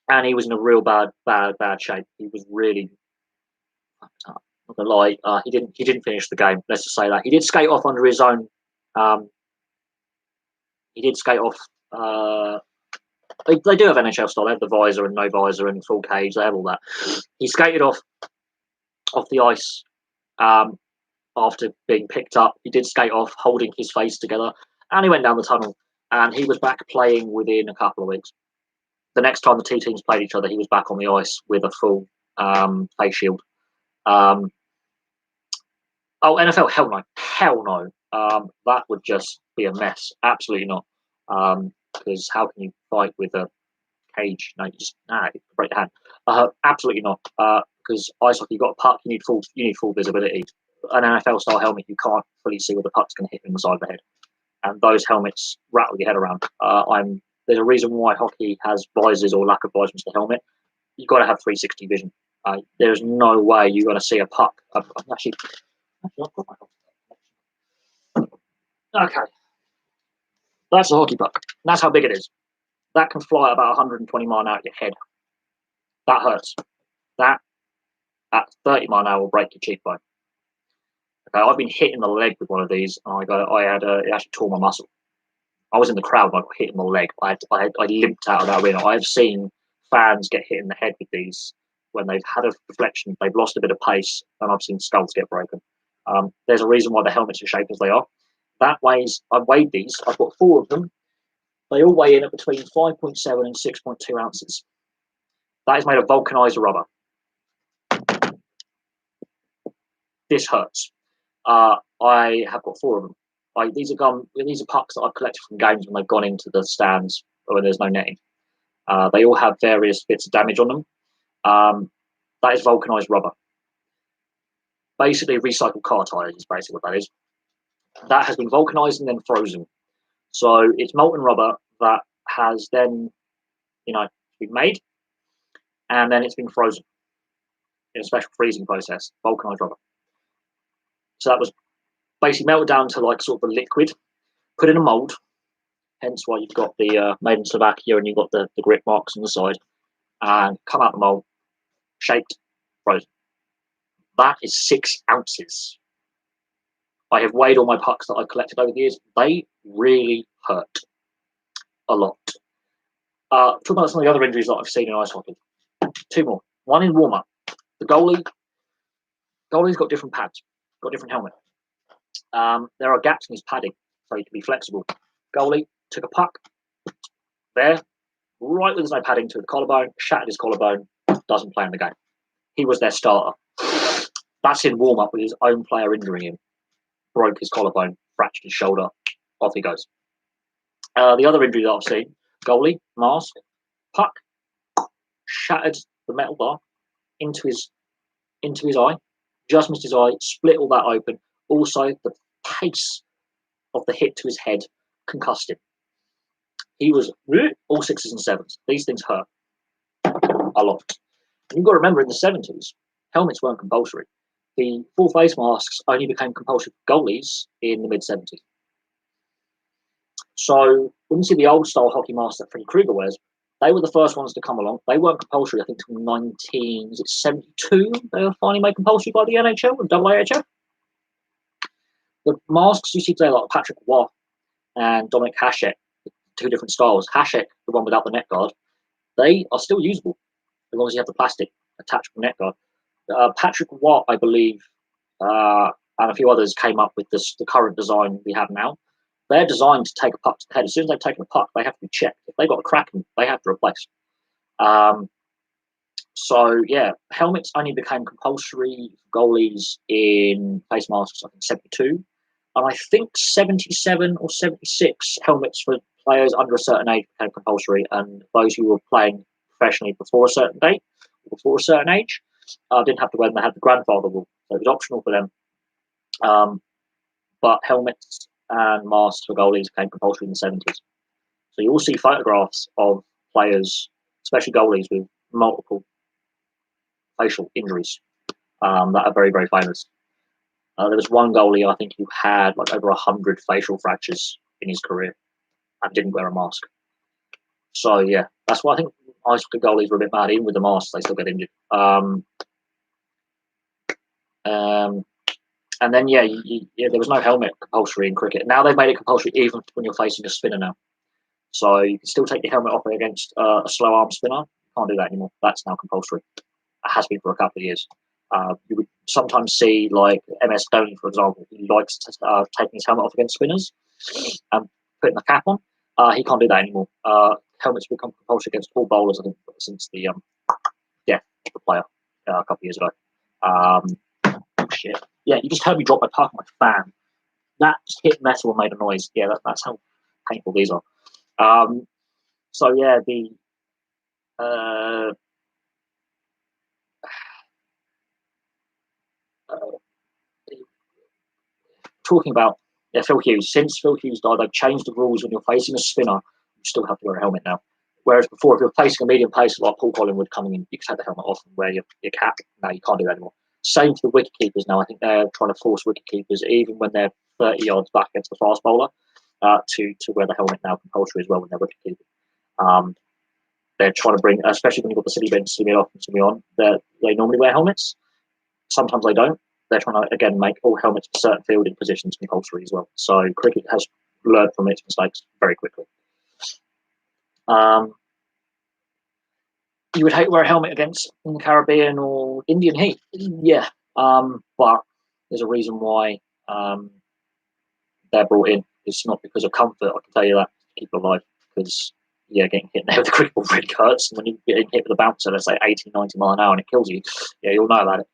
And he was in a real bad shape. He was really, not gonna lie, he didn't finish the game. Let's just say that he did skate off under his own. He did skate off. They do have NHL style. They have the visor and no visor and full cage. They have all that. He skated off the ice after being picked up. He did skate off, holding his face together, and he went down the tunnel. And he was back playing within a couple of weeks. the next time the two teams played each other, he was back on the ice with a full face shield. Oh, NFL, hell no, hell no. That would just be a mess. Absolutely not. Because how can you fight with a cage? No, you just break the hand. Absolutely not. Because ice hockey, you got a puck, you need full visibility. An NFL style helmet, you can't fully see where the puck's going to hit you in the side of the head, and those helmets rattle your head around. There's a reason why hockey has visors or lack of visors to the helmet. You've got to have 360 vision. There's no way you're going to see a puck. I've got my okay. That's a hockey puck. That's how big it is. That can fly about 120 mile an hour at your head. That hurts. That at 30 mile an hour will break your cheekbone. Okay, I've been hit in the leg with one of these, and it actually tore my muscle. I was in the crowd when I got hit in the leg. I limped out of that arena. I've seen fans get hit in the head with these when they've had a deflection, they've lost a bit of pace, and I've seen skulls get broken. There's a reason why the helmets are shaped as they are. I've weighed these. I've got 4 of them. They all weigh in at between 5.7 and 6.2 ounces. That is made of vulcanized rubber. This hurts. I have got 4 of them. These are pucks that I've collected from games when they've gone into the stands or when there's no netting. They all have various bits of damage on them. That is vulcanized rubber. Basically, recycled car tires is basically what that is. That has been vulcanized and then frozen. So it's molten rubber that has then, been made, and then it's been frozen in a special freezing process, vulcanized rubber. So that was basically melted down to like sort of a liquid, put in a mold, hence why you've got the made in Slovakia and you've got the grip marks on the side, and come out the mold, shaped, frozen. That is 6 ounces. I have weighed all my pucks that I've collected over the years. They really hurt a lot. Talk about some of the other injuries that I've seen in ice hockey. 2 more. One in warm-up. The goalie's got different pads, got different helmet. There are gaps in his padding, so he can be flexible. Goalie took a puck there, right with his no padding to the collarbone, shattered his collarbone, doesn't play in the game. He was their starter. That's in warm-up with his own player injuring him. Broke his collarbone, fractured his shoulder, off he goes. The other injury that I've seen, goalie, mask, puck, shattered the metal bar into his eye, just missed his eye, split all that open. Also, the pace of the hit to his head concussed him. He was all 6s and 7s. These things hurt a lot. And you've got to remember, in the 70s, helmets weren't compulsory. The full face masks only became compulsory for goalies in the mid-70s. So when you see the old style hockey masks that Freddy Krueger wears, they were the first ones to come along. They weren't compulsory, I think, until 1972. They were finally made compulsory by the NHL and AAHL. The masks you see today, like Patrick Roy and Dominic Hasek, 2 different styles. Hasek, the one without the neck guard, they are still usable as long as you have the plastic attached to the neck guard. Patrick Watt, I believe, and a few others came up with the current design we have now. They're designed to take a puck to the head. As soon as they've taken a puck, they have to be checked. If they've got a crack in them, they have to replace. So, yeah, helmets only became compulsory for goalies in face masks, I think, 72. And I think 77 or 76 helmets for players under a certain age became compulsory, and those who were playing professionally before a certain date, before a certain age, didn't have to wear them. They had the grandfather rule, so it was optional for them. But helmets and masks for goalies became compulsory in the 70s. So you will see photographs of players, especially goalies, with multiple facial injuries that are very, very famous. There was one goalie, I think, who had like over 100 facial fractures in his career and didn't wear a mask. So, yeah, that's why I think ice hockey goalies were a bit mad. Even with the mask, they still get injured. And then, there was no helmet compulsory in cricket. Now they've made it compulsory even when you're facing a spinner now. So you can still take your helmet off against a slow arm spinner. You can't do that anymore. That's now compulsory. It has been for a couple of years. You would sometimes see, like MS Dhoni, for example, he likes taking his helmet off against spinners and putting the cap on. He can't do that anymore. helmets become compulsory against all bowlers, I think, since the death of the player a couple of years ago. Shit. Yeah, you just heard me drop my puck on my fan. That just hit metal and made a noise. Yeah, that's how painful these are. So yeah, uh, talking about Phil Hughes. Since Phil Hughes died, they've changed the rules. When you're facing a spinner, you still have to wear a helmet now. Whereas before, if you're facing a medium pacer like Paul Collingwood coming in, you could take the helmet off and wear your cap. Now you can't do that anymore. Same for the wicket keepers now. I think they're trying to force wicket keepers, even when they're 30 yards back against the fast bowler, to wear the helmet now compulsory as well when they're wicket keeping. They're trying to bring, especially when you've got the City bench, City off and City on, they normally wear helmets. Sometimes they don't. They're trying to, again, make all helmets for certain fielding positions compulsory as well. So cricket has learned from its mistakes very quickly. You would hate to wear a helmet against in the Caribbean or Indian heat. Yeah. But there's a reason why they're brought in. It's not because of comfort, I can tell you that, to keep alive. Because, yeah, getting hit there with a cricket ball really hurts. And when you're getting hit with a bouncer, let's say 80, 90 mile an hour, and it kills you, yeah, you'll know about it.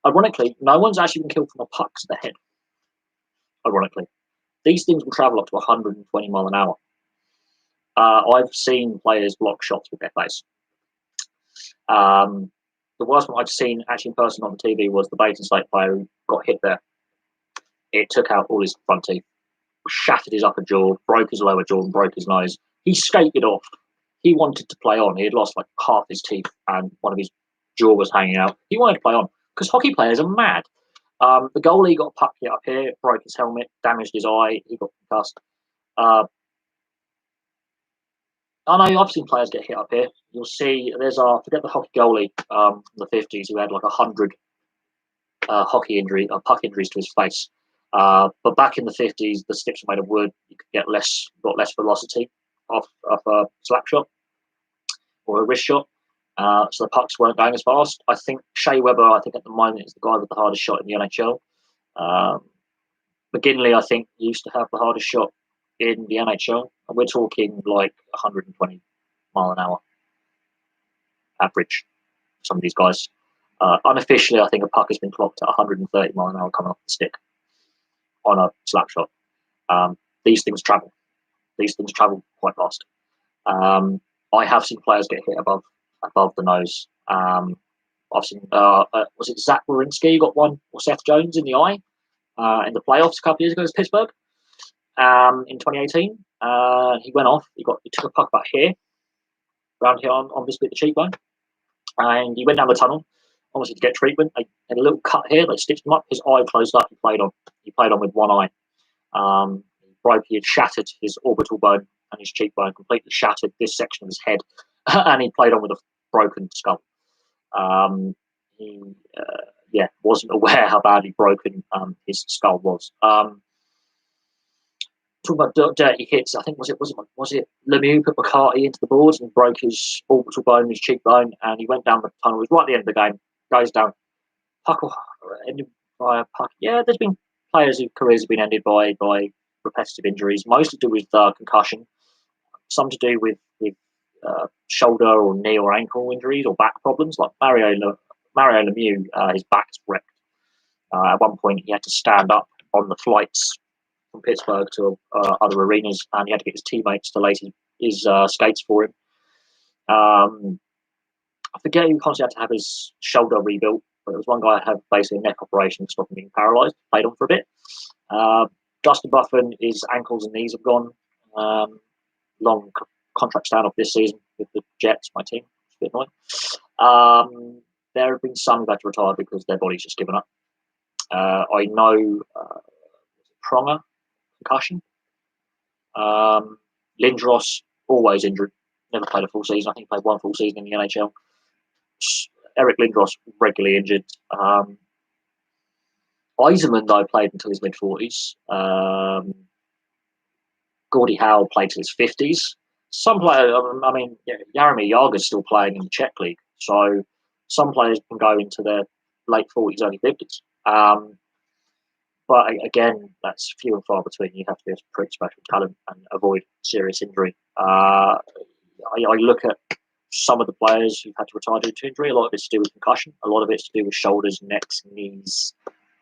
Ironically, no one's actually been killed from a puck to the head. Ironically. These things will travel up to 120 mile an hour. I've seen players block shots with their face. The worst one I've seen actually in person on the TV was the Basingstoke player who got hit there. It took out all his front teeth, shattered his upper jaw, broke his lower jaw, and broke his nose. He skated off. He wanted to play on. He had lost like half his teeth and one of his jaw was hanging out. He wanted to play on because hockey players are mad. The goalie got puck hit up here, broke his helmet, damaged his eye. He got concussed. I know I've seen players get hit up here. You'll see there's forget the hockey goalie from the 50s who had like 100 puck injuries to his face. But back in the 50s, the sticks were made of wood. You could get less velocity off a slap shot or a wrist shot. So the pucks weren't going as fast. I think Shea Weber, at the moment, is the guy with the hardest shot in the NHL. McGinley, I think, used to have the hardest shot in the NHL. And we're talking like 120 mile an hour average. Some of these guys. Unofficially, I think a puck has been clocked at 130 mile an hour coming off the stick on a slap shot. These things travel. These things travel quite fast. I have seen players get hit above the nose. I've seen, was it Zach Werenski got one, or Seth Jones in the eye in the playoffs a couple of years ago against Pittsburgh in 2018. He went off. He took a puck back here, around here on this bit of the cheekbone, and he went down the tunnel, obviously to get treatment. They had a little cut here. They stitched him up. His eye closed up. He played on with one eye. He had shattered his orbital bone and his cheekbone, completely shattered this section of his head, and he played on with a broken skull. He wasn't aware how badly broken his skull was. Talking about dirty hits, I think was it Lemieux put McCarthy into the boards and broke his orbital bone, his cheekbone, and he went down the tunnel. It was right at the end of the game. Goes down. Puck ended by a puck. Yeah, there's been players whose careers have been ended by repetitive injuries, most to do with concussion, some to do with shoulder or knee or ankle injuries or back problems, like Mario Lemieux. His back's wrecked. At one point, he had to stand up on the flights from Pittsburgh to other arenas, and he had to get his teammates to lace his skates for him. I forget who constantly had to have his shoulder rebuilt, but there was one guy who had basically a neck operation to stop him being paralysed. Played on for a bit. Dustin Buffon, his ankles and knees have gone. Long contract stand off this season with the Jets, my team. It's a bit annoying. There have been some who've had to retire because their body's just given up. I know Pronger, concussion. Lindros, always injured. Never played a full season. I think he played one full season in the NHL. Eric Lindros, regularly injured. Yzerman, though, played until his mid-40s. Gordie Howe played till his 50s. Some players, Jaromir Jagr's still playing in the Czech League. So some players can go into their late 40s, early 50s. But again, that's few and far between. You have to be a pretty special talent and avoid serious injury. I look at some of the players who've had to retire due to injury. A lot of it's to do with concussion. A lot of it's to do with shoulders, necks, knees,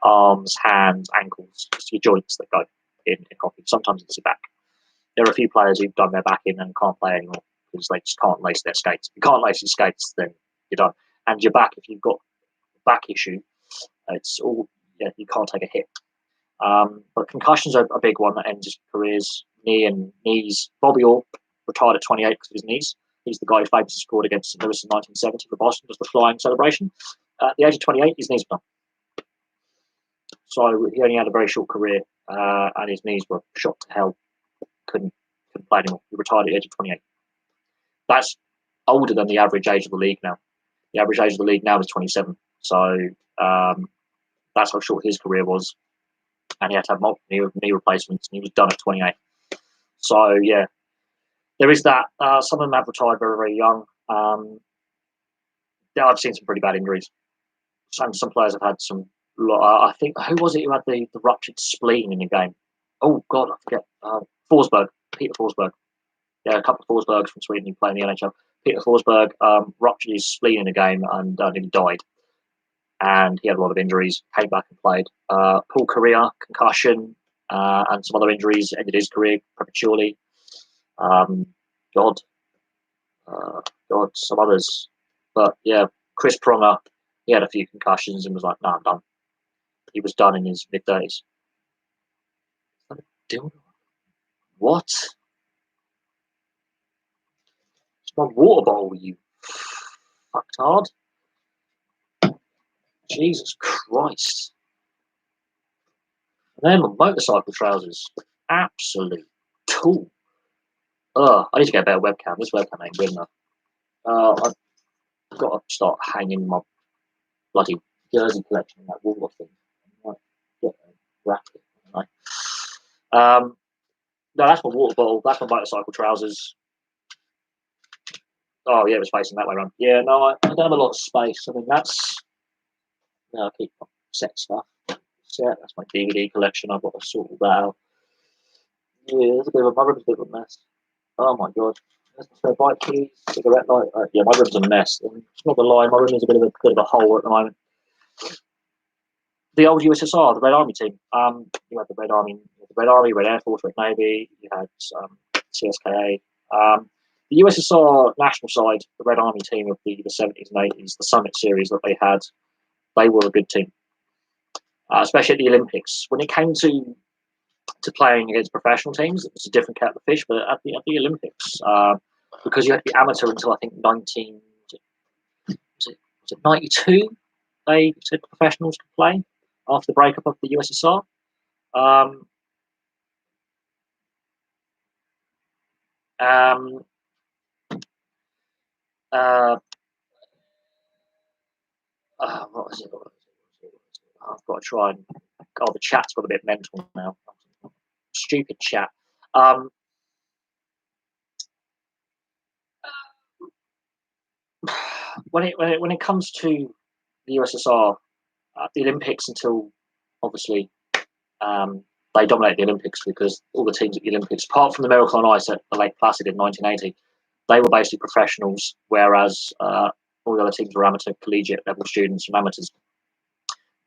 arms, hands, ankles. It's your joints that go in hockey. Sometimes it's your back. There are a few players who've done their back in and can't play anymore because they just can't lace their skates. If you can't lace your skates, then you're done. And your back, if you've got a back issue, it's all you can't take a hit. But concussions are a big one that ends his careers. Knees. Bobby Orr retired at 28 because of his knees. He's the guy who famously scored against St. Louis in 1970 for Boston as the flying celebration. At the age of 28, his knees were done. So he only had a very short career, and his knees were shot to hell. Couldn't play anymore. He retired at the age of 28. That's older than the average age of the league now. The average age of the league now is 27. So that's how short his career was. And he had to have multiple knee replacements, and he was done at 28. So, yeah, there is that. Some of them have retired very, very young. I've seen some pretty bad injuries. Some players have had some. I think, who was it who had the ruptured spleen in the game? Oh, God, I forget. Forsberg, Peter Forsberg. Yeah, a couple of Forsbergs from Sweden who play in the NHL. Peter Forsberg ruptured his spleen in the game and nearly died. And he had a lot of injuries, came back and played. Paul Kariya, concussion, and some other injuries, ended his career prematurely. Some others. But yeah, Chris Pronger, he had a few concussions and was like, "No, I'm done." He was done in his mid-30s. What? It's my water bottle, you fucktard. Jesus Christ. And then my motorcycle trousers. Absolute tool. I need to get a better webcam. This webcam ain't good enough. I've got to start hanging my bloody jersey collection in that wall, I think. I might get a bracket. No, that's my water bottle. That's my motorcycle trousers. Oh, yeah, it was facing that way around. Yeah, no, I don't have a lot of space. I mean, that's... I keep set stuff. Set. That's my DVD collection. I've got to sort all that out. Yeah, it's a bit of my room's a bit of a mess. Oh, my God. So bike keys, cigarette light. Yeah, my room's a mess. It's not gonna lie, my room is a bit of a hole at the moment. The old USSR, the Red Army team. You had the Red Army, Red Air Force, Red Navy. You had CSKA. The USSR national side, the Red Army team of the 70s and 80s, the Summit series that they had, they were a good team, especially at the Olympics. When it came to playing against professional teams, it was a different kettle of fish. But at the Olympics, because you had to be amateur until I think 92, they said professionals could play after the breakup of the USSR. What was it? I've got to try and. The chat's got a bit mental now. Stupid chat. When it comes to the USSR, the Olympics until obviously they dominated the Olympics because all the teams at the Olympics, apart from the Miracle on Ice at the Lake Placid in 1980, they were basically professionals, whereas all the other teams were amateur, collegiate level students and amateurs.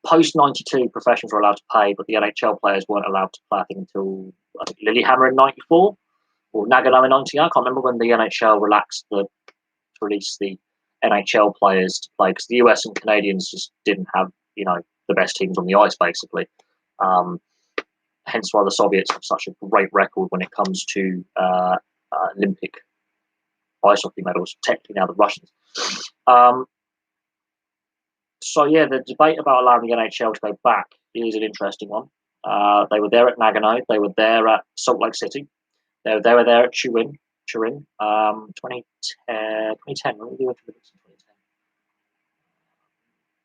Post 92, professionals were allowed to pay, but the NHL players weren't allowed to play, I think, until Lillehammer in 94 or Nagano in 98. I can't remember when the NHL relaxed to release the NHL players to play because the US and Canadians just didn't have, the best teams on the ice, basically. Hence why the Soviets have such a great record when it comes to Olympic ice hockey medals, technically now the Russians. So, yeah, the debate about allowing the NHL to go back is an interesting one. They were there at Nagano. They were there at Salt Lake City. They were there at Turin. 2010. When were the Olympics in 2010?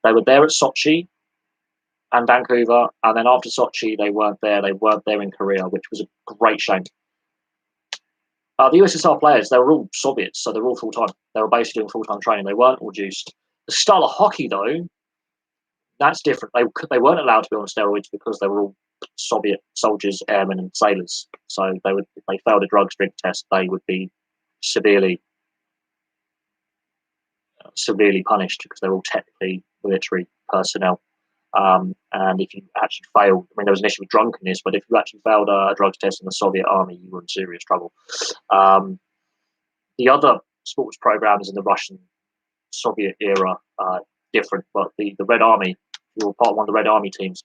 They were there at Sochi and Vancouver. And then after Sochi, they weren't there. They weren't there in Korea, which was a great shame. The USSR players, they were all Soviets, so they were all full-time. They were basically doing full-time training. They weren't all juiced. The style of hockey, though, That's different. They weren't allowed to be on steroids because they were all Soviet soldiers, airmen, and sailors. So they would, if they failed a drugs drink test, they would be severely severely punished because they're all technically military personnel. And if you actually failed, I mean, there was an issue with drunkenness, but if you actually failed a drugs test in the Soviet army, you were in serious trouble. Um, the other sports programs in the Russian Soviet era are different, but the Red Army, you were part of one of the Red Army teams,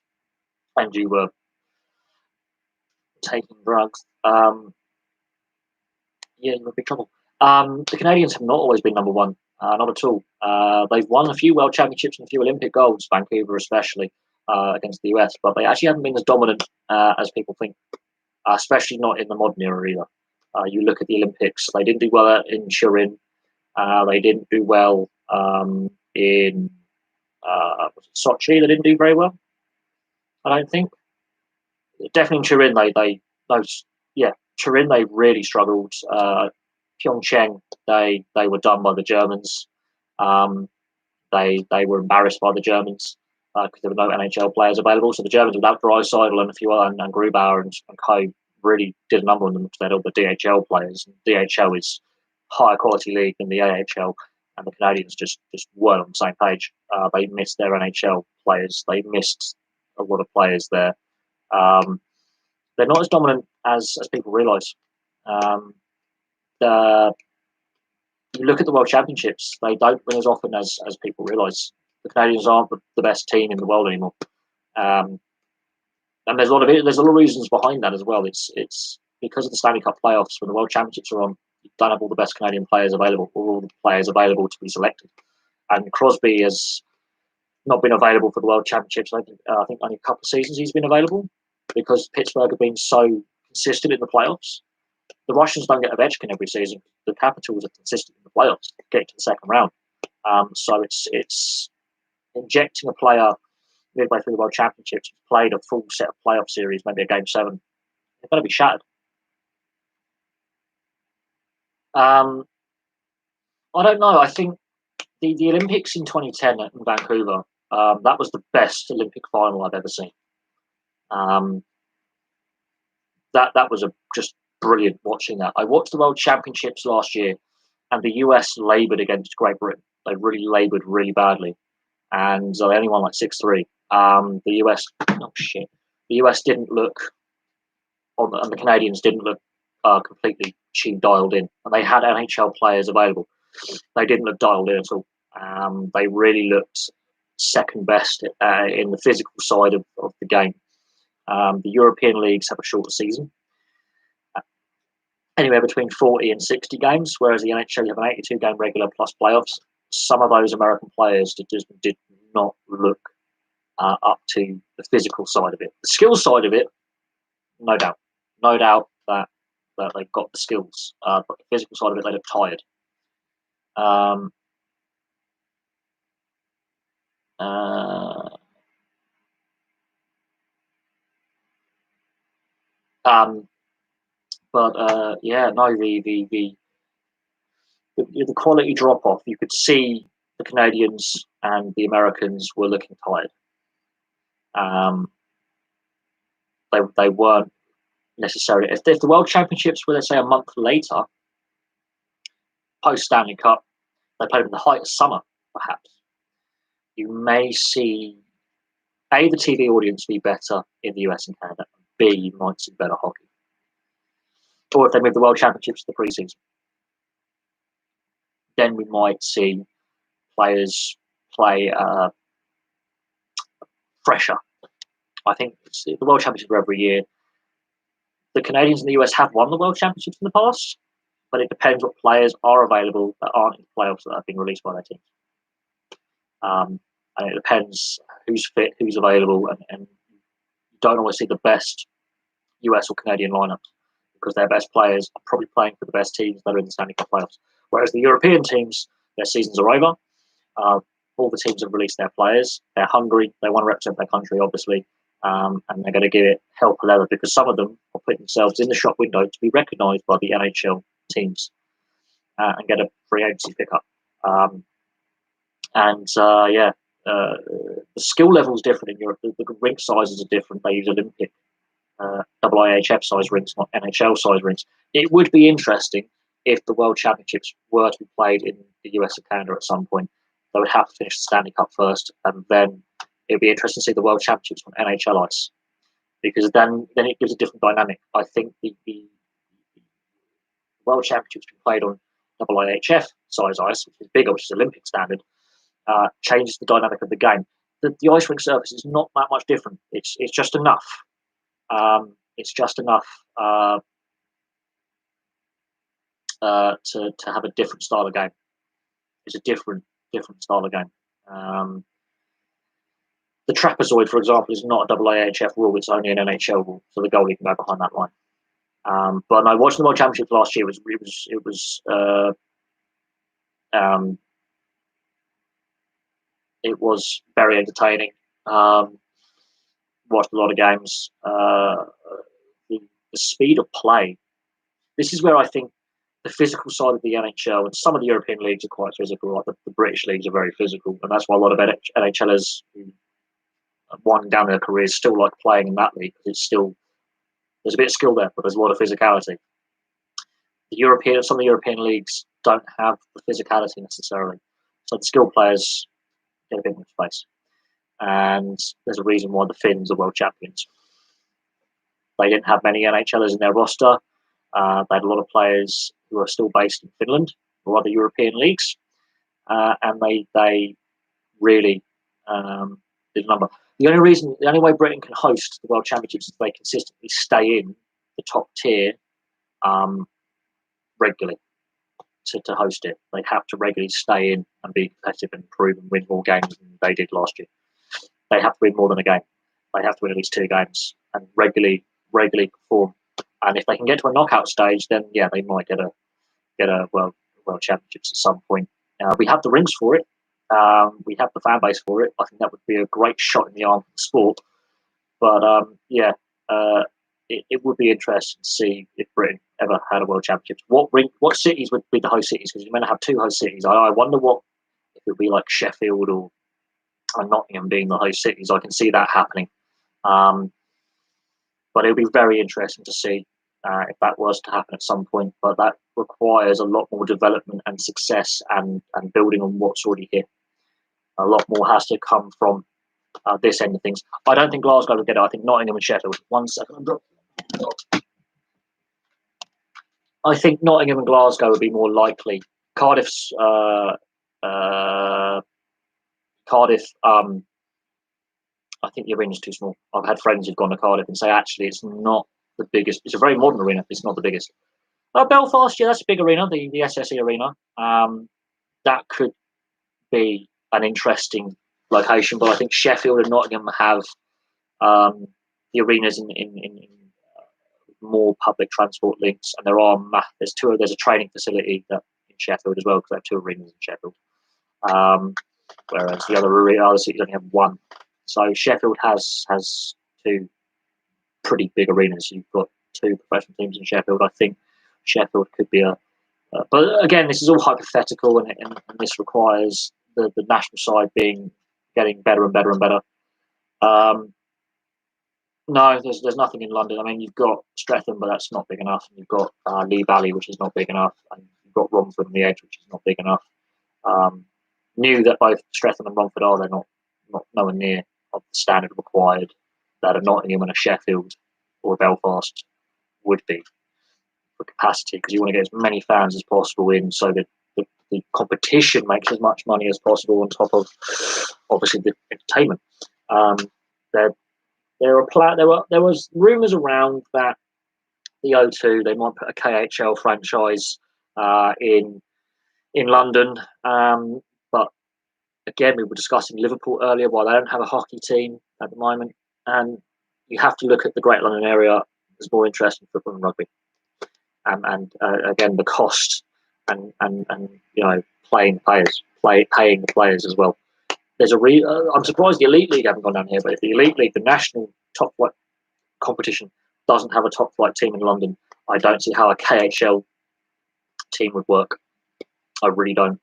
and you were taking drugs, yeah, you're in big trouble. The Canadians have not always been number one, not at all. They've won a few World Championships and a few Olympic golds, Vancouver especially, against the US, but they actually haven't been as dominant as people think, especially not in the modern era either. You look at the Olympics, they didn't do well in Turin, they didn't do well in Sochi, they didn't do very well, I don't think. Definitely in Turin, yeah, Turin, they really struggled. Pyeongchang, they were done by the Germans. They were embarrassed by the Germans because there were no NHL players available. So the Germans, without Draisaitl and a few other, and Grubauer and Co, really did a number on them because they had all the DHL players. And DHL is higher quality league than the AHL, and the Canadians just weren't on the same page. They missed their NHL players. They missed a lot of players there. They're not as dominant as people realise. You look at the World Championships; they don't win as often as people realise. The Canadians aren't the best team in the world anymore, and there's a lot of reasons behind that as well. It's because of the Stanley Cup playoffs. When the World Championships are on, you don't have all the best Canadian players available, or all the players available to be selected. And Crosby has not been available for the World Championships. I think only a couple of seasons he's been available because Pittsburgh have been so consistent in the playoffs. The Russians don't get Ovechkin every season. The Capitals are consistent in the playoffs, getting to the second round. So it's injecting a player midway through the World Championships, played a full set of playoff series, maybe a game 7. They're going to be shattered. I don't know. I think the Olympics in 2010 in Vancouver, that was the best Olympic final I've ever seen. That was just brilliant watching that. I watched the World Championships last year, and the US laboured against Great Britain. They really laboured really badly, and they only won like 6-3. The US, oh shit, the US didn't look, and the Canadians didn't look completely dialed in, and they had NHL players available. They didn't look dialed in at all. They really looked second best in the physical side of the game. The European leagues have a shorter season, anywhere between 40 and 60 games, whereas the NHL you have an 82 game regular plus playoffs. Some of those American players just did not look up to the physical side of it. The skill side of it, no doubt that they've got the skills, but the physical side of it, they look tired. But yeah, no, the quality drop off. You could see the Canadians and the Americans were looking tired. They weren't necessarily. If the World Championships were, let's say, a month later, post Stanley Cup, they played in the height of summer, perhaps. You may see A, the TV audience be better in the US and Canada, and B, you might see better hockey. Or if they move the World Championships to the preseason, then we might see players play fresher. I think the World Championships are every year. The Canadians and the US have won the World Championships in the past, but it depends what players are available that aren't in the playoffs that have been released by their teams. And it depends who's fit, who's available, and you don't always see the best US or Canadian lineups because their best players are probably playing for the best teams that are in the Stanley Cup playoffs. Whereas the European teams, their seasons are over. All the teams have released their players. They're hungry. They want to represent their country, obviously, and they're going to give it hell for leather because some of them are putting themselves in the shop window to be recognised by the NHL teams and get a free agency pickup. Yeah, the skill level is different in Europe. The rink sizes are different. They use Olympic IIHF size rinks, not NHL size rinks. It would be interesting if the World Championships were to be played in the US or Canada at some point. They would have to finish the Stanley Cup first, and then it would be interesting to see the World Championships on NHL ice, because then it gives a different dynamic. I think the World Championships being played on IIHF size ice, which is bigger, which is Olympic standard, changes the dynamic of the game. The ice rink surface is not that much different. It's just enough. It's just enough to have a different style of game. It's a different style of game. The trapezoid, for example, is not a IIHF rule. It's only an NHL rule, so the goalie can go behind that line. But no, watching the World Championships last year it was very entertaining. Watched a lot of games. The speed of play. This is where I think the physical side of the NHL and some of the European leagues are quite physical. Like the British leagues are very physical, and that's why a lot of NHLers who winding down their careers still like playing in that league, because it's still, there's a bit of skill there, but there's a lot of physicality. Some of the European leagues don't have the physicality necessarily, so the skilled players get a bit more space. And there's a reason why the Finns are world champions. They didn't have many NHLers in their roster. They had a lot of players who are still based in Finland or other European leagues, and they really did a number. The only way Britain can host the World Championships is if they consistently stay in the top tier regularly to host it. They have to regularly stay in and be competitive and improve and win more games than they did last year. They have to win more than a game. They have to win at least 2 games and regularly perform. And if they can get to a knockout stage, then yeah, they might get a world championships at some point. We have the rings for it. We have the fan base for it. I think that would be a great shot in the arm for the sport. But it would be interesting to see if Britain ever had a world championships. What cities would be the host cities? Because you're going to have 2 host cities. I wonder if it would be like Sheffield or Nottingham being the host cities. I can see that happening. But it would be very interesting to see if that was to happen at some point. But that requires a lot more development and success and building on what's already here. A lot more has to come from this end of things. I don't think Glasgow will get it. I think Nottingham and Sheffield. 1 second. I think Nottingham and Glasgow would be more likely. Cardiff's Cardiff. I think the arena's too small. I've had friends who've gone to Cardiff and say actually it's not the biggest. It's a very modern arena. It's not the biggest. Belfast, yeah, that's a big arena. The SSE Arena. That could be an interesting location, but I think Sheffield and Nottingham have the arenas in more public transport links, and there's a training facility in Sheffield as well, because they have 2 arenas in Sheffield, whereas the other cities only have 1. So Sheffield has 2 pretty big arenas. You've got 2 professional teams in Sheffield. I think Sheffield could be but again, this is all hypothetical, and this requires the national side getting better and better and better. No, there's nothing in London. I mean, you've got Streatham, but that's not big enough. And you've got Lee Valley, which is not big enough, and you've got Romford and the Edge, which is not big enough. Knew that both Streatham and Romford they're not nowhere near of the standard required that a Nottingham and a Sheffield or a Belfast would be for capacity, because you want to get as many fans as possible in, so that the competition makes as much money as possible on top of obviously the entertainment. There was rumours around that the O2 they might put a KHL franchise in London, but again, we were discussing Liverpool earlier, why they don't have a hockey team at the moment, and you have to look at the Great London area as more interesting football and rugby, and again the cost and paying the players as well. There's I'm surprised the Elite League haven't gone down here, but if the Elite League, the national top flight competition, doesn't have a top flight team in London, I don't see how a KHL team would work. I really don't.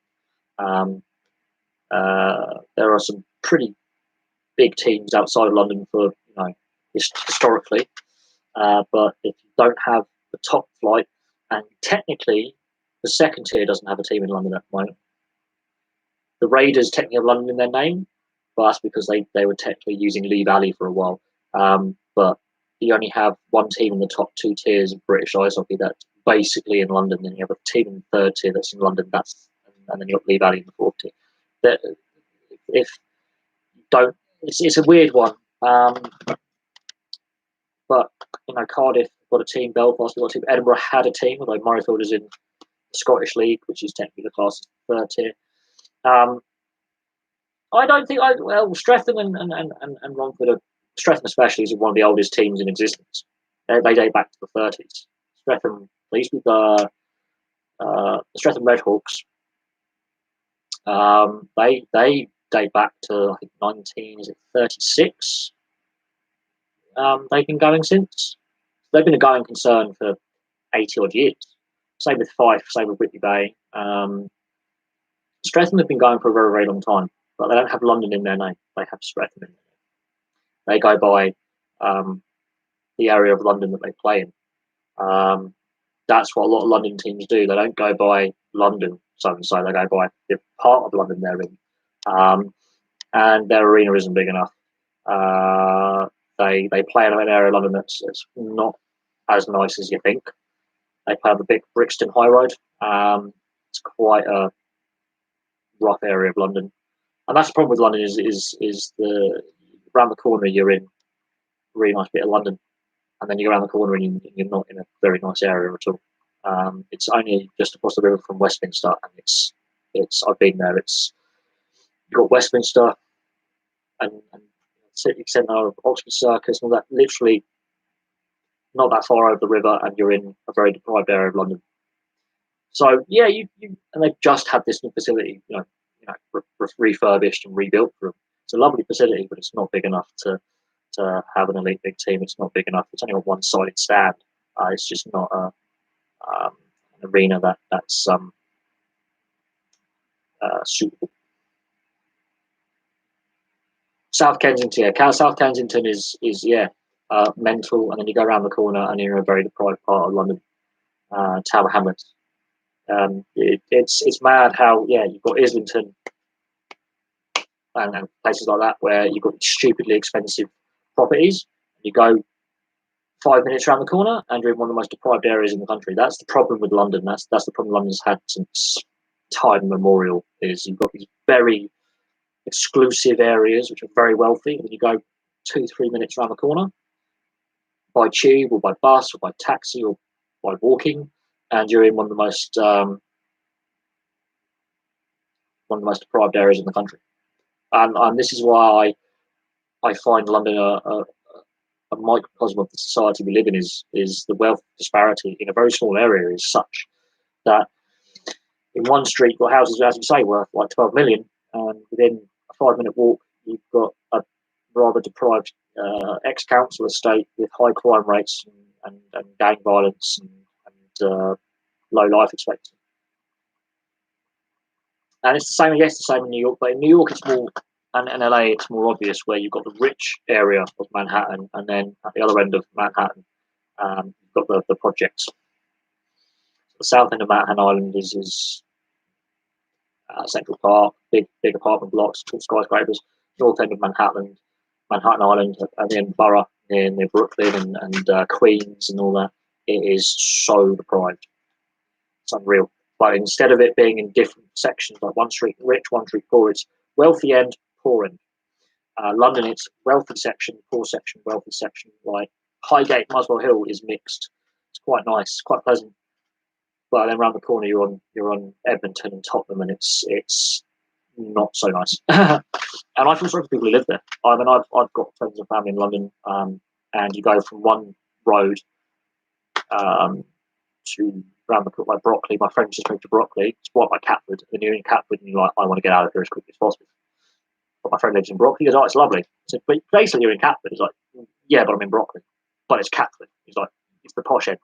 There are some pretty big teams outside of London for historically. But if you don't have the top flight, and technically the second tier doesn't have a team in London at the moment. The Raiders technically have London in their name, but that's because they were technically using Lee Valley for a while. But you only have one team in the top two tiers of British ice hockey that's basically in London. Then you have a team in the third tier that's in London. And then you got Lee Valley in the fourth tier. That if you don't, it's a weird one. But Cardiff got a team, Belfast got a team, Edinburgh had a team, although Murrayfield is in the Scottish League, which is technically the class third tier. I don't think Streatham and Romford are, Streatham especially is one of the oldest teams in existence. They date back to the 30s. Streatham, they used to be the Streatham Redhawks. They date back to I think 1936. They've been going since. They've been a going concern for 80 odd years. Same with Fife, same with Whitby Bay. Streatham have been going for a very, very long time, but they don't have London in their name. They have Streatham in their name. They go by the area of London that they play in. That's what a lot of London teams do. They don't go by London, so and so. They go by the part of London they're in. And their arena isn't big enough. They play in an area of London that's not as nice as you think. They play on the big Brixton High Road. It's quite a rough area of London, and that's the problem with London is the around the corner you're in a really nice bit of London, and then you go around the corner and you're not in a very nice area at all. It's only just across the river from Westminster, and it's I've been there. You've got Westminster and city centre of Oxford Circus and all that. Literally not that far over the river, and you're in a very deprived area of London. So yeah, and they've just had this new facility, refurbished and rebuilt for them. It's a lovely facility, but it's not big enough to have an elite big team. It's not big enough. It's only a one-sided stand. It's just not an arena that's suitable. South Kensington, South Kensington is mental, and then you go around the corner and you're in a very deprived part of London, Tower Hamlets. It's mad how you've got Islington and places like that where you've got stupidly expensive properties. You go 5 minutes around the corner and you're in one of the most deprived areas in the country. That's the problem with London. That's the problem London's had since time immemorial. Is you've got these very exclusive areas which are very wealthy, and you go 2-3 minutes around the corner by tube or by bus or by taxi or by walking, and you're in one of the most deprived areas in the country. And this is why I find London a microcosm of the society we live in. Is the wealth disparity in a very small area is such that in one street you've got houses, as you say, worth like 12 million, and within a 5-minute walk you've got a rather deprived ex-council estate with high crime rates and gang violence and low life expectancy. And it's the same in New York, but in New York it's more, and in LA it's more obvious, where you've got the rich area of Manhattan, and then at the other end of Manhattan you've got the projects. The south end of Manhattan Island is Central Park, big apartment blocks, tall skyscrapers. North end of Manhattan Island, at the end of Borough, near Brooklyn and Queens and all that, it is so deprived. It's unreal. But instead of it being in different sections, like one street rich, one street poor, it's wealthy end, poor end. London, it's wealthy section, poor section, wealthy section. Like Highgate, Muswell Hill is mixed. It's quite nice, quite pleasant. But then around the corner, you're on Edmonton and Tottenham, and it's not so nice. And I feel sorry for people who live there. I mean, I've got friends and family in London, and you go from one road to around the like Brockley. My friend just moved to Brockley. It's right by Catford. And you're in Catford, and you're like, I want to get out of here as quickly as possible. But my friend lives in Brockley. He goes, oh, it's lovely. I said, but basically you're in Catford. He's like, yeah, but I'm in Brockley. But it's Catford. He's like, it's the posh end.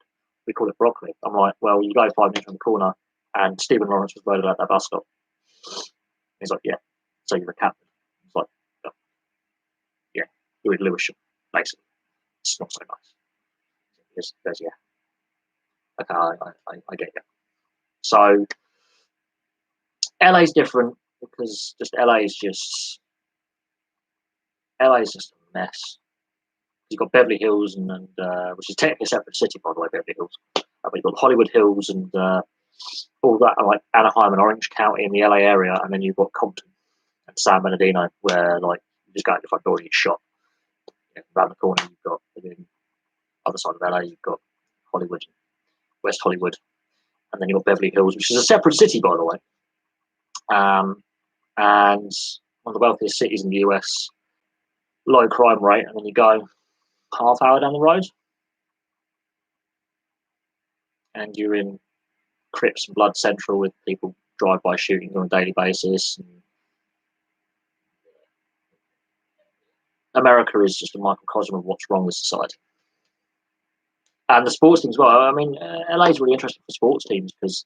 We call it Brockley. I'm like, well, you go 5 minutes from the corner, and Stephen Lawrence was murdered at that bus stop. He's like, yeah, so you're in Catford. He's like, Louis Lewisham, basically. It's not so nice. Yeah. Okay, I get you. So LA's different because just LA is just a mess. You've got Beverly Hills and which is technically a separate city, by the way, Beverly Hills. But you've got Hollywood Hills and all that, like Anaheim and Orange County in the LA area, and then you've got Compton and San Bernardino, where like you just go out the front door and you shop. Around the corner, you've got the other side of LA, you've got Hollywood, West Hollywood, and then you've got Beverly Hills, which is a separate city, by the way, and one of the wealthiest cities in the US. Low crime rate, and then you go half hour down the road, and you're in Crips and Blood Central with people drive-by shooting on a daily basis. And America is just a microcosm of what's wrong with society. And the sports teams, well, I mean, LA is really interesting for sports teams because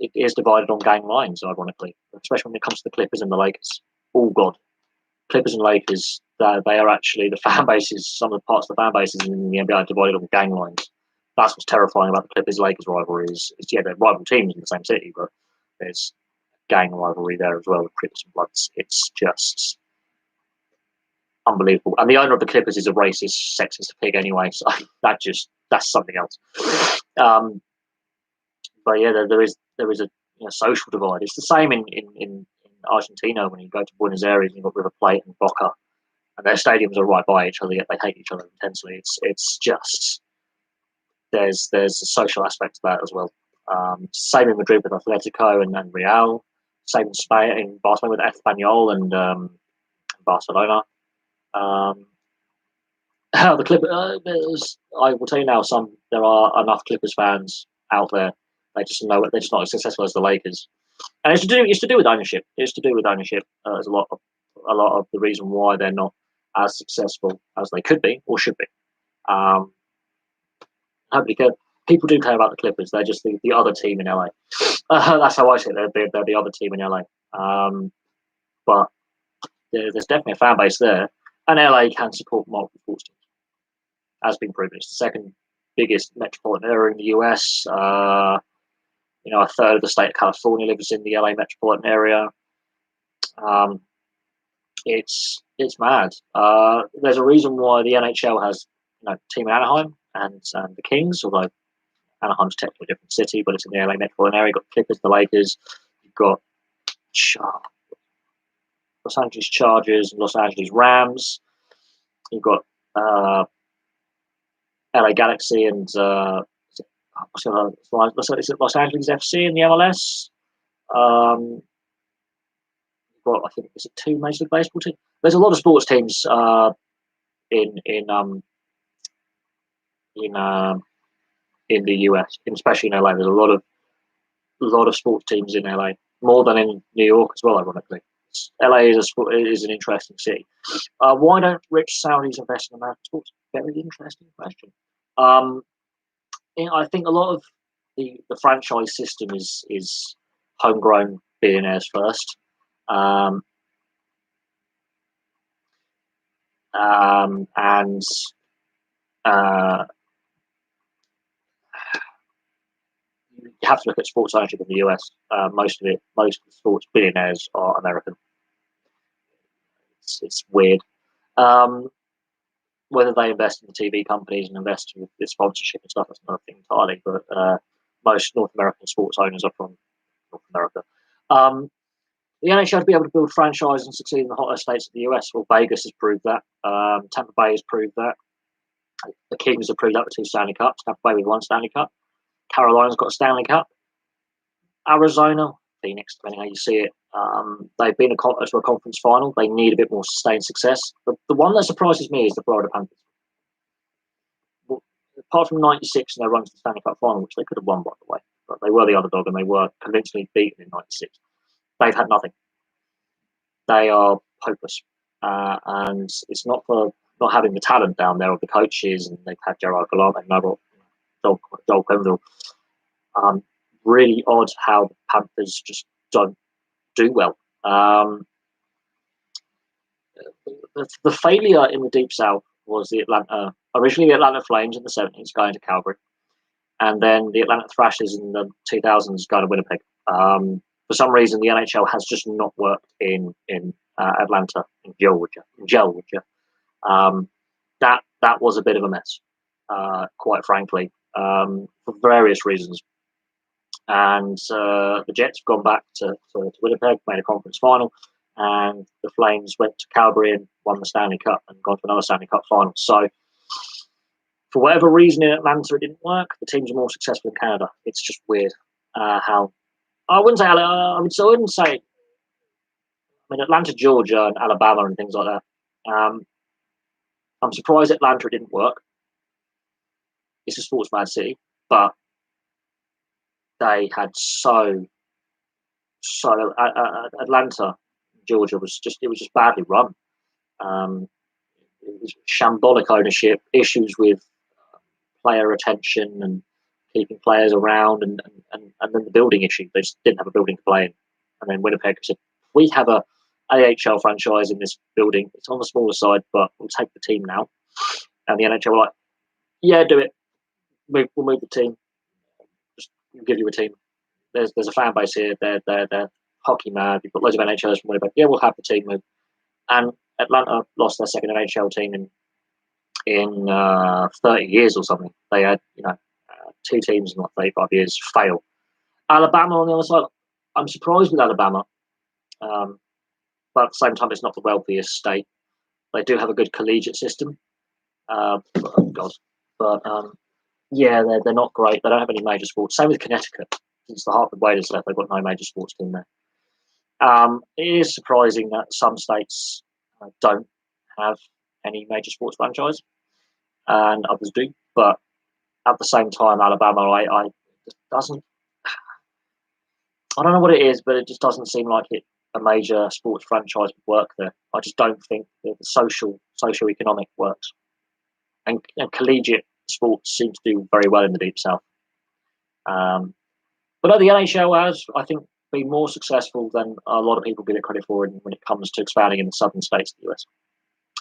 it is divided on gang lines, ironically, especially when it comes to the Clippers and the Lakers. Oh, God. Clippers and Lakers, they are actually the fan bases, some of the parts of the fan bases in the NBA are divided on gang lines. That's what's terrifying about the Clippers-Lakers rivalry is yeah, they're rival teams in the same city, but there's gang rivalry there as well with Crips and Bloods. It's just unbelievable. And the owner of the Clippers is a racist, sexist pig anyway, so that's something else. But yeah, there is a social divide. It's the same in Argentina when you go to Buenos Aires and you've got River Plate and Boca, and their stadiums are right by each other, yet they hate each other intensely. It's just there's a social aspect to that as well. Same in Madrid with Atletico and Real. Same in Spain, in Barcelona with Espanyol and Barcelona. The Clippers. I will tell you now. There are enough Clippers fans out there. They just know they're just not as successful as the Lakers, and it's to do with ownership. It's to do with ownership. There's a lot of the reason why they're not as successful as they could be or should be. People do care about the Clippers. They're just the other team in LA. That's how I see it. They're the other team in LA. But there's definitely a fan base there, and LA can support multiple sports teams. Has been proven. It's the second biggest metropolitan area in the US. A third of the state of California lives in the LA metropolitan area. It's mad. There's a reason why the NHL has team in Anaheim and the Kings, although Anaheim's technically a different city, but it's in the LA metropolitan area. You've got Clippers, the Lakers, you've got Los Angeles Chargers and Los Angeles Rams. You've got LA Galaxy and is it Los Angeles FC in the MLS? You've got, I think, is it 2 Major League Baseball teams? There's a lot of sports teams in the US, especially in LA. There's a lot of sports teams in LA, more than in New York as well. Ironically, LA is an interesting city. Why don't rich Saudis invest in American sports? Very interesting question. I think a lot of the franchise system is homegrown billionaires first. And you have to look at sports ownership in the US. Most of the sports billionaires are American. It's weird. Whether they invest in the TV companies and invest with sponsorship and stuff, that's another thing entirely. But most North American sports owners are from North America. The NHL to be able to build franchise and succeed in the hotter states of the US. Well, Vegas has proved that. Tampa Bay has proved that. The Kings have proved that with 2 Stanley Cups. Tampa Bay with 1 Stanley Cup. Carolina's got a Stanley Cup. Arizona, Phoenix, depending how you see it, they've been to a conference final. They need a bit more sustained success. But the one that surprises me is the Florida Panthers. Well, apart from '96 and their run to the Stanley Cup final, which they could have won, by the way, but they were the underdog and they were convincingly beaten in '96. They've had nothing. They are hopeless. And it's not for not having the talent down there of the coaches, and they've had Gerard Gallant and Joel Quenneville. Really odd how the Panthers just don't do well. the failure in the Deep South was originally the Atlanta Flames in the 70s going to Calgary, and then the Atlanta Thrashers in the 2000s going to Winnipeg. For some reason, the NHL has just not worked in Atlanta, in Georgia. That was a bit of a mess, quite frankly, for various reasons. And the Jets have gone back to Winnipeg, made a conference final, and the Flames went to Calgary and won the Stanley Cup and gone to another Stanley Cup final. So, for whatever reason in Atlanta it didn't work. The teams are more successful in Canada. It's just weird how I wouldn't say I mean Atlanta, Georgia, and Alabama and things like that. I'm surprised Atlanta didn't work. It's a sports mad city, but they had Atlanta, Georgia was just badly run. It was shambolic ownership, issues with player retention and keeping players around, and then the building issue. They just didn't have a building to play in. And then Winnipeg said, we have a AHL franchise in this building. It's on the smaller side, but we'll take the team now. And the NHL were like, yeah, do it. We'll move the team. Just we'll give you a team. There's a fan base here. They're hockey mad. You've got loads of NHLers from Winnipeg. Yeah, we'll have the team move. And Atlanta lost their second NHL team in 30 years or something. They had two teams in like 35 years fail. Alabama on the other side, I'm surprised with Alabama, but at the same time, it's not the wealthiest state. They do have a good collegiate system. Yeah, they're not great. They don't have any major sports. Same with Connecticut. Since the Hartford Whalers left, they've got no major sports team there. It is surprising that some states don't have any major sports franchise, and others do. But at the same time, Alabama, I just doesn't. I don't know what it is, but it just doesn't seem like a major sports franchise would work there. I just don't think that the socio-economic works, and collegiate sports seem to do very well in the Deep South. But no, the NHL has, I think, been more successful than a lot of people give it credit for when it comes to expanding in the southern states of the US.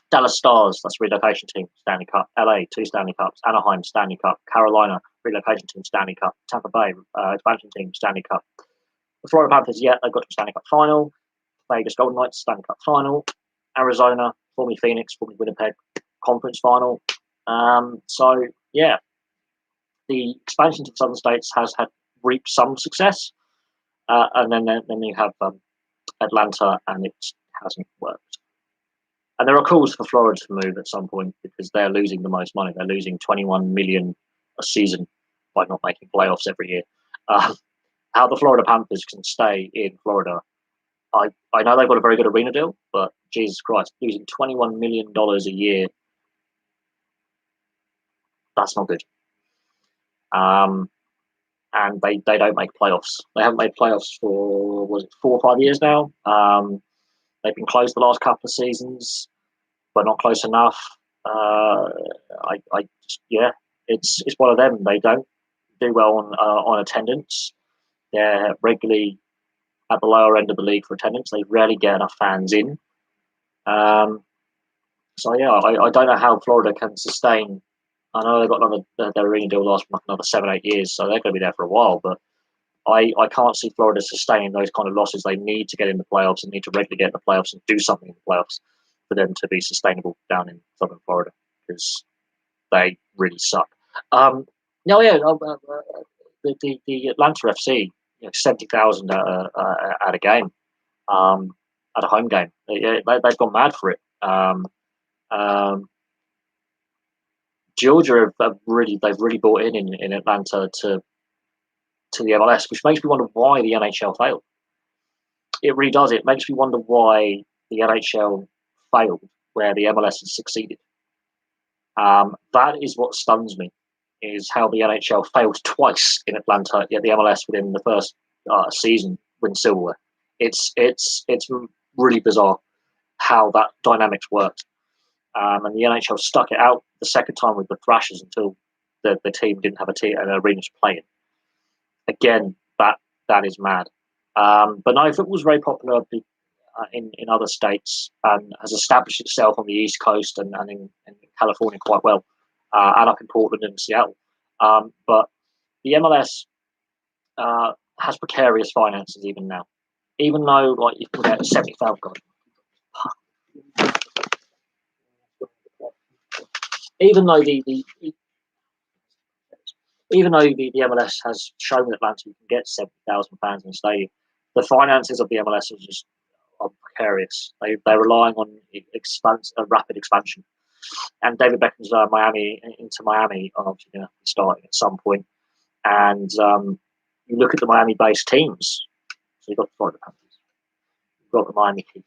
Dallas Stars, that's a relocation team, Stanley Cup. LA, 2 Stanley Cups. Anaheim, Stanley Cup. Carolina, relocation team, Stanley Cup. Tampa Bay, expansion team, Stanley Cup. The Florida Panthers, yeah, they got to the Stanley Cup final. Vegas Golden Knights, Stanley Cup final. Arizona, formerly Phoenix, formerly Winnipeg, conference final. So, yeah, the expansion to the southern states has reaped some success. And then you have Atlanta, and it hasn't worked. And there are calls for Florida to move at some point because they're losing the most money. They're losing $21 million a season by not making playoffs every year. How the Florida Panthers can stay in Florida, I know they've got a very good arena deal, but Jesus Christ, losing $21 million a year, that's not good. And they don't make playoffs. They haven't made playoffs for 4 or 5 years now. They've been close the last couple of seasons, but not close enough. It's one of them. They don't do well on attendance. They're regularly at the lower end of the league for attendance. They rarely get enough fans in. I don't know how Florida can sustain. I know they've got their arena deal lasts for another 7-8 years, so they're going to be there for a while. But I can't see Florida sustaining those kind of losses. They need to get in the playoffs and need to regularly get in the playoffs and do something in the playoffs for them to be sustainable down in southern Florida, because they really suck. The Atlanta FC, 70,000 at a game, at a home game. They've gone mad for it. Georgia they've really bought in Atlanta to the MLS, which makes me wonder why the NHL failed. It really does. It makes me wonder why the NHL failed where the MLS has succeeded. That is what stuns me, is how the NHL failed twice in Atlanta, yet the MLS within the first season wins silverware. It's really bizarre how that dynamics worked. And the NHL stuck it out the second time with the Thrashers until the team didn't have an arena to play in. Again, that is mad. But no, football was very popular in other states and has established itself on the East Coast and in California quite well, and up in Portland and Seattle. But the MLS has precarious finances even now. Even though, like, you can get 70,000, even though the MLS has shown that Atlanta you can get 70,000 fans in the stadium, the finances of the MLS are precarious. They're relying on rapid expansion. And David Beckham's Miami are obviously going to be starting at some point. And you look at the Miami-based teams. So you've got the Florida Panthers, you've got the Miami Heat,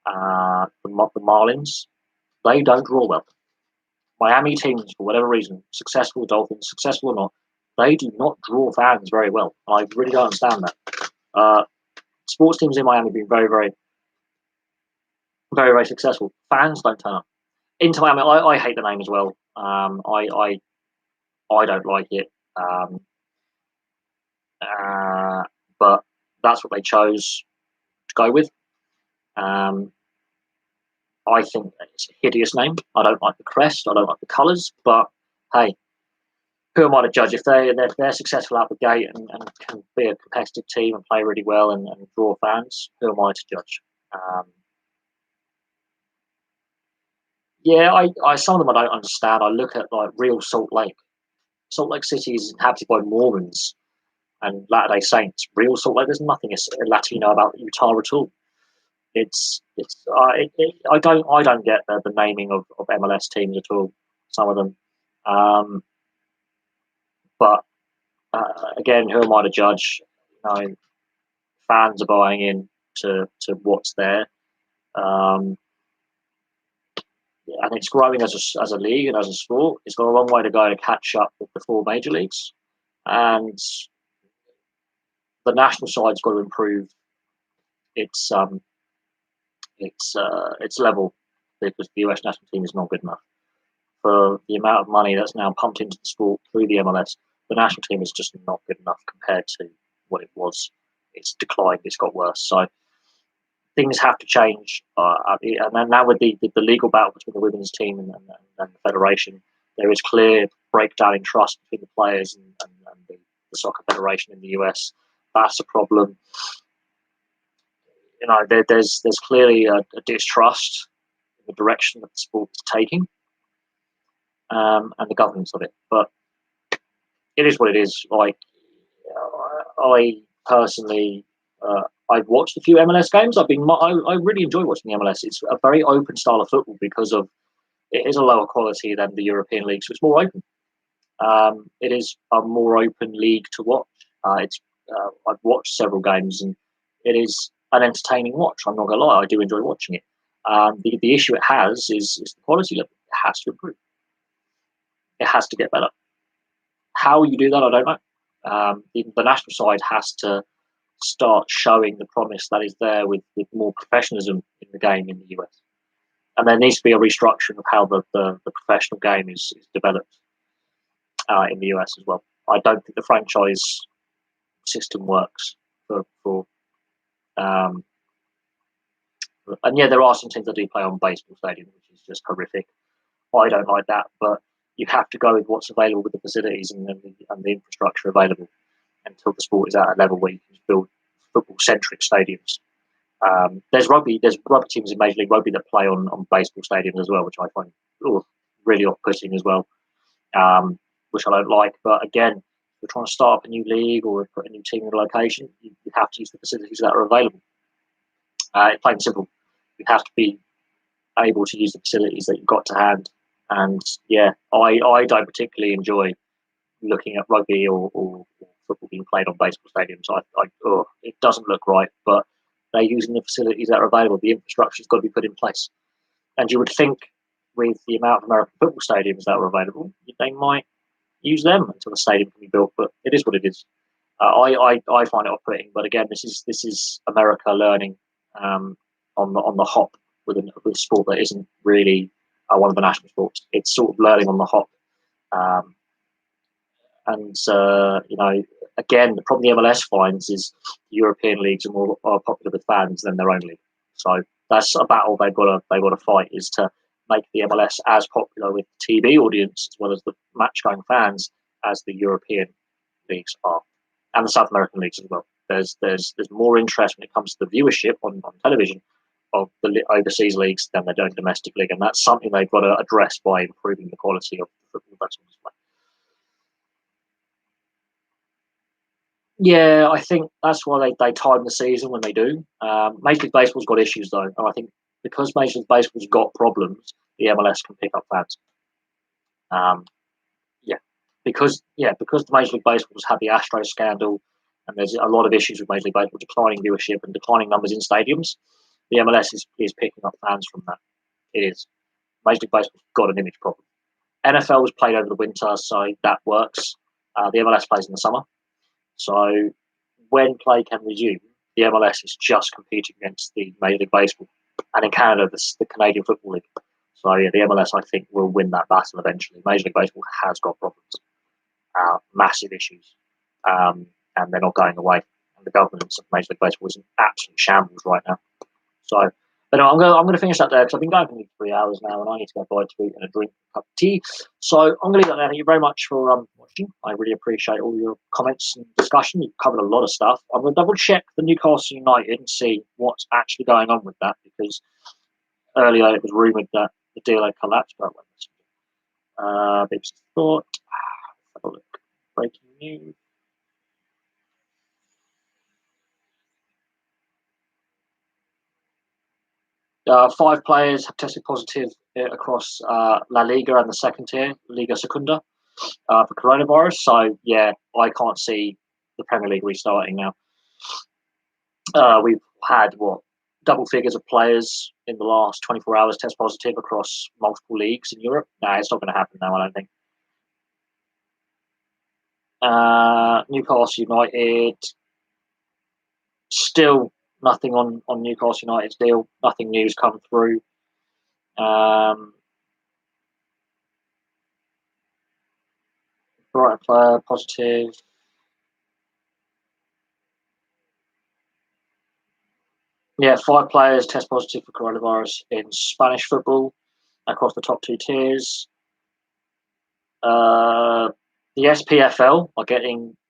the Marlins. They don't draw well. Miami teams, for whatever reason, successful Dolphins, successful or not, they do not draw fans very well. I really don't understand that. Sports teams in Miami have been very, very, very, very successful. Fans don't turn up. Inter Miami, I hate the name as well. I don't like it. But that's what they chose to go with. I think it's a hideous name. I don't like the crest. I don't like the colours. But hey, who am I to judge? If they're successful out the gate and can be a competitive team and play really well and draw fans, who am I to judge? Yeah, I some of them I don't understand. I look at like real Salt Lake. Salt Lake City is inhabited by Mormons and Latter-day Saints. Real Salt Lake, there's nothing Latino about Utah at all. I don't get the naming of MLS teams at all. Some of them, but again, who am I to judge? Fans are buying in to what's there, and it's growing as a league and as a sport. It's got a long way to go to catch up with the four major leagues, and the national side's got to improve its level because the US national team is not good enough for the amount of money that's now pumped into the sport through the MLS. The national team is just not good enough compared to what it was. It's declined. It's got worse. So things have to change. And then now with the legal battle between the women's team and the federation, there is clear breakdown in trust between the players and the soccer federation in the US. That's a problem. There's clearly a distrust in the direction that the sport is taking, and the governance of it. But it is what it is. Like, I personally, I've watched a few MLS games. I really enjoy watching the MLS. It's a very open style of football because it is a lower quality than the European league, so it's more open. It is a more open league to watch. I've watched several games and it is an entertaining watch. I'm not going to lie, I do enjoy watching it. The issue it has is the quality level. It has to improve. It has to get better. How you do that, I don't know. The national side has to start showing the promise that is there with more professionalism in the game in the US. And there needs to be a restructuring of how the professional game is developed in the US as well. I don't think the franchise system works for and yeah, there are some teams that do play on baseball stadiums, which is just horrific. I don't like that, but you have to go with what's available with the facilities and the infrastructure available until the sport is at a level where you can build football-centric stadiums. There's rugby teams in Major League Rugby that play on baseball stadiums as well, which I find really off-putting as well, which I don't like. But again, if you're trying to start up a new league or put a new team in a location, you have to use the facilities that are available. Plain and simple. You have to be able to use the facilities that you've got to hand. And yeah, I don't particularly enjoy looking at rugby or football being played on baseball stadiums. It doesn't look right, but they're using the facilities that are available. The infrastructure's got to be put in place. And you would think with the amount of American football stadiums that are available, they might use them until the stadium can be built. But it is what it is. I find it off-putting. But again, this is America learning on the hop with a sport that isn't really one of the national sports. It's sort of learning on the hop. Again, the problem the MLS finds is European leagues are more popular with fans than their own league. So that's a battle they've got to fight, is to make the MLS as popular with the TV audience as well as the match going fans as the European leagues are, and the South American leagues as well. There's more interest when it comes to the viewership on television of the overseas leagues than they do in domestic league, and that's something they've got to address by improving the quality of the football that's on display. Yeah, I think that's why they time the season when they do. Major League Baseball's got issues though, and I think because Major League Baseball's got problems, the MLS can pick up fans. Um, yeah, because the Major League Baseball's had the Astros scandal, and there's a lot of issues with Major League Baseball, declining viewership and declining numbers in stadiums. The MLS is picking up fans from that. It is. Major League Baseball's got an image problem. NFL was played over the winter, so that works. The MLS plays in the summer. So when play can resume, the MLS is just competing against the Major League Baseball, and in Canada, the Canadian Football League. So yeah, the MLS I think will win that battle eventually. Major League Baseball has got problems, massive issues, and they're not going away. And the governance of Major League Baseball is in absolute shambles right now. So, but no, I'm going to finish that there because I've been going for 3 hours now, and I need to go buy a tweet and a drink, a cup of tea. So I'm going to leave that there. Thank you very much for watching. I really appreciate all your comments and discussion. You've covered a lot of stuff. I'm going to double check the Newcastle United and see what's actually going on with that, because earlier it was rumoured that the deal had collapsed. But thought. Have a look. Breaking news. 5 players have tested positive across La Liga and the second tier, Liga Secunda, for coronavirus. So, yeah, I can't see the Premier League restarting now. We've had, double figures of players in the last 24 hours test positive across multiple leagues in Europe. No, it's not going to happen now, I don't think. Newcastle United, still nothing on Newcastle United's deal. Nothing new's come through. Brighton player positive. Yeah, 5 players test positive for coronavirus in Spanish football across the top 2 tiers. The SPFL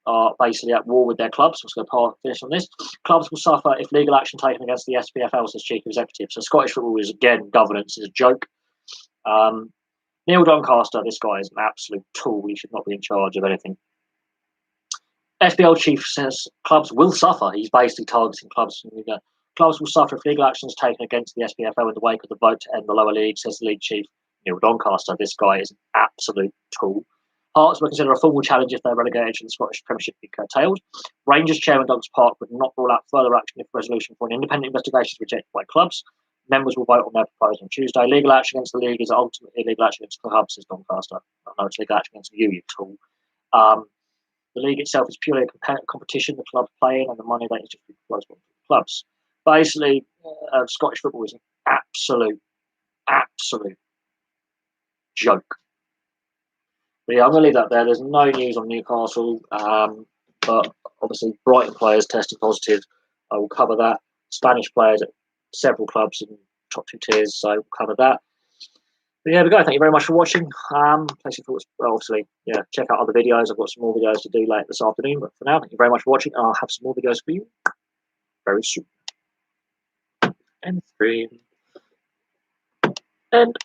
are basically at war with their clubs. I'm just going to finish on this. Clubs will suffer if legal action taken against the SPFL, says chief executive. So Scottish football is, again, governance is a joke. Neil Doncaster, this guy is an absolute tool. He should not be in charge of anything. FBL chief says clubs will suffer. He's basically targeting clubs. Clubs will suffer if legal action is taken against the SPFL in the wake of the vote to end the lower league, says the league chief Neil Doncaster. This guy is an absolute tool. Hearts will consider a formal challenge if they're relegated to the Scottish Premiership be curtailed. Rangers chairman Douglas Park would not rule out further action if resolution for an independent investigation is rejected by clubs. Members will vote on their proposal on Tuesday. Legal action against the league is ultimately legal action against the clubs, says Doncaster. I know it's legal action against you tool. The league itself is purely a competition the clubs play in, and the money that is just flows to the clubs. Basically, Scottish football is an absolute joke. But yeah, I'm going to leave that there. There's no news on Newcastle, but obviously Brighton players tested positive. I will cover that. Spanish players at several clubs in top 2 tiers, so we'll cover that. But yeah, we go. Thank you very much for watching. Obviously, yeah, check out other videos. I've got some more videos to do later this afternoon. But for now, thank you very much for watching. I'll have some more videos for you very soon. And 3. And